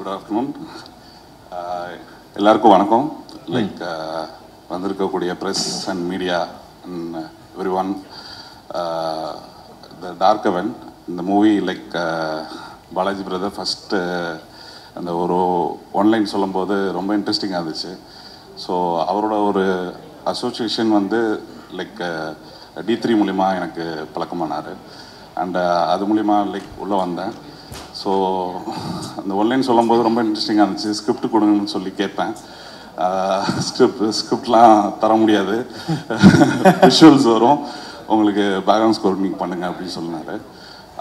Good afternoon. எல்லாருக்கும் வணக்கம். Like வந்திருக்கக்கூடிய press and media and everyone. The dark heaven இந்த movie like Balaji brother first அந்த ஒரு ஒன்லைன் சொல்லும்போது ரொம்ப இன்ட்ரெஸ்டிங்காக இருந்துச்சு. ஸோ அவரோட ஒரு அசோசியேஷன் வந்து லைக் D3 மூலிமா எனக்கு பழக்கமானார். அண்ட் அது மூலிமா லைக் உள்ளே வந்தேன். ஸோ அந்த ஒன்லைன் சொல்லும்போது ரொம்ப இன்ட்ரெஸ்டிங்காக இருந்துச்சு. ஸ்கிரிப்ட் கொடுங்கன்னு சொல்லி கேட்பேன். ஸ்கிரிப்ட்லாம் தர முடியாது, விஷுவல்ஸ் வரும், உங்களுக்கு பேக்ரவுண்ட் ஸ்கோர் நீங்கள் பண்ணுங்கள் அப்படின்னு சொன்னார்.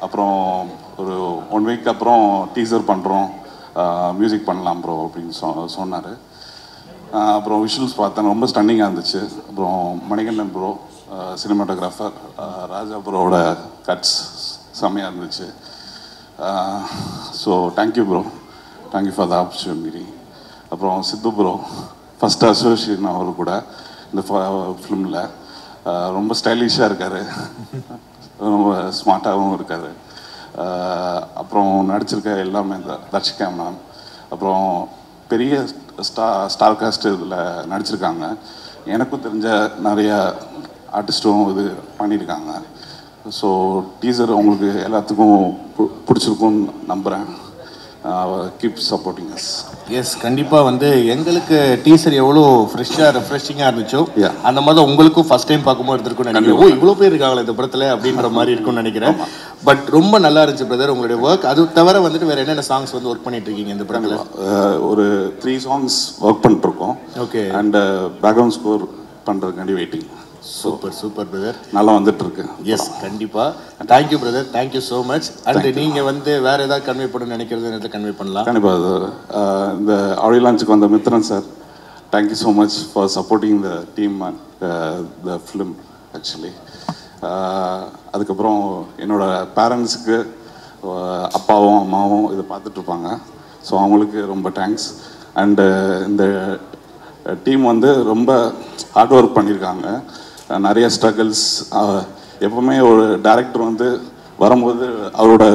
அப்புறம் ஒரு 1 வீக் அப்புறம் டீசர் பண்ணுறோம், மியூசிக் பண்ணலாம் ப்ரோ அப்படின்னு சொன்னார். அப்புறம் விஷுவல்ஸ் பார்த்தேன், ரொம்ப ஸ்டன்னிங்காக இருந்துச்சு. அப்புறம் மணிகண்டன் ப்ரோ சினிமாட்டோகிராஃபர், ராஜா ப்ரோவோட கட்ஸ் செம்மையாக இருந்துச்சு. So thank you bro, thank you for the opportunity. அப்புறம் சித்து ப்ரோ ஃபஸ்ட் அசோசியேஷன் அவர் கூட இந்த ஃபிலிமில் ரொம்ப ஸ்டைலிஷாக இருக்கார், ரொம்ப ஸ்மார்ட்டாகவும் இருக்கார். அப்புறம் நடிச்சிருக்க எல்லாமே தர்ஷிகா மேம், அப்புறம் பெரிய ஸ்டார் காஸ்ட் இதில் நடிச்சிருக்காங்க. எனக்கும் தெரிஞ்ச நிறைய ஆர்டிஸ்ட்டும் இது பண்ணியிருக்காங்க. ஸோ டீசர் உங்களுக்கு எல்லாத்துக்கும் பிடிச்சிருக்கும்னு நம்புகிறேன். Keep supporting us. எஸ், கண்டிப்பாக வந்து எங்களுக்கு டீசர் எவ்வளோ ஃப்ரெஷ்ஷாக ரெஃப்ரெஷிங்காக இருந்துச்சோ அந்த மாதிரி தான் உங்களுக்கும் ஃபஸ்ட் டைம் பார்க்கும்போது இருந்திருக்கும்னு நினைக்கிறேன். ஓ, இவ்வளோ பேர் இருக்காங்களா இந்த படத்தில் அப்படின்ற மாதிரி இருக்கும்னு நினைக்கிறேன். பட் ரொம்ப நல்லா இருந்துச்சு பிரதர் உங்களுடைய ஒர்க். அது தவிர வந்துட்டு வேறு என்னென்ன சாங்ஸ் வந்து ஒர்க் பண்ணிட்டு இருக்கீங்க இந்த படத்தில்? ஒரு 3 சாங்ஸ் ஒர்க் பண்ணிட்டுருக்கோம். ஓகே. அண்ட் பேக்ரவுண்ட் ஸ்கோர் பண்ணுறதுக்காண்டி வெயிட்டிங். சூப்பர் சூப்பர் பிரதர், நல்லா வந்துட்டு இருக்கு. எஸ், கண்டிப்பாக thank you brother, thank you so much. And நீங்கள் வந்து வேறு ஏதாவது கன்வே பண்ண நினைக்கிறது நேரத்தில் கன்வே பண்ணலாம். கண்டிப்பாக. இந்த ஆடியோ லான்ச்சுக்கு வந்த Mithran sir, thank you so much for supporting the team and the film actually. அதுக்கப்புறம் என்னோடய பேரண்ட்ஸுக்கு, அப்பாவும் அம்மாவும் இதை பார்த்துட்ருப்பாங்க, ஸோ அவங்களுக்கு ரொம்ப தேங்க்ஸ். அண்டு இந்த டீம் வந்து ரொம்ப ஹார்ட் ஒர்க் பண்ணியிருக்காங்க. நிறைய ஸ்ட்ரகிள்ஸ். எப்போவுமே ஒரு டைரக்டர் வந்து வரும்போது அவரோட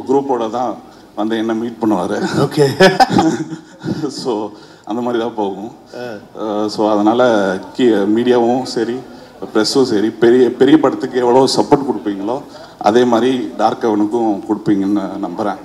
குரூப்போட தான் வந்து என்ன மீட் பண்ணுவார். ஓகே. ஸோ அந்த மாதிரி தான் போகும். ஸோ அதனால் மீடியாவும் சரி, ப்ரெஸ்ஸும் சரி, பெரிய பெரிய படத்துக்கு எவ்வளோ சப்போர்ட் கொடுப்பீங்களோ அதே மாதிரி டார்க் ஹெவனுக்கும் கொடுப்பீங்கன்னு நம்புகிறேன்.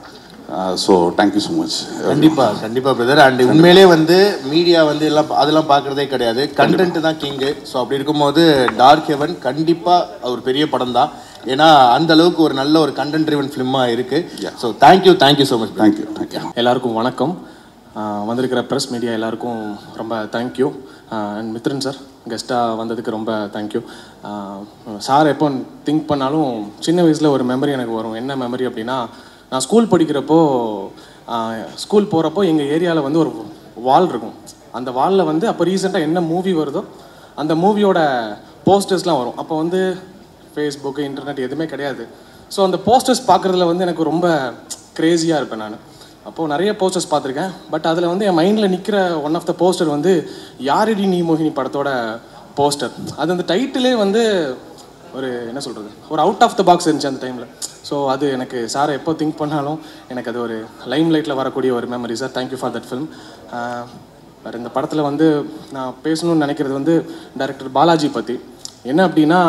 So thank you so much. கண்டிப்பாக கண்டிப்பாக பிரதர். அண்ட் உண்மையிலே வந்து மீடியா வந்து எல்லாம் அதெல்லாம் பார்க்குறதே கிடையாது, கண்டென்ட் தான் கிங்கு. ஸோ அப்படி இருக்கும்போது டார்க் ஹெவன் கண்டிப்பாக ஒரு பெரிய படம் தான். ஏன்னா அந்த அளவுக்கு ஒரு நல்ல ஒரு கண்டென்ட் ட்ரிவன் ஃபிலிமாக இருக்குது. So thank you so much. Thank you. எல்லாருக்கும் வணக்கம். வந்திருக்கிற ப்ரெஸ் மீடியா எல்லாருக்கும் ரொம்ப தேங்க்யூ. அண்ட் மித்ரன் சார் கெஸ்ட்டாக வந்ததுக்கு ரொம்ப தேங்க்யூ. சார் எப்போ திங்க் பண்ணாலும் சின்ன வயசில் ஒரு மெமரி எனக்கு வரும். என்ன மெமரி அப்படின்னா, நான் ஸ்கூல் படிக்கிறப்போ, ஸ்கூல் போகிறப்போ எங்கள் ஏரியாவில் வந்து ஒரு வால் இருக்கும். அந்த வாலில் வந்து அப்போ ரீசெண்டாக என்ன மூவி வருதோ அந்த மூவியோட போஸ்டர்ஸ்லாம் வரும். அப்போ வந்து ஃபேஸ்புக்கு, இன்டர்நெட் எதுவுமே கிடையாது. ஸோ அந்த போஸ்டர்ஸ் பார்க்குறதுல வந்து எனக்கு ரொம்ப க்ரேஸியாக இருப்பேன் நான். அப்போது நிறைய போஸ்டர்ஸ் பார்த்துருக்கேன். பட் அதில் வந்து என் மைண்டில் நிற்கிற ஒன் ஆஃப் த போஸ்டர் வந்து யாரடி நீ மோகினி படத்தோட போஸ்டர். அது அந்த டைட்டிலே வந்து ஒரு என்ன சொல்கிறது, ஒரு அவுட் ஆஃப் த பாக்ஸ் இருந்துச்சு அந்த டைமில். ஸோ அது எனக்கு சாரை எப்போ திங்க் பண்ணாலும் எனக்கு அது ஒரு லைம் லைட்டில் வரக்கூடிய ஒரு memory sir. Thank you for that film. வேறு இந்த படத்தில் வந்து நான் பேசணும்னு நினைக்கிறது வந்து டைரக்டர் பாலாஜி பற்றி. என்ன அப்படின்னா,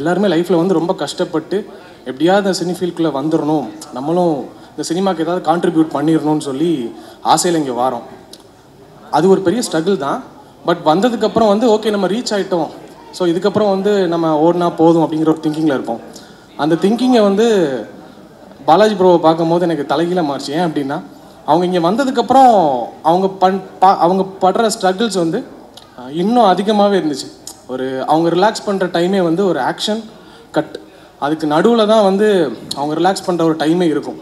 எல்லாருமே லைஃப்பில் வந்து ரொம்ப கஷ்டப்பட்டு எப்படியாவது இந்த சினி ஃபீல்டுக்குள்ளே வந்துடணும், நம்மளும் இந்த சினிமாவுக்கு ஏதாவது கான்ட்ரிபியூட் பண்ணிடணும்னு சொல்லி ஆசையில் இங்கே வாரோம். அது ஒரு பெரிய ஸ்ட்ரகிள் தான். பட் வந்ததுக்கப்புறம் வந்து ஓகே நம்ம ரீச் ஆகிட்டோம், ஸோ இதுக்கப்புறம் வந்து நம்ம ஓடினா போதும் அப்படிங்கிற ஒரு திங்கிங்கில் இருப்போம். அந்த திங்கிங்கை வந்து பாலாஜி ப்ரோவை பார்க்கும்போது எனக்கு தலைகீழாக மாறிச்சு. ஏன் அப்படின்னா, அவங்க இங்கே வந்ததுக்கப்புறம் அவங்க படுற ஸ்ட்ரகிள்ஸ் வந்து இன்னும் அதிகமாகவே இருந்துச்சு. ஒரு அவங்க ரிலாக்ஸ் பண்ணுற டைமே வந்து ஒரு ஆக்ஷன் கட், அதுக்கு நடுவில் தான் வந்து அவங்க ரிலாக்ஸ் பண்ணுற ஒரு டைமே இருக்கும்.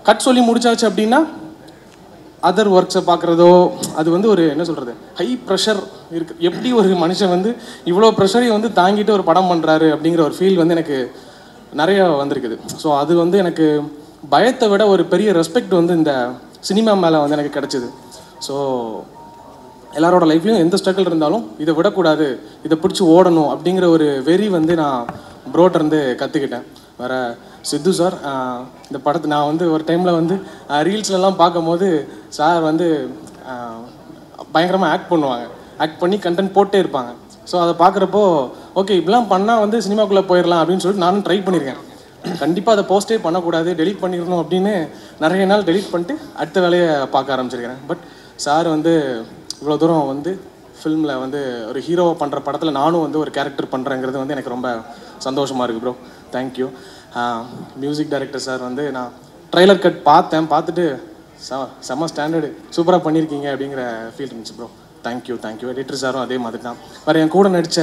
கட் சொல்லி முடிச்சாச்சு அப்படின்னா அதர் ஒர்க்ஸை பார்க்குறதோ, அது வந்து ஒரு என்ன சொல்கிறது, ஹை ப்ரெஷர் இருக்குது. எப்படி ஒரு மனுஷன் வந்து இவ்வளோ ப்ரெஷரையும் வந்து தாங்கிட்டு ஒரு படம் பண்ணுறாரு அப்படிங்கிற ஒரு ஃபீல் வந்து எனக்கு நிறைய வந்திருக்குது. ஸோ அது வந்து எனக்கு பயத்தை விட ஒரு பெரிய ரெஸ்பெக்ட் வந்து இந்த சினிமா மேலே வந்து எனக்கு கிடச்சிது. ஸோ எல்லாரோட லைஃப்லையும் எந்த ஸ்ட்ரகிள் இருந்தாலும் இதை விடக்கூடாது, இதை பிடிச்சி ஓடணும் அப்படிங்கிற ஒரு வெறி வந்து நான் ப்ரோட்டேருந்து கற்றுக்கிட்டேன். வேறு சித்து சார். இந்த படத்தை நான் வந்து ஒரு டைமில் வந்து ரீல்ஸ்லலாம் பார்க்கும்போது சார் வந்து பயங்கரமாக ஆக்ட் பண்ணுவாங்க, ஆக்ட் பண்ணி கண்டென்ட் போட்டே இருப்பாங்க. ஸோ அதை பார்க்குறப்போ ஓகே இப்படிலாம் பண்ணால் வந்து சினிமாக்குள்ளே போயிடலாம் அப்படின்னு சொல்லிட்டு நானும் ட்ரை பண்ணியிருக்கேன். கண்டிப்பாக அதை போஸ்ட்டே பண்ணக்கூடாது, டெலீட் பண்ணிடணும் அப்படின்னு நிறைய நாள் டெலீட் பண்ணிட்டு அடுத்த வேலையை பார்க்க ஆரம்பிச்சிருக்கிறேன். பட் சார் வந்து இவ்வளோ தூரம் வந்து ஃபில்மில் வந்து ஒரு ஹீரோவை பண்ணுற படத்தில் நானும் வந்து ஒரு கேரக்டர் பண்ணுறேங்கிறது வந்து எனக்கு ரொம்ப சந்தோஷமாக இருக்குது bro. Thank you. Music director sir வந்து நான் ட்ரைலர் கட் பார்த்துட்டு செம்ம ஸ்டாண்டர்டு சூப்பராக பண்ணியிருக்கீங்க அப்படிங்கிற ஃபீல் இருந்துச்சு ப்ரோ. தேங்க்யூ. எடிட்டர் சாரும் அதே மாதிரி தான். வேறு என் கூட நடித்த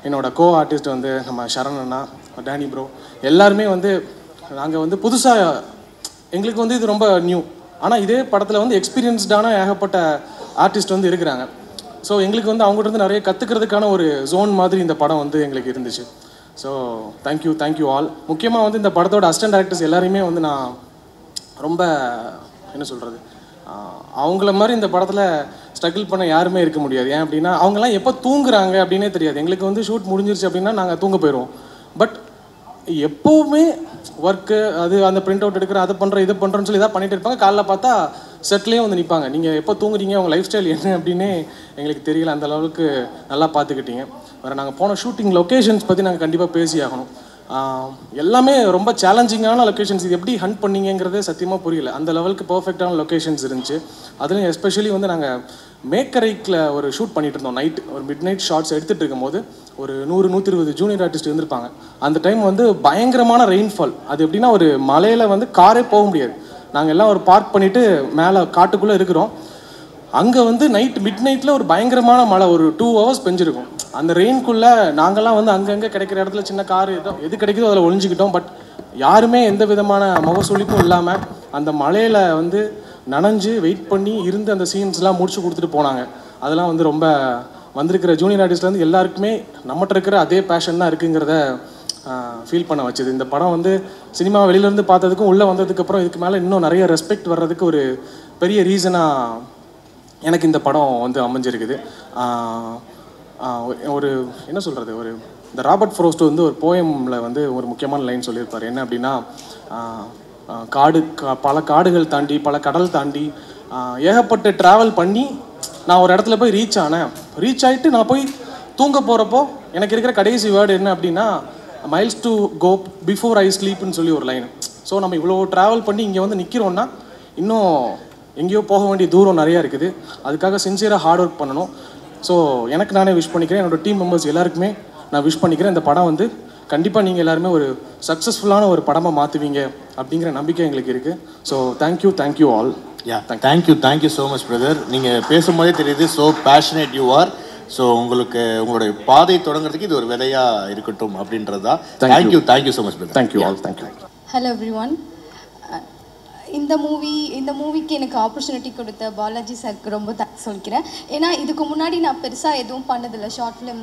என்னோடய கோ ஆர்டிஸ்ட் வந்து நம்ம சரண் அண்ணா, டேனி ப்ரோ, எல்லாருமே வந்து நாங்கள் வந்து புதுசாக எங்களுக்கு வந்து இது ரொம்ப நியூ. ஆனால் இதே படத்தில் வந்து எக்ஸ்பீரியன்ஸ்டான ஏகப்பட்ட ஆர்டிஸ்ட் வந்து இருக்கிறாங்க. ஸோ எங்களுக்கு வந்து அவங்ககிட்ட வந்து நிறைய கற்றுக்கிறதுக்கான ஒரு ஜோன் மாதிரி இந்த படம் வந்து எங்களுக்கு இருந்துச்சு. So thank you all. முக்கியமாக வந்து இந்த படத்தோட அசிஸ்டன்ட் டைரக்டர்ஸ் எல்லாரையுமே வந்து நான் ரொம்ப என்ன சொல்கிறது, அவங்கள மாதிரி இந்த படத்தில் ஸ்ட்ரகிள் பண்ண யாருமே இருக்க முடியாது. ஏன் அப்படின்னா அவங்கெல்லாம் எப்போ தூங்குறாங்க அப்படின்னே தெரியாது. எங்களுக்கு வந்து ஷூட் முடிஞ்சிருச்சு அப்படின்னா நாங்கள் தூங்க போயிடுவோம். பட் எப்போவுமே ஒர்க்கு அது அந்த பிரிண்ட் அவுட் எடுக்கிற அதை பண்ணுற இதை பண்ணுறோன்னு சொல்லி இதாக பண்ணிகிட்டு இருப்பாங்க. காலைல பார்த்தா செட்லேயே வந்து நிற்பாங்க. நீங்கள் எப்போ தூங்குறீங்க, உங்கள் லைஃப் ஸ்டைல் என்ன அப்படின்னே எங்களுக்கு தெரியல. அந்த அளவுக்கு நல்லா பார்த்துக்கிட்டீங்க. வேறு நாங்கள் போன ஷூட்டிங் லொக்கேஷன்ஸ் பற்றி நாங்கள் கண்டிப்பாக பேசி ஆகணும். எல்லாமே ரொம்ப சேலஞ்சிங்கான லொக்கேஷன்ஸ். இது எப்படி ஹண்ட் பண்ணிங்கிறதே சத்தியமாக புரியல. அந்த லெவலுக்கு பர்ஃபெக்டான லொக்கேஷன்ஸ் இருந்துச்சு. அதுலேயும் எஸ்பெஷலி வந்து நாங்கள் மேக்கரைக்கில் ஒரு ஷூட் பண்ணிட்டு இருந்தோம். நைட் ஒரு மிட் நைட் ஷார்ட்ஸ் எடுத்துகிட்டு இருக்கும்போது ஒரு 100-120 ஜூனியர் ஆர்டிஸ்ட் இருந்திருப்பாங்க. அந்த டைம் வந்து பயங்கரமான ரெயின்ஃபால். அது எப்படின்னா ஒரு மலையில் வந்து காரே போக முடியாது. நாங்கள் எல்லாம் ஒரு பார்க் பண்ணிவிட்டு மேலே காட்டுக்குள்ளே இருக்கிறோம். அங்கே வந்து மிட் நைட்டில் ஒரு பயங்கரமான மழை, ஒரு 2 hours பெஞ்சிருக்கும். அந்த ரெயின்குள்ளே நாங்கள்லாம் வந்து அங்கங்கே கிடைக்கிற இடத்துல சின்ன கார் எது கிடைக்குதோ அதில் ஒழிஞ்சிக்கிட்டோம். பட் யாருமே எந்த விதமான முகசொலிப்பும் இல்லாமல் அந்த மலையில் வந்து நனைஞ்சு வெயிட் பண்ணி இருந்து அந்த சீன்ஸ்லாம் முடிச்சு கொடுத்துட்டு போனாங்க. அதெல்லாம் வந்து ரொம்ப வந்திருக்கிற ஜூனியர் ஆர்டிஸ்ட்லேருந்து எல்லாருக்குமே நம்மகிட்ட இருக்கிற அதே பேஷன் தான் இருக்குங்கிறத ஃபீல் பண்ண வச்சுது. இந்த படம் வந்து சினிமா வெளியிலேருந்து பார்த்ததுக்கும் உள்ளே வந்ததுக்கப்புறம் இதுக்கு மேலே இன்னும் நிறைய ரெஸ்பெக்ட் வர்றதுக்கு ஒரு பெரிய ரீசனாக எனக்கு இந்த படம் வந்து அமைஞ்சிருக்குது. ஒரு என்ன சொல்கிறது, ஒரு இந்த ராபர்ட் ஃப்ரோஸ்ட் வந்து ஒரு போயமில் வந்து ஒரு முக்கியமான லைன் சொல்லியிருப்பார். என்ன அப்படின்னா, பல காடுகள் தாண்டி பல கடல் தாண்டி ஏகப்பட்ட ட்ராவல் பண்ணி நான் ஒரு இடத்துல போய் ரீச் ஆகிட்டு நான் போய் தூங்க போகிறப்போ எனக்கு இருக்கிற கடைசி வேர்டு என்ன அப்படின்னா, miles to go before I ஸ்லீப்னு சொல்லி ஒரு லைன். ஸோ நம்ம இவ்வளோ ட்ராவல் பண்ணி இங்கே வந்து நிற்கிறோன்னா இன்னும் எங்கேயோ போக வேண்டிய தூரம் நிறையா இருக்குது. அதுக்காக சின்சியராக ஹார்ட் ஒர்க் பண்ணணும். ஸோ எனக்கு நானே விஷ் பண்ணிக்கிறேன், என்னோடய டீம் மெம்பர்ஸ் எல்லாருக்குமே நான் விஷ் பண்ணிக்கிறேன். இந்த படம் வந்து கண்டிப்பாக நீங்கள் எல்லாருமே ஒரு சக்ஸஸ்ஃபுல்லான ஒரு படமாக மாற்றுவீங்க அப்படிங்கிற நம்பிக்கை எங்களுக்கு இருக்குது. So thank you all. Thank you so much brother. நீங்கள் பேசும்போதே தெரியுது so passionate you are. So உங்களுடைய பாதை தொடங்குறதுக்கு இது ஒரு விதையாக இருக்கட்டும் அப்படின்றது தான். Thank you so much brother. Thank you all. Thank you. Hello everyone. இந்த மூவிக்கு எனக்கு ஆப்பர்ச்சுனிட்டி கொடுத்த பாலாஜி சாருக்கு ரொம்ப தேங்க்ஸ் சொல்லிக்கிறேன். ஏன்னா இதுக்கு முன்னாடி நான் பெருசாக எதுவும் பண்ணதில்லை. ஷார்ட் ஃபிலிம்,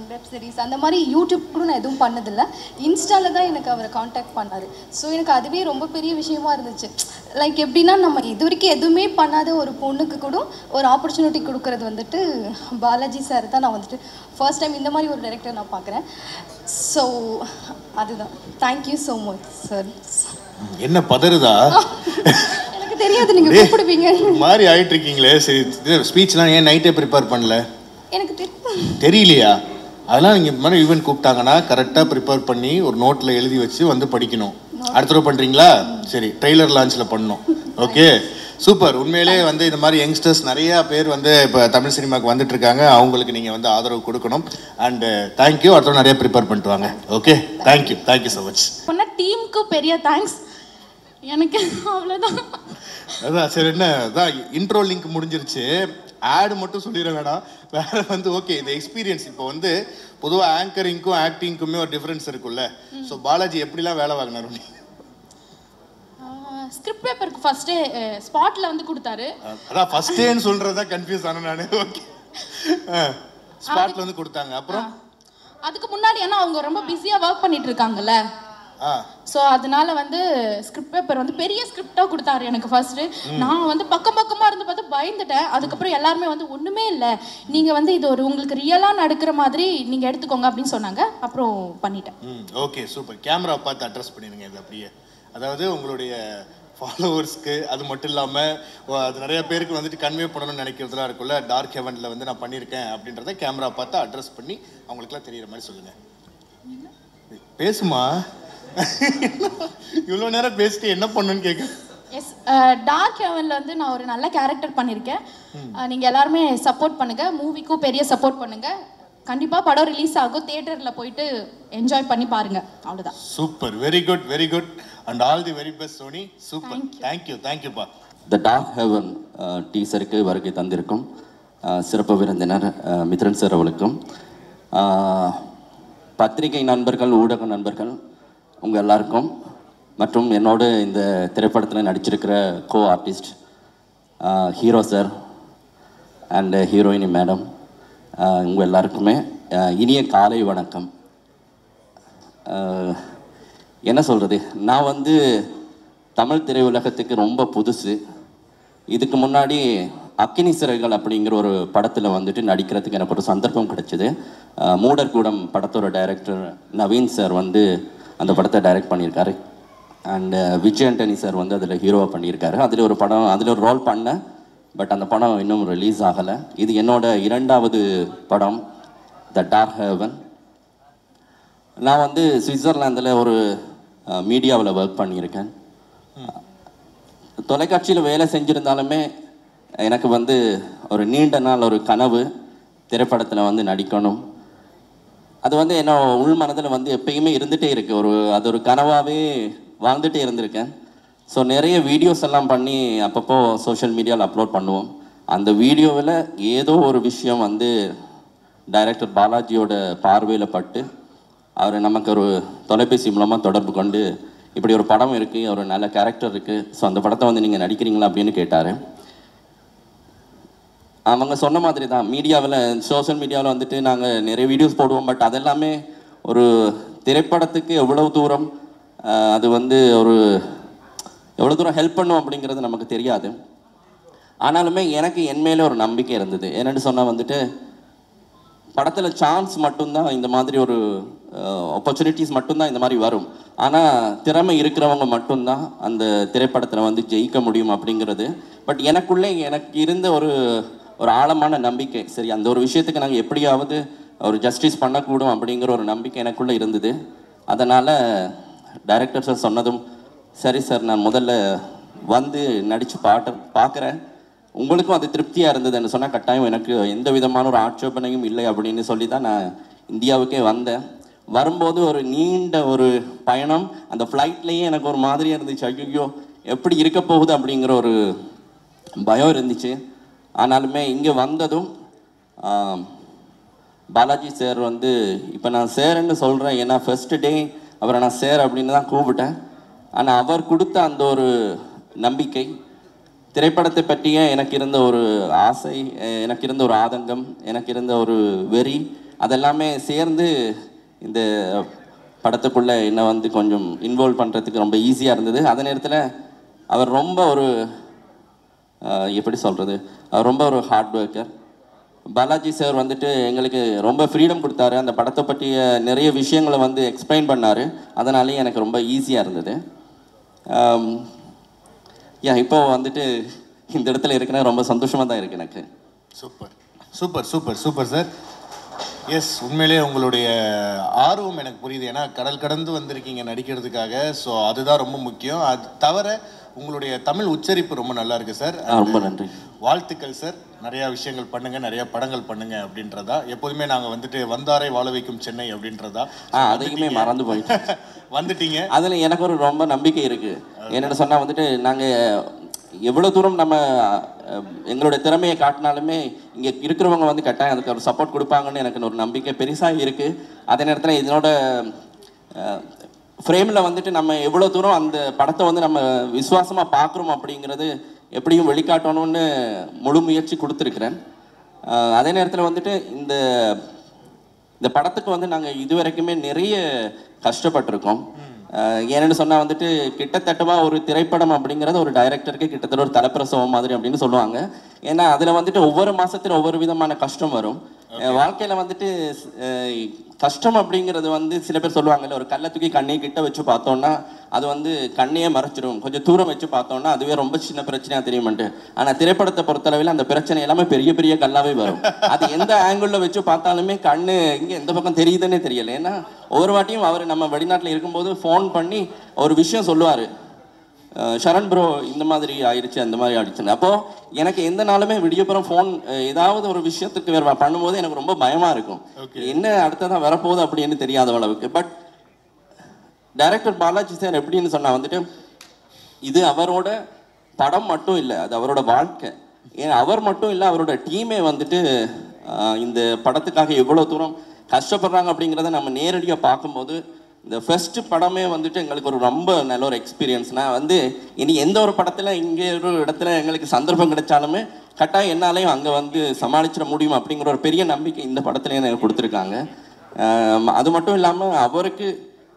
வெப் சீரிஸ் அந்த மாதிரி யூடியூப் கூட நான் எதுவும் பண்ணதில்லை. இன்ஸ்டாவில் தான் எனக்கு அவரை காண்டாக்ட் பண்ணார். ஸோ எனக்கு அதுவே ரொம்ப பெரிய விஷயமா இருந்துச்சு. லைக் எப்படின்னா, நம்ம இது வரைக்கும் எதுவுமே பண்ணாத ஒரு பொண்ணுக்கு கூட ஒரு ஆப்பர்ச்சுனிட்டி கொடுக்குறது வந்துட்டு பாலாஜி சார் தான். நான் வந்துட்டு ஃபர்ஸ்ட் டைம் இந்த மாதிரி ஒரு டைரக்டர் நான் பார்க்குறேன். ஸோ அதுதான். Thank you so much sir. என்ன பதறுதா? எனக்கு தெரியாது நீங்க கூப்பிடுவீங்க மாதிரி ஆயிட்டு இருக்கீங்களே. சரி, ஸ்பீச்லாம் ஏன் நைட்டே ப்ரிப்பேர் பண்ணல? எனக்கு தெரியலையா? அதெல்லாம் நீங்கள் இந்த மாதிரி ஈவெண்ட் கூப்பிட்டாங்கன்னா கரெக்டாக ப்ரிப்பேர் பண்ணி ஒரு நோட்டில் எழுதி வச்சு வந்து படிக்கணும். அடுத்த தடவை பண்ணுறீங்களா? சரி, ட்ரெய்லர் லான்ச்சில் பண்ணணும். Okay, super. உண்மையிலே வந்து இந்த மாதிரி யங்ஸ்டர்ஸ் நிறையா பேர் வந்து இப்போ தமிழ் சினிமாவுக்கு வந்துட்டு இருக்காங்க. அவங்களுக்கு நீங்கள் வந்து ஆதரவு கொடுக்கணும். And thank you. அடுத்த நிறைய ப்ரிப்பேர் பண்ணிட்டு வாங்க. Okay, thank you so much. டீமுக்கு பெரிய தேங்க்ஸ். எனக்கு அவ்வளோதான். அதான் சரி, என்ன அதான் இன்ட்ரோ லிங்க் முடிஞ்சிருச்சு. ஆடு மட்டும் சொல்லிட வேணாம். வேற வந்து ஓகே, இந்த எக்ஸ்பீரியன்ஸ் இப்போ வந்து பொதுவாக ஆங்கரிங்க்கும் ஆக்டிங்க்குமே ஒரு டிஃப்ரென்ஸ் இருக்குல்ல. ஸோ பாலாஜி எப்படிலாம் வேலை வாங்கினாரு? ஸ்கிரிப்ட் பேப்பருக்கு ஃபர்ஸ்ட் டே ஸ்பாட்ல வந்து கொடுத்தாரு. அதான் ஃபர்ஸ்ட் டேன்னு சொல்றதா கன்ஃபியூஸ் ஆன நானு. ஓகே, ஸ்பாட்ல வந்து கொடுத்தாங்க. அப்புறம் அதுக்கு முன்னாடி ஏன்னா அவங்க ரொம்ப பிஸியா ஒர்க் பண்ணிட்டு இருக்காங்கல்ல. ஸோ அதனால வந்து ஸ்கிரிப்ட் பேப்பர் வந்து பெரிய ஸ்கிரிப்டாக கொடுத்தாரு எனக்கு ஃபர்ஸ்ட். நான் வந்து பக்கமாக இருந்து பார்த்து பயந்துட்டேன். அதுக்கப்புறம் எல்லாருமே வந்து ஒன்றுமே இல்லை, நீங்கள் வந்து இது ஒரு உங்களுக்கு ரியலாக நடக்கிற மாதிரி நீங்கள் எடுத்துக்கோங்க அப்படின்னு சொன்னாங்க. அப்புறம் பண்ணிட்டேன். Okay, super. கேமரா பார்த்து அட்ரஸ் பண்ணிடுங்க இது அப்படியே. அதாவது உங்களுடைய ஃபாலோவர்ஸ்க்கு அது மட்டும் இல்லாமல் அது நிறைய பேருக்கு வந்துட்டு கன்வே பண்ணணும்னு நினைக்கிறதுலாம் இருக்குல்ல, டார்க் ஹெவனில் வந்து நான் பண்ணியிருக்கேன் அப்படின்றத கேமரா பார்த்து அட்ரஸ் பண்ணி அவங்களுக்குலாம் தெரிகிற மாதிரி சொல்லுங்கள். பேசுமா, இவ்வளோ நேரம் பேசிட்டு என்ன பண்ணுன்னு கேட்க. எஸ், டார்க் ஹெவனில் வந்து நான் ஒரு நல்ல கேரக்டர் பண்ணியிருக்கேன். நீங்கள் எல்லாருமே சப்போர்ட் பண்ணுங்கள், மூவிக்கும் பெரிய சப்போர்ட் பண்ணுங்கள். கண்டிப்பாக படம் ரிலீஸ் ஆகும், தியேட்டரில் போயிட்டு என்ஜாய் பண்ணி பாருங்கள். அவ்வளோதான். Super, very good, very good and all the very best Soni. Super, தேங்க்யூப்பா. த டார்க் ஹெவன் டீசருக்கு வருகை தந்திருக்கும் சிறப்பு விருந்தினர் மித்ரன் சார் அவர்களுக்கும், பத்திரிகை நண்பர்கள், ஊடக நண்பர்கள் உங்கள் எல்லாருக்கும், மற்றும் என்னோடு இந்த திரைப்படத்தில் நடிச்சிருக்கிற co artist hero sir and ஹீரோயினி மேடம், உங்கள் எல்லாருக்குமே இனிய காலை வணக்கம். என்ன சொல்கிறது, நான் வந்து தமிழ் திரையுலகத்துக்கு ரொம்ப புதுசு. இதுக்கு முன்னாடி அக்கினி சிறைகள் அப்படிங்கிற ஒரு படத்தில் வந்துட்டு நடிக்கிறதுக்கு எனக்கு ஒரு சந்தர்ப்பம் கிடைச்சிது. மூடர்கூடம் படத்தோட டைரக்டர் நவீன் சார் வந்து அந்த படத்தை டைரக்ட் பண்ணியிருக்காரு. அண்டு விஜய் ஆண்டனி சார் வந்து அதில் ஹீரோவாக பண்ணியிருக்காரு. அதில் ஒரு ரோல் பண்ணேன். பட் அந்த படம் இன்னும் ரிலீஸ் ஆகலை. இது என்னோட 2வது படம், த டார்க் ஹெவன். நான் வந்து சுவிட்சர்லாந்தில் ஒரு மீடியாவில் ஒர்க் பண்ணியிருக்கேன். தொலைக்காட்சியில் வேலை செஞ்சுருந்தாலுமே எனக்கு வந்து ஒரு நீண்ட நாள் ஒரு கனவு, திரைப்படத்தில் வந்து நடிக்கணும். அது வந்து என்னோட உள் மனதில் வந்து எப்பயுமே இருந்துகிட்டே இருக்குது. அது ஒரு கனவாகவே வாழ்ந்துகிட்டே இருந்திருக்கேன். ஸோ நிறைய வீடியோஸ் எல்லாம் பண்ணி அப்பப்போ சோஷியல் மீடியாவில் அப்லோட் பண்ணுவோம். அந்த வீடியோவில் ஏதோ ஒரு விஷயம் வந்து டைரக்டர் பாலாஜியோட பார்வையில் பட்டு அவர் நமக்கு ஒரு தொலைபேசி மூலமாக தொடர்பு கொண்டு, இப்படி ஒரு படம் இருக்குது, ஒரு நல்ல கேரக்டர் இருக்குது, ஸோ அந்த படத்தை வந்து நீங்கள் நடிக்கிறீங்களா அப்படின்னு கேட்டார். அவங்க சொன்ன மாதிரி தான், மீடியாவில் சோஷியல் மீடியாவில் வந்துட்டு நாங்கள் நிறைய வீடியோஸ் போடுவோம். பட் அதெல்லாமே ஒரு திரைப்படத்துக்கு எவ்வளோ தூரம் அது வந்து எவ்வளோ தூரம் ஹெல்ப் பண்ணும் அப்படிங்கிறது நமக்கு தெரியாது. ஆனாலுமே எனக்கு என் மேலே ஒரு நம்பிக்கை இருந்தது. என்னென்னு சொன்னால் வந்துட்டு படத்தில் சான்ஸ் மட்டும்தான், இந்த மாதிரி ஒரு ஆப்பர்ச்சுனிட்டிஸ் மட்டும்தான் இந்த மாதிரி வரும். ஆனால் திறமை இருக்கிறவங்க மட்டும்தான் அந்த திரைப்படத்தில் வந்து ஜெயிக்க முடியும் அப்படிங்கிறது. பட் எனக்கு இருந்த ஒரு ஆழமான நம்பிக்கை, சரி அந்த ஒரு விஷயத்துக்கு நாங்கள் எப்படியாவது ஒரு ஜஸ்டிஸ் பண்ணக்கூடும் அப்படிங்கிற ஒரு நம்பிக்கை எனக்குள்ளே இருந்தது. அதனால் டைரக்டர் சார் சொன்னதும், சரி சார் நான் முதல்ல வந்து நடித்து பார்க்குறேன், உங்களுக்கும் அது திருப்தியாக இருந்ததுன்னு சொன்னால் கட்டாயம் எனக்கு எந்த விதமான ஒரு ஆட்சேபனையும் இல்லை அப்படின்னு சொல்லி தான் நான் இந்தியாவுக்கே வந்தேன். வரும்போது ஒரு நீண்ட ஒரு பயணம், அந்த ஃப்ளைட்லேயே எனக்கு ஒரு மாதிரியாக இருந்துச்சு. ஐயோ எப்படி இருக்க போகுது அப்படிங்கிற ஒரு பயம் இருந்துச்சு. ஆனாலுமே இங்கே வந்ததும் பாலாஜி சார் வந்து, இப்போ நான் சார்ன்னு சொல்கிறேன் ஏன்னா ஃபர்ஸ்ட் டே அவரை நான் சார் அப்படின்னு தான் கூப்பிட்டேன். ஆனால் அவர் கொடுத்த அந்த ஒரு நம்பிக்கை, திரைப்படத்தை பற்றிய எனக்கு இருந்த ஒரு ஆசை, எனக்கு இருந்த ஒரு ஆதங்கம், எனக்கு இருந்த ஒரு வெறி, அதெல்லாமே சேர்ந்து இந்த படத்துக்குள்ளே என்னை வந்து கொஞ்சம் இன்வால்வ் பண்ணுறதுக்கு ரொம்ப ஈஸியாக இருந்தது. அதே நேரத்தில் அவர் ரொம்ப எப்படி சொல்கிறது, அவர் ரொம்ப ஒரு ஹார்ட் ஒர்க்கர். பாலாஜி சார் வந்துட்டு எங்களுக்கு ரொம்ப ஃப்ரீடம் கொடுத்தாரு. அந்த படத்தை பற்றிய நிறைய விஷயங்களை வந்து எக்ஸ்பிளைன் பண்ணார். அதனாலேயே எனக்கு ரொம்ப ஈஸியாக இருந்தது. இப்போ வந்துட்டு இந்த இடத்துல இருக்கிறேன், ரொம்ப சந்தோஷமாக தான் இருக்குது எனக்கு. Super super super super sir. Yes, உண்மையிலே உங்களுடைய ஆர்வம் எனக்கு புரியுது. ஏன்னா கடல் கடந்து வந்திருக்கீங்க நடிக்கிறதுக்காக. ஸோ அதுதான் ரொம்ப முக்கியம். அது தவிர உங்களுடைய தமிழ் உச்சரிப்பு ரொம்ப நல்லா இருக்கு சார். ரொம்ப நன்றி, வாழ்த்துக்கள் சார். நிறையா விஷயங்கள் பண்ணுங்க, நிறைய படங்கள் பண்ணுங்க அப்படின்றதா. எப்போதுமே நாங்கள் வந்துட்டு வந்தாரை வாழ வைக்கும் சென்னை அப்படின்றதா அதையுமே மறந்து போயிட்டு வந்துட்டீங்க. அதில் எனக்கு ஒரு ரொம்ப நம்பிக்கை இருக்கு. என்னென்னு சொன்னால் வந்துட்டு நாங்கள் எவ்வளோ தூரம் நம்ம எங்களுடைய திறமையை காட்டினாலுமே இங்கே இருக்கிறவங்க வந்து கட்டாயம் அதுக்கு ஒரு சப்போர்ட் கொடுப்பாங்கன்னு எனக்கு ஒரு நம்பிக்கை பெருசாக இருக்குது. அதே நேரத்தில் இதனோட ஃப்ரேமில் வந்துட்டு நம்ம எவ்வளோ தூரம் அந்த படத்தை வந்து நம்ம விசுவாசமாக பார்க்குறோம் அப்படிங்கிறது எப்படியும் வெளிக்காட்டணும்னு முழு முயற்சி கொடுத்துருக்குறேன். அதே நேரத்தில் வந்துட்டு இந்த படத்துக்கு வந்து நாங்கள் இதுவரைக்குமே நிறைய கஷ்டப்பட்டிருக்கோம். ஏன்னு சொன்னால் வந்துட்டு கிட்டத்தட்டவா ஒரு திரைப்படம் அப்படிங்கிறது ஒரு டைரக்டருக்கு கிட்டத்தட்ட ஒரு தலைப்பிரசவம் மாதிரி அப்படின்னு சொல்லுவாங்க. ஏன்னா அதில் வந்துட்டு ஒவ்வொரு மாதத்தில் ஒவ்வொரு விதமான கஷ்டம் வரும். வாழ்க்கையில் வந்துட்டு கஷ்டம் அப்படிங்கிறது வந்து சில பேர் சொல்லுவாங்கல்ல, ஒரு கல்லை தூக்கி கண்ணையை கிட்ட வச்சு பார்த்தோன்னா அது வந்து கண்ணையே மறைச்சிடும், கொஞ்சம் தூரம் வச்சு பார்த்தோன்னா அதுவே ரொம்ப சின்ன பிரச்சனையாக தெரியுமான்ட்டு. ஆனால் திரைப்படத்தை பொறுத்தளவில் அந்த பிரச்சனை எல்லாமே பெரிய பெரிய கல்லாவே வரும். அது எந்த ஆங்கிளில் வச்சு பார்த்தாலுமே கண்ணு இங்கே எந்த பக்கம் தெரியுதுன்னே தெரியல. ஏன்னா ஒவ்வொரு வாட்டியும் அவர் நம்ம வெளிநாட்டில் இருக்கும்போது ஃபோன் பண்ணி ஒரு விஷயம் சொல்லுவார், ஷரண் ப்ரோ இந்த மாதிரி ஆயிடுச்சு அந்த மாதிரி ஆயிடுச்சுன்னு. அப்போது எனக்கு எந்த நாளுமே விடியப்புறம் ஃபோன் ஏதாவது ஒரு விஷயத்துக்கு வேறு பண்ணும்போது எனக்கு ரொம்ப பயமாக இருக்கும், என்ன அடுத்ததான் வரப்போகுது அப்படின்னு தெரியாத அளவுக்கு. பட் டைரக்டர் பாலாஜி சார் எப்படின்னு சொன்னால் வந்துட்டு இது அவரோட படம் மட்டும் இல்லை, அது அவரோட வாழ்க்கை. ஏன்னா அவர் மட்டும் இல்லை, அவரோட டீமே வந்துட்டு இந்த படத்துக்காக எவ்வளோ தூரம் கஷ்டப்படுறாங்க அப்படிங்கிறத நம்ம நேரடியாக பார்க்கும்போது இந்த ஃபர்ஸ்ட் படமே வந்துட்டு எங்களுக்கு ஒரு ரொம்ப நல்ல ஒரு எக்ஸ்பீரியன்ஸ். நான் வந்து இனி எந்த ஒரு படத்தில் இங்கே ஒரு இடத்துல எங்களுக்கு சந்தர்ப்பம் கிடைச்சாலுமே கட்டாயம் என்னாலையும் அங்கே வந்து சமாளிச்சிட முடியும் அப்படிங்கிற ஒரு பெரிய நம்பிக்கை இந்த படத்துலேயே எனக்கு கொடுத்துருக்காங்க. அது மட்டும் இல்லாமல் அவருக்கு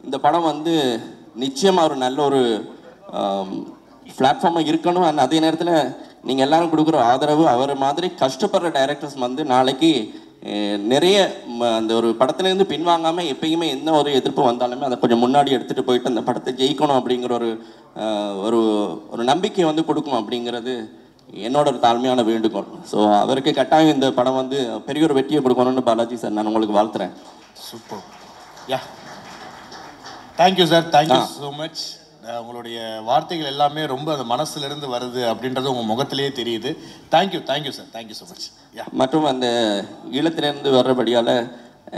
இந்த படம் வந்து நிச்சயமாக ஒரு நல்ல ஒரு பிளாட்ஃபார்மாக இருக்கணும். அண்ட் அதே நேரத்தில் நீங்கள் எல்லாரும் கொடுக்குற ஆதரவு, அவர் மாதிரி கஷ்டப்படுற டைரக்டர்ஸ் வந்து நாளைக்கு நிறைய அந்த ஒரு படத்துலேருந்து பின்வாங்காமல் எப்பயுமே எந்த ஒரு எதிர்ப்பு வந்தாலுமே அதை கொஞ்சம் முன்னாடி எடுத்துகிட்டு போயிட்டு அந்த படத்தை ஜெயிக்கணும் அப்படிங்கிற ஒரு ஒரு நம்பிக்கை வந்து கொடுக்கும் அப்படிங்கிறது என்னோட ஒரு தாழ்மையான வேண்டுகோள். ஸோ அவருக்கு கட்டாயம் இந்த படம் வந்து பெரிய ஒரு வெற்றியை கொடுக்கணும்னு பாலாஜி சார் நான் உங்களுக்கு வாழ்த்துறேன். Super. Yeah, thank you sir, thank you so much. உங்களுடைய வார்த்தைகள் எல்லாமே ரொம்ப அந்த மனசுலேருந்து வருது அப்படின்றது உங்கள் முகத்திலேயே தெரியுது. Thank you sir, thank you so much. மற்றும் அந்த ஈழத்திலேருந்து வர்றபடியால்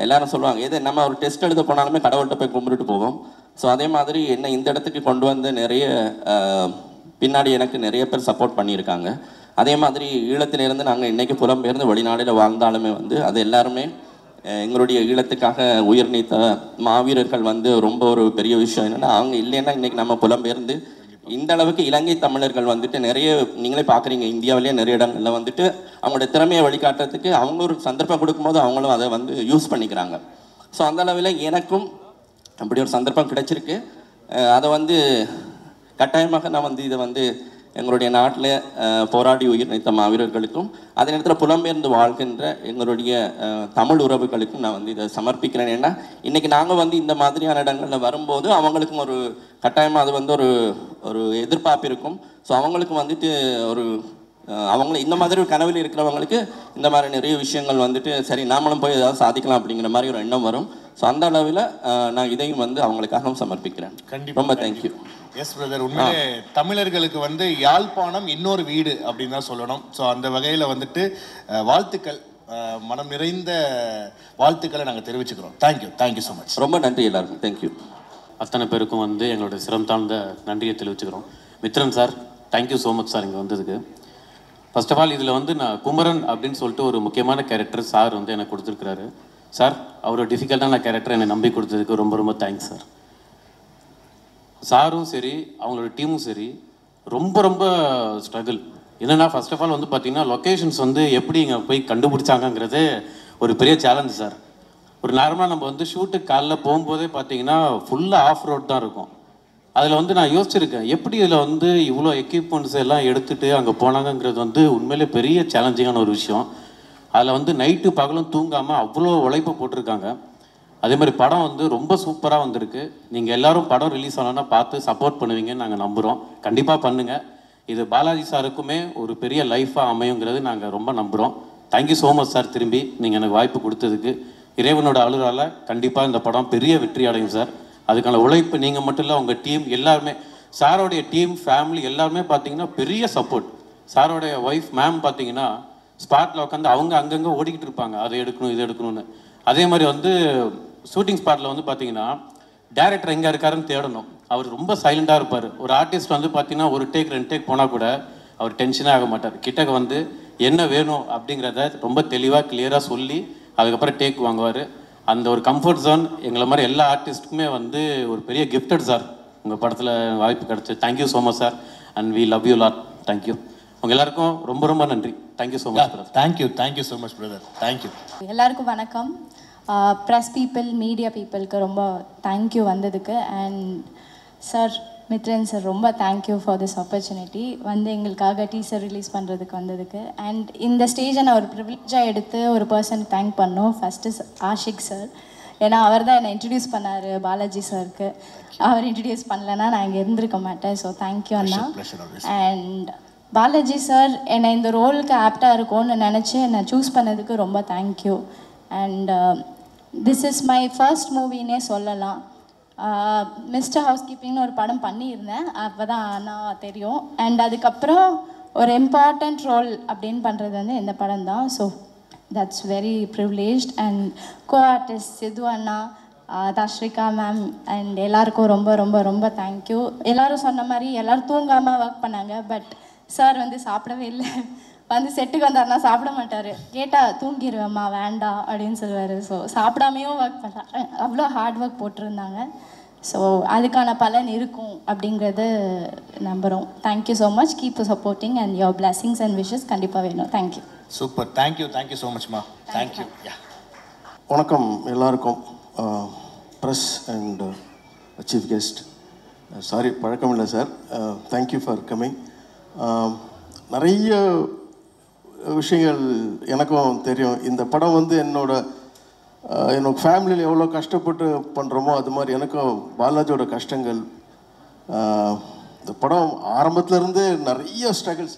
எல்லாரும் சொல்லுவாங்க, எது நம்ம ஒரு டெஸ்ட் எழுத போனாலுமே கடவுள்கிட்ட போய் கும்பிட்டுட்டு போவோம். ஸோ அதே மாதிரி என்னை இந்த இடத்துக்கு கொண்டு வந்து நிறைய பின்னாடி எனக்கு நிறைய பேர் சப்போர்ட் பண்ணியிருக்காங்க. அதே மாதிரி ஈழத்திலேருந்து நாங்கள் இன்றைக்கி புலம்பெயர்ந்து வெளிநாடில் வாழ்ந்தாலுமே வந்து அது எல்லாருமே எங்களுடைய ஈழத்துக்காக உயிர் நீத்த மாவீரர்கள் வந்து ரொம்ப ஒரு பெரிய விஷயம். என்னென்னா அவங்க இல்லைன்னா இன்றைக்கி நம்ம புலம்பெயர்ந்து இந்த அளவுக்கு இலங்கை தமிழர்கள் வந்துட்டு நிறைய நீங்களே பார்க்குறீங்க, இந்தியாவிலேயே நிறைய இடங்களில் வந்துட்டு அவங்களோட திறமையை வழிகாட்டுறதுக்கு அவங்க ஒரு சந்தர்ப்பம் கொடுக்கும்போது அவங்களும் அதை வந்து யூஸ் பண்ணிக்கிறாங்க. ஸோ அந்த அளவில் எனக்கும் அப்படி ஒரு சந்தர்ப்பம் கிடைச்சிருக்கு. அதை வந்து கட்டாயமாக நான் வந்து இதை வந்து எங்களுடைய நாட்டில் போராடி உயிர் நீத்த மாவீரர்களுக்கும் அதே நேரத்தில் புலம்பெயர்ந்து வாழ்கின்ற எங்களுடைய தமிழ் உறவுகளுக்கும் நான் வந்து இதை சமர்ப்பிக்கிறேன். ஏன்னா இன்றைக்கி நாங்கள் வந்து இந்த மாதிரியான இடங்களில் வரும்போது அவங்களுக்கும் ஒரு கட்டாயமாக அது வந்து ஒரு எதிர்பார்ப்பு இருக்கும். ஸோ அவங்களுக்கும் வந்துட்டு ஒரு அவங்கள இந்த மாதிரி ஒரு கனவில் இருக்கிறவங்களுக்கு இந்த மாதிரி நிறைய விஷயங்கள் வந்துட்டு சரி நாமளும் போய் ஏதாவது சாதிக்கலாம் அப்படிங்கிற மாதிரி ஒரு எண்ணம் வரும். ஸோ அந்த அளவில் நான் இதையும் வந்து அவங்களுக்காக சமர்ப்பிக்கிறேன். ரொம்ப தேங்க்யூ. எஸ் பிரதர், உண்மையிலே தமிழர்களுக்கு வந்து யாழ்ப்பாணம் இன்னொரு வீடு அப்படின்னு தான் சொல்லணும். ஸோ அந்த வகையில் வந்துட்டு வாழ்த்துக்கள், மனம் நிறைந்த வாழ்த்துக்களை நாங்கள் தெரிவிச்சுக்கிறோம். Thank you so much. ரொம்ப நன்றி எல்லாருக்கும். தேங்க்யூ. அத்தனை பேருக்கும் வந்து எங்களோட சிரம் தாழ்ந்த நன்றியை தெரிவிச்சுக்கிறோம். Mithran sir, thank you so much sir இங்கே வந்ததுக்கு. ஃபர்ஸ்ட் ஆஃப் ஆல் இதில் வந்து நான் குமரன் அப்படின்னு சொல்லிட்டு ஒரு முக்கியமான கேரக்டர் சார் வந்து எனக்கு கொடுத்துருக்குறாரு. சார் அவரோட டிஃபிகல்ட்டான கேரக்டர் என்னை நம்பி கொடுத்ததுக்கு ரொம்ப ரொம்ப தேங்க்ஸ் சார். சாரும் சரி அவங்களோட டீமும் சரி ரொம்ப ரொம்ப ஸ்ட்ரகிள். என்னென்னா ஃபர்ஸ்ட் ஆஃப் ஆல் வந்து பார்த்திங்கன்னா லொக்கேஷன்ஸ் வந்து எப்படி இங்கே போய் கண்டுபிடிச்சாங்கங்கிறது ஒரு பெரிய சேலஞ்சு சார். ஒரு நார்மலாக நம்ம வந்து ஷூட்டுக்கு காலைல போகும்போதே பார்த்தீங்கன்னா ஃபுல்லாக ஆஃப் ரோட் தான் இருக்கும். அதில் வந்து நான் யோசிச்சிருக்கேன் எப்படி இதில் வந்து இவ்வளோ எக்யூப்மெண்ட்ஸ் எல்லாம் எடுத்துகிட்டு அங்கே போனாங்கங்கிறது வந்து உண்மையிலே பெரிய சேலஞ்சிங்கான ஒரு விஷயம். அதில் வந்து நைட்டு பகலும் தூங்காமல் அவ்வளோ உழைப்பு போட்டிருக்காங்க. அதே மாதிரி படம் வந்து ரொம்ப சூப்பராக வந்திருக்கு. நீங்கள் எல்லோரும் படம் ரிலீஸ் ஆனோன்னா பார்த்து சப்போர்ட் பண்ணுவீங்கன்னு நாங்கள் நம்புகிறோம். கண்டிப்பாக பண்ணுங்கள். இது பாலாஜி சாருக்குமே ஒரு பெரிய லைஃபாக அமையுங்கிறது நாங்கள் ரொம்ப நம்புகிறோம். Thank you so much sir. திரும்பி நீங்கள் எனக்கு வாய்ப்பு கொடுத்ததுக்கு இறைவனோட அருளால் கண்டிப்பாக இந்த படம் பெரிய வெற்றி அடையும் சார். அதுக்கான உழைப்பு நீங்கள் மட்டும் இல்லை, உங்கள் டீம் எல்லாருமே, சாரோடைய டீம் ஃபேமிலி எல்லாருமே பார்த்தீங்கன்னா பெரிய சப்போர்ட். சாரோடைய ஒய்ஃப் மேம் பார்த்தீங்கன்னா ஸ்பாட்டில் உட்காந்து அவங்க அங்கங்கே ஓடிக்கிட்டு இருப்பாங்க, அதை எடுக்கணும் இது எடுக்கணும்னு. அதே மாதிரி வந்து ஷூட்டிங் ஸ்பாட்டில் வந்து பார்த்தீங்கன்னா டேரக்டர் எங்கே இருக்காருன்னு தேடணும். அவர் ரொம்ப சைலண்டாக இருப்பார். ஒரு ஆர்டிஸ்ட் வந்து பார்த்தீங்கன்னா ஒரு டேக் 2 டேக் போனால் கூட அவர் டென்ஷனே ஆக மாட்டார். கிட்டக்க வந்து என்ன வேணும் அப்படிங்கிறத ரொம்ப தெளிவாக கிளியராக சொல்லி அதுக்கப்புறம் டேக் வாங்குவார். அந்த ஒரு கம்ஃபர்ட் ஜோன் எங்களை மாதிரி எல்லா ஆர்டிஸ்ட்டுக்குமே வந்து ஒரு பெரிய கிஃப்டட் சார். உங்கள் படத்தில் வாய்ப்பு கிடச்சி thank you so much sir. And we love you lot. Thank you. உங்கள் எல்லாருக்கும் ரொம்ப ரொம்ப நன்றி. Thank you so much brother. Thank you so much brother. Thank you. எல்லாருக்கும் வணக்கம். ப்ரெஸ் பீப்புள், மீடியா பீப்புளுக்கு ரொம்ப தேங்க்யூ வந்ததுக்கு. அண்ட் சார் மித்ரன் சார் ரொம்ப தேங்க்யூ ஃபார் திஸ் ஆப்பர்ச்சுனிட்டி வந்து எங்களுக்காக டீசர் ரிலீஸ் பண்ணுறதுக்கு வந்ததுக்கு. அண்ட் இந்த ஸ்டேஜை நான் ஒரு ப்ரிவிலேஜாக எடுத்து ஒரு பர்சனுக்கு தேங்க் பண்ணோம். ஃபஸ்ட்டு ஆஷிக் சார், ஏன்னா அவர் தான் என்னை இன்ட்ரடியூஸ் பண்ணார் பாலாஜி சாருக்கு. அவர் இன்ட்ரடியூஸ் பண்ணலன்னா நான் இங்கே இருந்திருக்க மாட்டேன். So thank you Anna. And Balaji sir என்னை இந்த ரோலுக்கு ஆப்டாக இருக்கும்னு நினச்சி என்னை சூஸ் பண்ணதுக்கு ரொம்ப thank you. And this is my first மூவின்னே சொல்லலாம். மிஸ்டர் ஹவுஸ் கீப்பிங்னு ஒரு படம் பண்ணியிருந்தேன், அப்போ தான் நான் தெரியும். அண்ட் அதுக்கப்புறம் ஒரு இம்பார்ட்டண்ட் ரோல் அப்படின்னு பண்ணுறது வந்து இந்த படம் தான். So that's very privileged. And co artist Sidhu அண்ணா, தஷ்ரிகா மேம் அண்ட் எல்லாருக்கும் ரொம்ப ரொம்ப ரொம்ப தேங்க்யூ. எல்லோரும் சொன்ன மாதிரி எல்லோரும் தூங்காமல் ஒர்க் பண்ணாங்க. பட் சார் வந்து சாப்பிடவே இல்லை. வந்து செட்டுக்கு வந்தாருன்னா சாப்பிட மாட்டார். கேட்டால் தூங்கிடுவேம்மா வேண்டாம் அப்படின்னு சொல்லுவார். ஸோ சாப்பிடாமையும் ஒர்க் பண்ணாங்க. அவ்வளோ ஹார்ட் ஒர்க் போட்டிருந்தாங்க. ஸோ அதுக்கான பலன் இருக்கும் அப்படிங்கிறது நம்புகிறோம். Thank you so much. Keep supporting and your blessings and wishes கண்டிப்பாக வேணும். தேங்க்யூ. சூப்பர். தேங்க்யூ ஸோ மச்மா. தேங்க்யூ. வணக்கம் எல்லாருக்கும். Press and chief guest, sorry பழக்கம் இல்லை சார். Thank you for coming. நிறைய விஷயங்கள் எனக்கும் தெரியும். இந்த படம் வந்து என்னோட ஃபேமிலியில் எவ்வளோ கஷ்டப்பட்டு பண்ணுறோமோ அது மாதிரி எனக்கும் பாலாஜியோட கஷ்டங்கள். இந்த படம் ஆரம்பத்துலேருந்து நிறைய ஸ்ட்ரகிள்ஸ்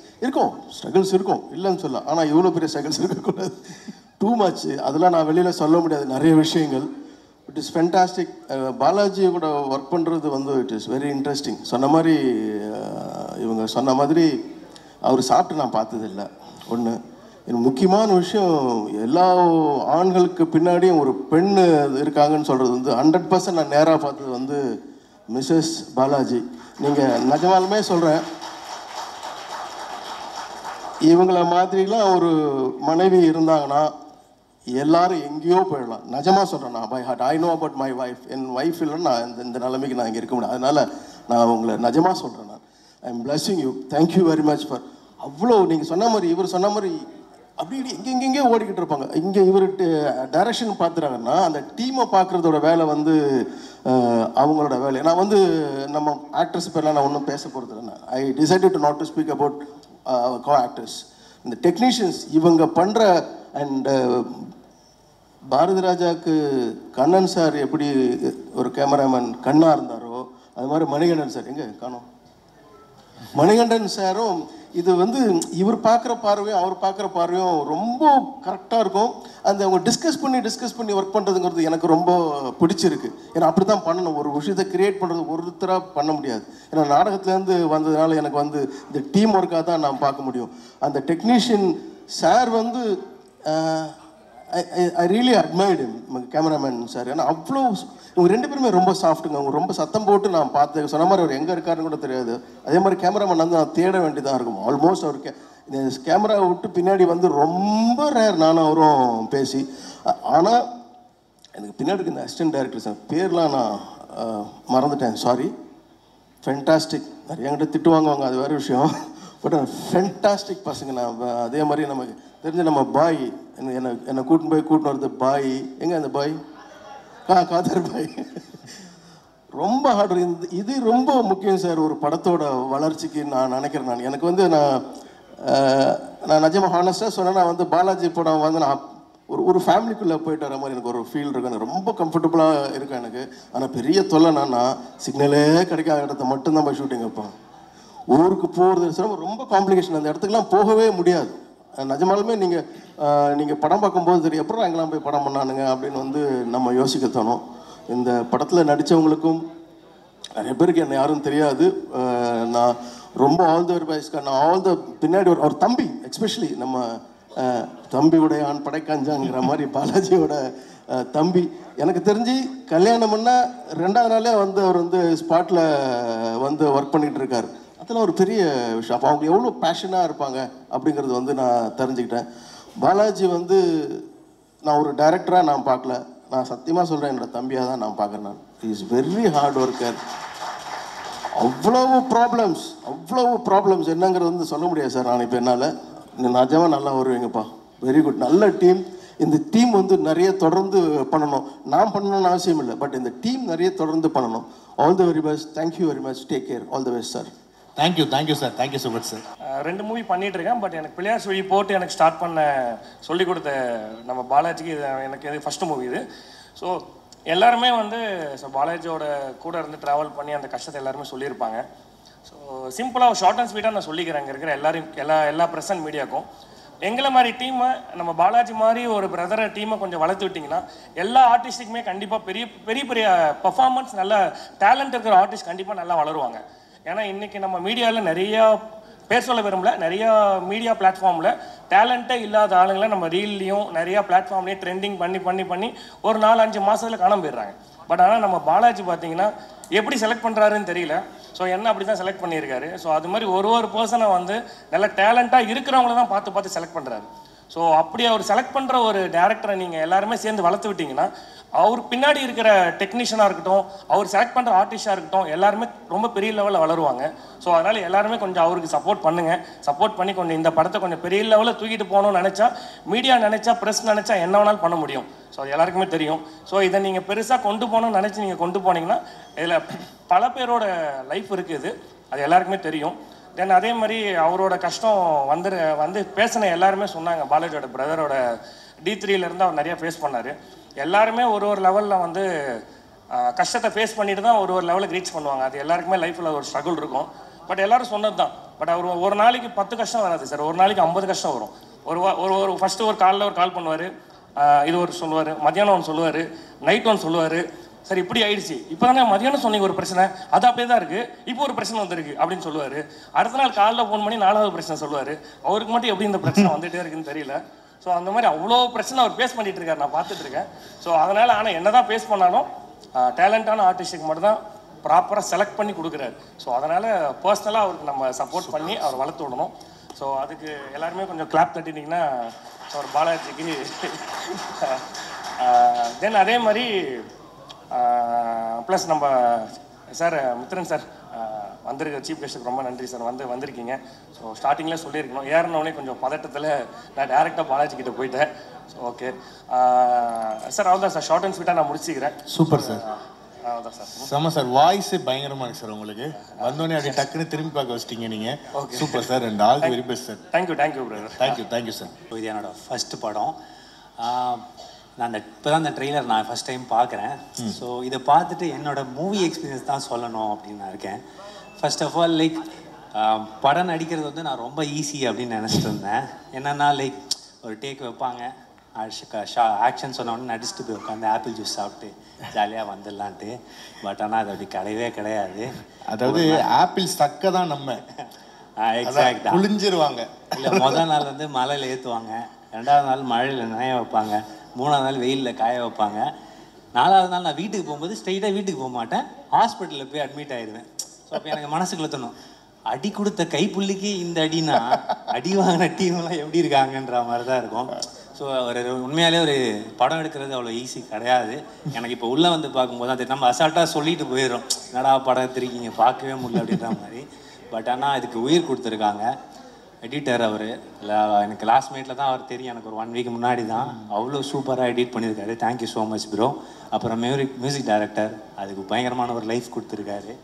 இருக்கும் இல்லைன்னு சொல்ல. ஆனால் இவ்வளோ பெரிய ஸ்ட்ரகிள்ஸ் இருக்கக்கூடாது, டூ மச். அதெல்லாம் நான் வெளியில் சொல்ல முடியாது நிறைய விஷயங்கள். It is fantastic. பாலாஜி கூட ஒர்க் பண்ணுறது வந்து இட் இஸ் வெரி இன்ட்ரெஸ்டிங். சொன்ன மாதிரி இவங்க சொன்ன மாதிரி அவர் சாப்பிட்டு நான் பார்த்ததில்லை. ஒன்று எனக்கு முக்கியமான விஷயம், எல்லா ஆண்களுக்கு பின்னாடியும் ஒரு பெண் இருக்காங்கன்னு சொல்கிறது வந்து 100% நான் நேராக பார்த்தது வந்து மிஸ்ஸஸ் பாலாஜி. நீங்கள் நிஜமாலுமே சொல்கிறேன், இவங்கள மாதிரிலாம் ஒரு மனைவி இருந்தாங்கன்னா எல்லாரும் எங்கேயோ போயிடலாம். நிஜமாக சொல்கிறேன், நான் by heart I know about my wife. என் ஒய்ஃப் இல்லைன்னு நான் இந்த நிலைமைக்கு நான் இங்கே இருக்க முடியாது. அதனால் நான் உங்களை நிஜமாக சொல்கிறேன். நான் I am blessing you. Thank you very much for அவ்வளோ. நீங்கள் சொன்ன மாதிரி இவர் சொன்ன மாதிரி அப்படி எங்கெங்கெங்கே ஓடிக்கிட்டு இருப்பாங்க. இங்கே இவர் டைரக்ஷன் பார்த்துறாங்கன்னா அந்த டீமை பார்க்குறதோட வேலை வந்து அவங்களோட வேலை. நான் வந்து நம்ம ஆக்ட்ரஸ் பேர்லாம் நான் ஒன்றும் பேச போகிறது இல்லை. I decided to not to speak about co actors. இந்த டெக்னீஷியன்ஸ் இவங்க பண்ணுற. அண்ட் பாரதி ராஜாவுக்கு கண்ணன் சார் எப்படி ஒரு கேமராமேன் கண்ணாக இருந்தாரோ அது மாதிரி மணிகண்டன் சார் எங்கே காணோம். மணிகண்டன் சாரும் இது வந்து இவர் பார்க்குற பார்வையும் அவர் பார்க்குற பார்வையும் ரொம்ப கரெக்டாக இருக்கும். அந்த அவங்க டிஸ்கஸ் பண்ணி ஒர்க் பண்ணுறதுங்கிறது எனக்கு ரொம்ப பிடிச்சிருக்கு. ஏன்னா அப்படி தான் பண்ணணும். ஒரு விஷயத்தை கிரியேட் பண்ணுறது ஒருத்தராக பண்ண முடியாது. ஏன்னா நாடகத்துலேருந்து வந்ததுனால எனக்கு வந்து இந்த டீம் ஒர்க்காக தான் நான் பார்க்க முடியும். அந்த டெக்னீஷியன் சார் வந்து I really admired him, cameraman sir. ஏன்னா அவ்வளோ இவங்க ரெண்டு பேருமே ரொம்ப சாஃப்ட்டுங்க. அவங்க ரொம்ப சத்தம் போட்டு நான் பார்த்து சொன்ன மாதிரி அவர் எங்கே இருக்காருன்னு கூட தெரியாது. அதே மாதிரி கேமராமேன் வந்து நான் தேட வேண்டியதாக இருக்கும். ஆல்மோஸ்ட் அவருக்கு இந்த கேமராவை விட்டு பின்னாடி வந்து ரொம்ப ரேர் நானும் அவரும் பேசி. ஆனால் எனக்கு பின்னாடி இருக்க இந்த அசிஸ்டன்ட் டைரக்டர் சார் பேர்லாம் நான் மறந்துட்டேன், சாரி. ஃபென்டாஸ்டிக். நிறைய என்கிட்ட திட்டு வாங்குவாங்க, அது வேறு விஷயம். பட் ஃபென்டாஸ்டிக் பசங்க. நான் அதே மாதிரி நமக்கு தெரிஞ்ச நம்ம பாய் என்னை கூட்டின்னு வருது பாய். எங்கே அந்த பாய்? காதர் பாய். ரொம்ப ஹார்ட். இது ரொம்ப முக்கியம் சார் ஒரு படத்தோட வளர்ச்சிக்கு நான் நினைக்கிறேன். எனக்கு வந்து நான் நிஜமாக ஹானஸ்டாக சொன்னேன். நான் வந்து பாலாஜி படம் வந்து நான் ஒரு ஃபேமிலிக்குள்ளே போயிட்டு வர மாதிரி எனக்கு ஒரு ஃபீல் இருக்கு. எனக்கு ரொம்ப கம்ஃபர்டபுளாக இருக்கும் எனக்கு. ஆனால் பெரிய தொல்லை நான் சிக்னலே கிடைக்காத இடத்த மட்டும்தான் போய் ஷூட்டிங் வைப்பேன். ஊருக்கு போகிறது ரொம்ப காம்ப்ளிகேஷன். அந்த இடத்துக்குலாம் போகவே முடியாது. நிஜமாலுமே நீங்கள் படம் பார்க்கும்போது தெரியும் எப்பறம் எங்கெல்லாம் போய் படம் பண்ணானுங்க அப்படின்னு வந்து நம்ம யோசிக்க தோணும். இந்த படத்தில் நடித்தவங்களுக்கும் நிறைய பேருக்கு என்ன யாரும் தெரியாது. நான் ரொம்ப all the very all the பின்னாடி ஒரு தம்பி, எஸ்பெஷலி நம்ம தம்பி உடையான் படைக்காஞ்சாங்கிற மாதிரி பாலாஜியோட தம்பி. எனக்கு தெரிஞ்சு கல்யாணம் பண்ணால் 2வது நாளே வந்து அவர் வந்து ஸ்பாட்டில் வந்து ஒர்க் பண்ணிகிட்டு இருக்கார். அதெல்லாம் ஒரு பெரிய விஷயம். அப்போ அவங்க எவ்வளோ பேஷனாக இருப்பாங்க அப்படிங்கிறது வந்து நான் தெரிஞ்சுக்கிட்டேன். பாலாஜி வந்து நான் ஒரு டைரக்டராக நான் பார்க்கல, நான் சத்தியமாக சொல்கிறேன், என்னோடய தம்பியாக தான் நான் பார்க்குறேன். நான் இஸ் வெரி ஹார்ட் ஒர்க்கர். அவ்வளவு ப்ராப்ளம்ஸ் என்னங்கிறது வந்து சொல்ல முடியாது சார். நான் இப்போ என்னால் நிஜமாக நல்லா வருவீங்கப்பா. Very good. நல்ல டீம். இந்த டீம் வந்து நிறைய தொடர்ந்து பண்ணணும். நான் பண்ணணும்னு அவசியம் இல்லை, பட் இந்த டீம் நிறைய தொடர்ந்து பண்ணணும். All the very best. Thank you very much. Take care. All the best sir. Thank you sir. Thank you so much sir. 2 movie பண்ணிட்டு இருக்கேன். பட் எனக்கு பிள்ளையார் சுழி போட்டு எனக்கு ஸ்டார்ட் பண்ண சொல்லிக் கொடுத்த நம்ம பாலாஜிக்கு இது எனக்கு இது ஃபஸ்ட்டு மூவி இது. ஸோ எல்லாருமே வந்து பாலாஜியோட கூட இருந்து ட்ராவல் பண்ணி அந்த கஷ்டத்தை எல்லாருமே சொல்லியிருப்பாங்க. ஸோ சிம்பிளாக ஷார்ட் அண்ட் ஸ்வீட்டாக நான் சொல்லிக்கிறேன் இங்கே இருக்கிற எல்லா ப்ரெசன்ட் மீடியாவுக்கும். எங்களை மாதிரி டீமை, நம்ம பாலாஜி மாதிரி ஒரு பிரதரை டீமை கொஞ்சம் வளர்த்து விட்டிங்கன்னா எல்லா ஆர்டிஸ்ட்டுக்குமே கண்டிப்பாக பெரிய பெரிய பெரிய பர்ஃபார்மன்ஸ், நல்ல டேலண்ட் இருக்கிற ஆர்டிஸ்ட் கண்டிப்பாக நல்லா வளருவாங்க. ஏன்னா இன்றைக்கி நம்ம மீடியாவில் நிறையா பேர் சொல்ல விரும்பல, நிறையா மீடியா பிளாட்ஃபார்மில் டேலண்ட்டே இல்லாத ஆளுங்களை நம்ம ரீல்லையும் நிறையா பிளாட்ஃபார்ம்லேயும் ட்ரெண்டிங் பண்ணி ஒரு 4-5 மாதத்தில் காணாம போயிடுறாங்க. பட் ஆனால் நம்ம பாலாஜி பார்த்தீங்கன்னா எப்படி செலக்ட் பண்ணுறாருன்னு தெரியல. ஸோ என்ன அப்படி தான் செலக்ட் பண்ணியிருக்காரு. ஸோ அது மாதிரி ஒரு பர்சனை வந்து நல்ல டேலண்ட்டாக இருக்கிறவங்கள தான் பார்த்து செலக்ட் பண்ணுறாரு. ஸோ அப்படி அவர் செலக்ட் பண்ணுற ஒரு டேரக்டரை நீங்கள் எல்லாருமே சேர்ந்து வளர்த்து விட்டிங்கன்னா அவர் பின்னாடி இருக்கிற டெக்னீஷியனாக இருக்கட்டும், அவர் செலக்ட் பண்ணுற ஆர்டிஸ்டாக இருக்கட்டும், எல்லாருமே ரொம்ப பெரிய லெவலில் வளருவாங்க. ஸோ அதனால் எல்லாருமே கொஞ்சம் அவருக்கு சப்போர்ட் பண்ணுங்கள். சப்போர்ட் பண்ணி கொஞ்சம் இந்த படத்தை கொஞ்சம் பெரிய லெவலில் தூக்கிட்டு போகணும்னு நினச்சா, மீடியா நினச்சா, ப்ரெஸ் நினச்சா என்ன வேணாலும் பண்ண முடியும். ஸோ அது எல்லாருக்குமே தெரியும். ஸோ இதை நீங்கள் பெருசாக கொண்டு போகணும்னு நினச்சி நீங்கள் கொண்டு போனீங்கன்னா இதில் பல பேரோட லைஃப் இருக்குது, அது எல்லாருக்குமே தெரியும். தென் அதே மாதிரி அவரோட கஷ்டம் வந்து பேசின எல்லாருமே சொன்னாங்க. பாலாஜியோட பிரதரோட D3லேருந்து அவர் நிறையா ஃபேஸ் பண்ணார். எல்லாருமே ஒரு லெவலில் வந்து கஷ்டத்தை ஃபேஸ் பண்ணிட்டு தான் ஒரு லெவலுக்கு ரீச் பண்ணுவாங்க. அது எல்லாருக்குமே லைஃப்பில் ஒரு ஸ்ட்ரகிள் இருக்கும். பட் எல்லோரும் சொன்னது தான். பட் அவர் ஒரு நாளைக்கு 10 கஷ்டம் வராது சார், ஒரு நாளைக்கு 50 கஷ்டம் வரும். ஒரு ஃபஸ்ட்டு ஒரு கால் பண்ணுவார், இது ஒரு சொல்லுவார், மத்தியானம் ஒன்று சொல்லுவார், நைட் ஒன்று சொல்லுவார். சரி இப்படி ஆயிடுச்சு, இப்போ தானே மதியானம் சொன்னீங்க ஒரு பிரச்சனை, அது அப்படியே தான் இருக்குது, இப்போ ஒரு பிரச்சனை வந்துருக்கு அப்படின்னு சொல்லுவார். அடுத்த நாள் காலைல ஃபோன் பண்ணி 4வது பிரச்சனை சொல்லுவார். அவருக்கு மட்டும் எப்படி இந்த பிரச்சனை வந்துகிட்டே இருக்குன்னு தெரியல. ஸோ அந்த மாதிரி அவ்வளோ பிரச்சனை அவர் ஃபேஸ் பண்ணிகிட்டு இருக்காரு, நான் பார்த்துட்டு இருக்கேன். ஸோ அதனால் ஆனால் என்ன தான் ஃபேஸ் பண்ணாலும் டேலண்டான ஆர்டிஸ்ட்டுக்கு மட்டும் தான் ப்ராப்பராக செலக்ட் பண்ணி கொடுக்குறாரு. ஸோ அதனால் பர்சனலாக அவருக்கு நம்ம சப்போர்ட் பண்ணி அவர் வளர்த்து விடணும். ஸோ அதுக்கு எல்லாருமே கொஞ்சம் கிளாப் தட்டினீங்கன்னா அவர் பாலாஜிக்கு. தென் அதே மாதிரி ப்ளஸ் நம்ம சார் மித்ரன் சார் வந்திருக்க சீஃப் கெஸ்ட்டுக்கு ரொம்ப நன்றி சார். வந்திருக்கீங்க. ஸோ ஸ்டார்டிங்கில் சொல்லியிருக்கணும், ஏறினோடனே கொஞ்சம் பதட்டத்தில் நான் டேரெக்டாக பாலாஜி கிட்ட போயிட்டேன். ஸோ ஓகே சார், அவ்வளோதான் சார், ஷார்ட் அண்ட் ஸ்வீட்டாக நான் முடிச்சுக்கிறேன். Super sir. அவ்வளோதான் சார். செம்ம சார், வாய்ஸே பயங்கரமாக இருக்கு சார். உங்களுக்கு வந்தோடனே அப்படி டக்குன்னு திரும்பி பார்க்க வச்சிட்டீங்க நீங்கள். Super sir, and all the very best sir. Thank you brother. Thank you sir. இது என்னோட ஃபர்ஸ்ட் படம். நான் இப்போ தான் அந்த ட்ரெய்லர் நான் ஃபஸ்ட் டைம் பார்க்குறேன். ஸோ இதை பார்த்துட்டு என்னோட மூவி எக்ஸ்பீரியன்ஸ் தான் சொல்லணும் அப்படின்னு நான் இருக்கேன். ஃபர்ஸ்ட் ஆஃப் ஆல் லைக் படம் நடிக்கிறது வந்து நான் ரொம்ப ஈஸி அப்படின்னு நினச்சிட்டு இருந்தேன். என்னென்னா லைக் ஒரு டேக் வைப்பாங்க, ஆக்ஷன் சொன்ன உடனே நடிச்சுட்டு போய் உட்காந்து ஆப்பிள் ஜூஸ் சாப்பிட்டு ஜாலியாக வந்துடலான்ட்டு. பட் ஆனால் அது அப்படி கிடையாது. அதாவது ஆப்பிள் சக்கை தான் நம்ம எக்ஸாக்டாக புளிஞ்சிருவாங்க. இல்லை, முதல் நாள் வந்து மலையில் ஏற்றுவாங்க, 2வது நாள் மழையில் நனைய வைப்பாங்க, 3வது நாள் வெயிலில் காய வைப்பாங்க, 4வது நாள் நான் வீட்டுக்கு போகும்போது ஸ்ட்ரெயிட்டாக வீட்டுக்கு போக மாட்டேன், ஹாஸ்பிட்டலில் போய் அட்மிட் ஆகிடுவேன். ஸோ அப்போ எனக்கு மனசுக்குள்ள தோணும், அடி கொடுத்த கைப்புள்ளிக்கு இந்த அடினா அடி வாங்கின டீம்லாம் எப்படி இருக்காங்கன்ற மாதிரி தான் இருக்கும். ஸோ உண்மையாலே ஒரு படம் எடுக்கிறது அவ்வளோ ஈஸி கிடையாது. எனக்கு இப்போ உள்ளே வந்து பார்க்கும்போது அது நம்ம அசால்ட்டாக சொல்லிட்டு போயிடுறோம், என்னடா படம் எடுத்துருக்கீங்க பார்க்கவே முடியல அப்படின்ற மாதிரி. பட் ஆனால் அதுக்கு உயிர் கொடுத்துருக்காங்க எடிட்டர். அவர் எனக்கு லாஸ்ட் மினிட்ல தான் அவர் தெரியும், எனக்கு ஒரு 1 வீக் முன்னாடி தான். அவ்வளோ சூப்பராக எடிட் பண்ணியிருக்காரு. Thank you so much bro. அப்புறம் மியூசிக் டைரக்டர் அதுக்கு பயங்கரமான ஒரு லைஃப் கொடுத்துருக்காரு.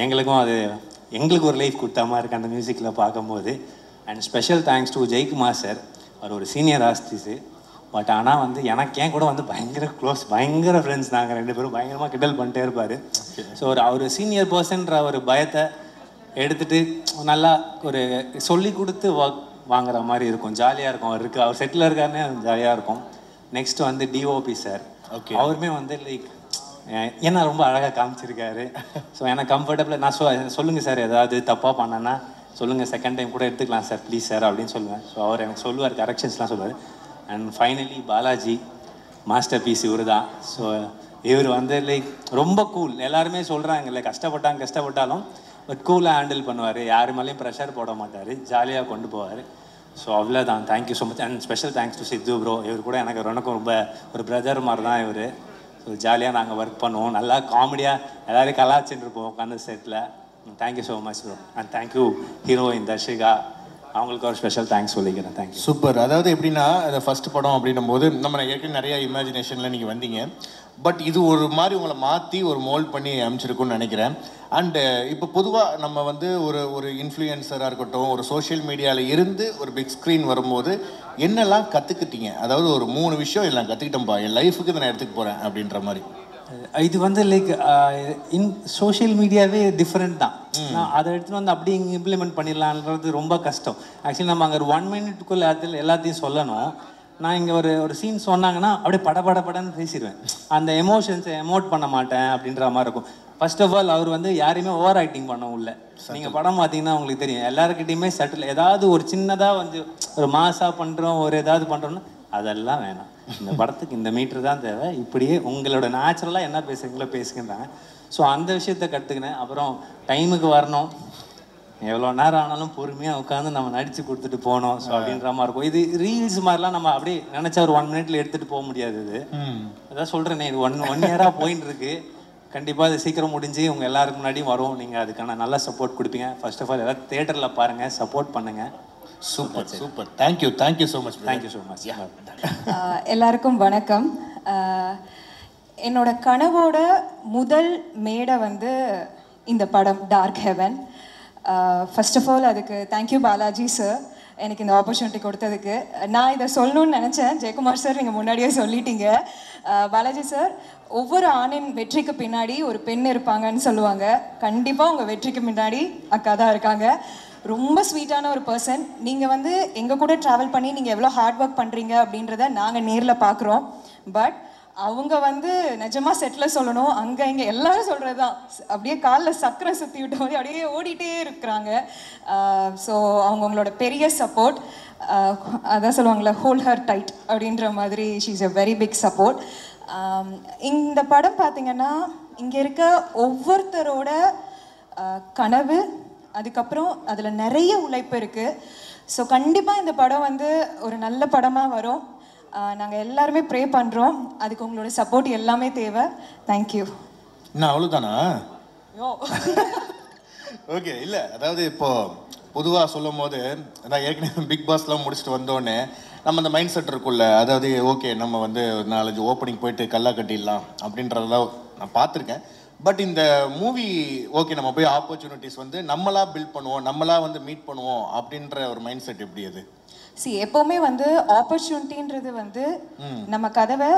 எங்களுக்கு ஒரு லைஃப் கொடுத்த மாதிரி இருக்குது அந்த மியூசிக்கில் பார்க்கும்போது. And special thanks to Jaikumar sir. அவர் ஒரு சீனியர் ஆர்டிஸ்ட்டு. பட் ஆனால் வந்து எனக்கு ஏன் கூட வந்து பயங்கர க்ளோஸ், பயங்கர ஃப்ரெண்ட்ஸ். நாங்கள் 2 பேரும் பயங்கரமாக கிண்டல் பண்ணிட்டே இருப்பார். ஸோ அவர் சீனியர் பர்சன்ற ஒரு பயத்தை எடுத்துகிட்டு நல்லா ஒரு சொல்லி கொடுத்து வாங்குற மாதிரி இருக்கும், ஜாலியாக இருக்கும். அவர் செட்டில் இருக்காருன்னே ஜாலியாக இருக்கும். நெக்ஸ்ட் வந்து டிஓபி சார். ஓகே, அவருமே வந்து லைக் ஏன்னா ரொம்ப அழகாக காமிச்சிருக்காரு. ஸோ எனக்கு கம்ஃபர்டபுளாக நான் சொல்லுங்கள் சார், ஏதாவது தப்பாக பண்ணேன்னா சொல்லுங்கள், செகண்ட் டைம் கூட எடுத்துக்கலாம் சார், ப்ளீஸ் சார் அப்படின்னு சொல்லுவேன். ஸோ அவர் எனக்கு சொல்லுவார், கரெக்ஷன்ஸ்லாம் சொல்லுவார். And finally Balaji master piece இவர் தான். ஸோ இவர் வந்து லைக் ரொம்ப கூல். எல்லாருமே சொல்கிறாங்கல்ல, கஷ்டப்பட்டாலும் பட் கூலாக ஹேண்டில் பண்ணுவார், யாரு மேலேயும் ப்ரெஷர் போட மாட்டார், ஜாலியாக கொண்டு போவார். ஸோ அவ்வளோதான். Thank you so much. And special thanks to Siddhu bro. இவர் கூட எனக்கும் ரொம்ப ஒரு பிரதர் மாதிரி தான் இவர். ஸோ ஜாலியாக நாங்கள் ஒர்க் பண்ணுவோம், நல்லா காமெடியாக எல்லோரும் கலாச்சின்னு இருப்போம் உட்காந்து settle. Thank you so much bro. And thank you heroine Darshika, அவங்களுக்கு ஒரு ஸ்பெஷல் தேங்க்ஸ் சொல்லிக்கிறேன். தேங்க்யூ. சூப்பர். அதாவது எப்படின்னா இந்த ஃபர்ஸ்ட் படம் அப்படின்னும் போது நம்ம ஏற்கனவே நிறைய இமேஜினேஷனில் நீங்கள் வந்தீங்க, பட் இது ஒரு மாதிரி உங்களை மாற்றி ஒரு மோல்ட் பண்ணி அமைச்சிருக்குன்னு நினைக்கிறேன். அண்டு இப்போ பொதுவாக நம்ம வந்து ஒரு இன்ஃப்ளூயன்சராக இருக்கட்டும், ஒரு சோஷியல் மீடியாவில் இருந்து ஒரு பிக் ஸ்க்ரீன் வரும்போது என்னெல்லாம் கற்றுக்கிட்டீங்க? அதாவது ஒரு 3 விஷயம் எல்லாம் கற்றுக்கிட்டோம்ப்பா, என் லைஃபுக்கு இதை நான் எடுத்துக்க போகிறேன் அப்படின்ற மாதிரி. இது வந்து லைக் சோஷியல் மீடியாவே டிஃப்ரெண்ட் தான். நான் அதை எடுத்துகிட்டு வந்து அப்படி இங்கே இம்ப்ளிமெண்ட் பண்ணிடலான்றது ரொம்ப கஷ்டம். ஆக்சுவலி நம்ம அங்கே ஒரு 1 மினிட்டுக்குள்ளே எல்லாத்தையும் சொல்லணும். நான் இங்கே ஒரு சீன் சொன்னாங்கன்னா அப்படியே படன்னு பேசிடுவேன். அந்த எமோஷன்ஸை எமோட் பண்ண மாட்டேன் அப்படின்ற மாதிரி இருக்கும். ஃபர்ஸ்ட் ஆஃப் ஆல் அவர் வந்து யாரையுமே ஓவர் ஆக்டிங் பண்ண உள்ள. நீங்கள் படம் பார்த்தீங்கன்னா உங்களுக்கு தெரியும், எல்லாருக்கிட்டையுமே சட்டில் ஏதாவது ஒரு சின்னதாக வந்து ஒரு மாசாக பண்ணுறோம், ஒரு ஏதாவது பண்ணுறோன்னா அதெல்லாம் வேணாம். இந்த படத்துக்கு இந்த மீட்ரு தான் தேவை, இப்படியே உங்களோட நேச்சுரலாக என்ன பேசுகிறீங்களோ பேசுகின்றாங்க. ஸோ அந்த விஷயத்த கற்றுக்கினேன். அப்புறம் டைமுக்கு வரணும், எவ்வளோ நேரம் ஆனாலும் பொறுமையாக உட்காந்து நம்ம நடித்து கொடுத்துட்டு போகணும். ஸோ அப்படின்ற மாதிரி இருக்கும். இது ரீல்ஸ் மாதிரிலாம் நம்ம அப்படியே நினச்சா ஒரு 1 மினிட்ல எடுத்துகிட்டு போக முடியாது. இது அதான் சொல்கிறேனே, இது ஒன் இயராக போயின்னு இருக்கு. கண்டிப்பாக அது சீக்கிரம் முடிஞ்சு உங்கள் எல்லாருக்கு முன்னாடியும் வரும். நீங்கள் அதுக்கான நல்ல சப்போர்ட் கொடுப்பீங்க. ஃபர்ஸ்ட் ஆஃப் ஆல் எதாவது தேட்டரில் பாருங்கள், சப்போர்ட் பண்ணுங்கள். Super. Thank you so much. Thank you so much. எல்லாருக்கும் வணக்கம். என்னோட கனவோட முதல் மேடை வந்து இந்த படம் Dark Heaven. First of all அதுக்கு தேங்க்யூ பாலாஜி சார், எனக்கு இந்த ஆப்பர்ச்சுனிட்டி கொடுத்ததுக்கு. நான் இதை சொல்லணும்னு நினச்சேன், ஜெயக்குமார் சார் நீங்கள் முன்னாடியே சொல்லிட்டீங்க. பாலாஜி சார், ஒவ்வொரு ஆணின் வெற்றிக்கு பின்னாடி ஒரு பெண் இருப்பாங்கன்னு சொல்லுவாங்க. கண்டிப்பாக உங்கள் வெற்றிக்கு முன்னாடி அக்கா தான் இருக்காங்க. ரொம்ப ஸ்வீட்டான ஒரு பர்சன். நீங்கள் வந்து எங்கள் கூட ட்ராவல் பண்ணி நீங்கள் எவ்வளோ ஹார்ட் ஒர்க் பண்ணுறீங்க அப்படின்றத நாங்கள் நேரில் பார்க்குறோம். பட் அவங்க வந்து நிஜமாக செட்டில் சொல்லணும், அங்கே இங்கே எல்லாரும் சொல்கிறது தான், அப்படியே காலில் சக்கரை சுற்றி விட்ட மாதிரி அப்படியே ஓடிட்டே இருக்கிறாங்க. ஸோ அவங்களோட பெரிய சப்போர்ட், அதான் சொல்லுவாங்களே ஹோல்ட் ஹர் டைட் அப்படின்ற மாதிரி, she is a very big support. இந்த படம் பார்த்திங்கன்னா இங்கே இருக்க ஒவ்வொருத்தரோட கனவு, அதுக்கப்புறம் அதில் நிறைய உழைப்பு இருக்குது. ஸோ கண்டிப்பாக இந்த படம் வந்து ஒரு நல்ல படமாக வரும். நாங்கள் எல்லாருமே ப்ரே பண்ணுறோம். அதுக்கு உங்களோட சப்போர்ட் எல்லாமே தேவை. தேங்க்யூ. என்ன அவ்வளோதானா? ஓகே. இல்லை, அதாவது இப்போது பொதுவாக சொல்லும் போது நான் ஏற்கனவே பிக் பாஸ்லாம் முடிச்சுட்டு வந்தோடனே நம்ம அந்த மைண்ட் செட் இருக்குல்ல, அதாவது ஓகே நம்ம வந்து ஒரு 4-5 ஓப்பனிங் போயிட்டு கல்லா கட்டிடலாம் அப்படின்றதெல்லாம் நான் பார்த்துருக்கேன். பட் இந்த மூவி ஓகே நம்ம போய் ஆப்பர்ச்சுனிட்டிஸ் வந்து நம்மளா பில்ட் பண்ணுவோம், நம்மளா வந்து மீட் பண்ணுவோம் அப்படின்ற ஒரு மைண்ட் செட் எப்படி அது? எப்போவுமே வந்து ஆப்பர்ச்சுனிட்டின்றது வந்து நம்ம கதவை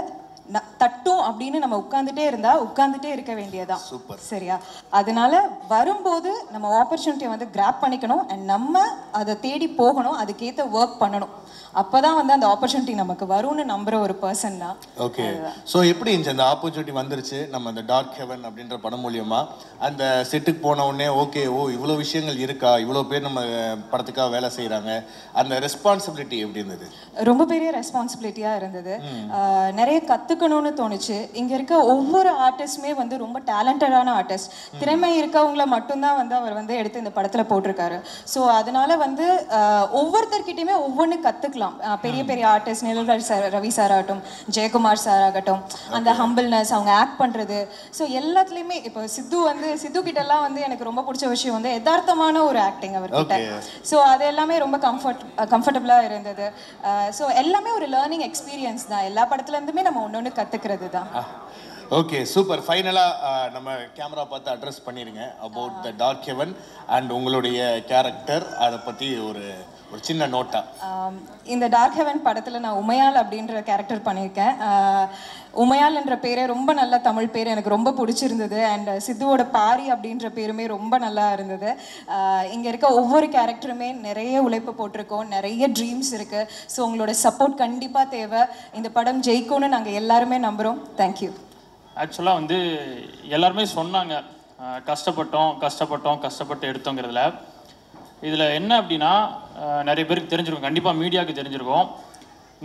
தட்டும் அப்படின்னு நம்ம உட்காந்துட்டே இருக்க வேண்டியதான். சரியா? அதனால வரும்போது நம்ம ஆப்பர்ச்சுனிட்டியை வந்து கிராப் பண்ணிக்கணும் அண்ட் நம்ம அதை தேடி போகணும், அதுக்கேற்ற ஒர்க் பண்ணணும். அப்போதான் வந்து அந்த ஆப்பர்ச்சுனிட்டி நமக்கு வரும்னு நம்புற ஒரு பர்சன் தான். ஓகே. ஸோ எப்படி இருந்துச்சு அந்த ஆப்பர்ச்சுனிட்டி வந்துருச்சு நம்ம அந்த டார்க் ஹெவன் அப்படின்ற படம் மூலியமா அந்த செட்டுக்கு போன உடனே ஓகே இவ்வளோ விஷயங்கள் இருக்கா, இவ்வளோ பேர் நம்ம படத்துக்காக வேலை செய்கிறாங்க, அந்த ரெஸ்பான்சிபிலிட்டி எப்படி இருந்தது? ரொம்ப பெரிய ரெஸ்பான்சிபிலிட்டியாக இருந்தது. நிறைய கற்றுக்கணும்னு தோணுச்சு. இங்கே இருக்க ஒவ்வொரு ஆர்டிஸ்டுமே வந்து ரொம்ப டேலண்டடான ஆர்டிஸ்ட், திறமை இருக்கவங்கள மட்டும்தான் வந்து அவர் வந்து எடுத்து இந்த படத்தில் போட்டிருக்காரு. ஸோ அதனால வந்து ஒவ்வொருத்தர்கிட்டையுமே ஒவ்வொன்று கற்றுக்கலாம். பெரிய பெரிய ஆர்டிஸ்ட் நிழல்கள் சார், ரவி சார் ஆகட்டும், ஜெயக்குமார் சார் ஆகட்டும், அந்த ஹம்பிள்னஸ், அவங்க ஆக்ட் பண்ணுறது, ஸோ எல்லாத்துலேயுமே இப்போ சித்து கிட்டலாம் வந்து எனக்கு ரொம்ப பிடிச்ச விஷயம் வந்து யதார்த்தமான ஒரு ஆக்டிங் அவர்கிட்ட. ஸோ அது எல்லாமே ரொம்ப கம்ஃபர்டபுளாக இருந்தது. ஸோ எல்லாமே ஒரு லேர்னிங் எக்ஸ்பீரியன்ஸ் தான். எல்லா படத்துலேருந்துமே நம்ம ஒன்று கற்றுக்கிறது தான். Okay, super. ஃபைனலாக நம்ம கேமரா பார்த்து அட்ரஸ் பண்ணிடுங்க about the dark Heaven and உங்களுடைய கேரக்டர், அதை பற்றி ஒரு சின்ன நோட்டா. இந்த டார்க் ஹெவன் படத்தில் நான் உமையால் அப்படின்ற கேரக்டர் பண்ணியிருக்கேன். உமையால் என்ற பேரே ரொம்ப நல்ல தமிழ் பேர், எனக்கு ரொம்ப பிடிச்சிருந்தது. அண்ட் சித்துவோட பாரி அப்படின்ற பேருமே ரொம்ப நல்லா இருந்தது. இங்கே இருக்க ஒவ்வொரு கேரக்டருமே நிறைய உழைப்பு போட்டிருக்கோம், நிறைய ட்ரீம்ஸ் இருக்குது. ஸோ உங்களோட சப்போர்ட் கண்டிப்பாக தேவை. இந்த படம் ஜெயிக்கும்னு நாங்கள் எல்லாருமே நம்புகிறோம். தேங்க்யூ. ஆக்சுவலாக வந்து எல்லாருமே சொன்னாங்க கஷ்டப்பட்டு எடுத்தோங்கிறதுல. இதில் என்ன அப்படின்னா நிறைய பேருக்கு தெரிஞ்சிருக்கும், கண்டிப்பாக மீடியாவுக்கு தெரிஞ்சிருக்கும்.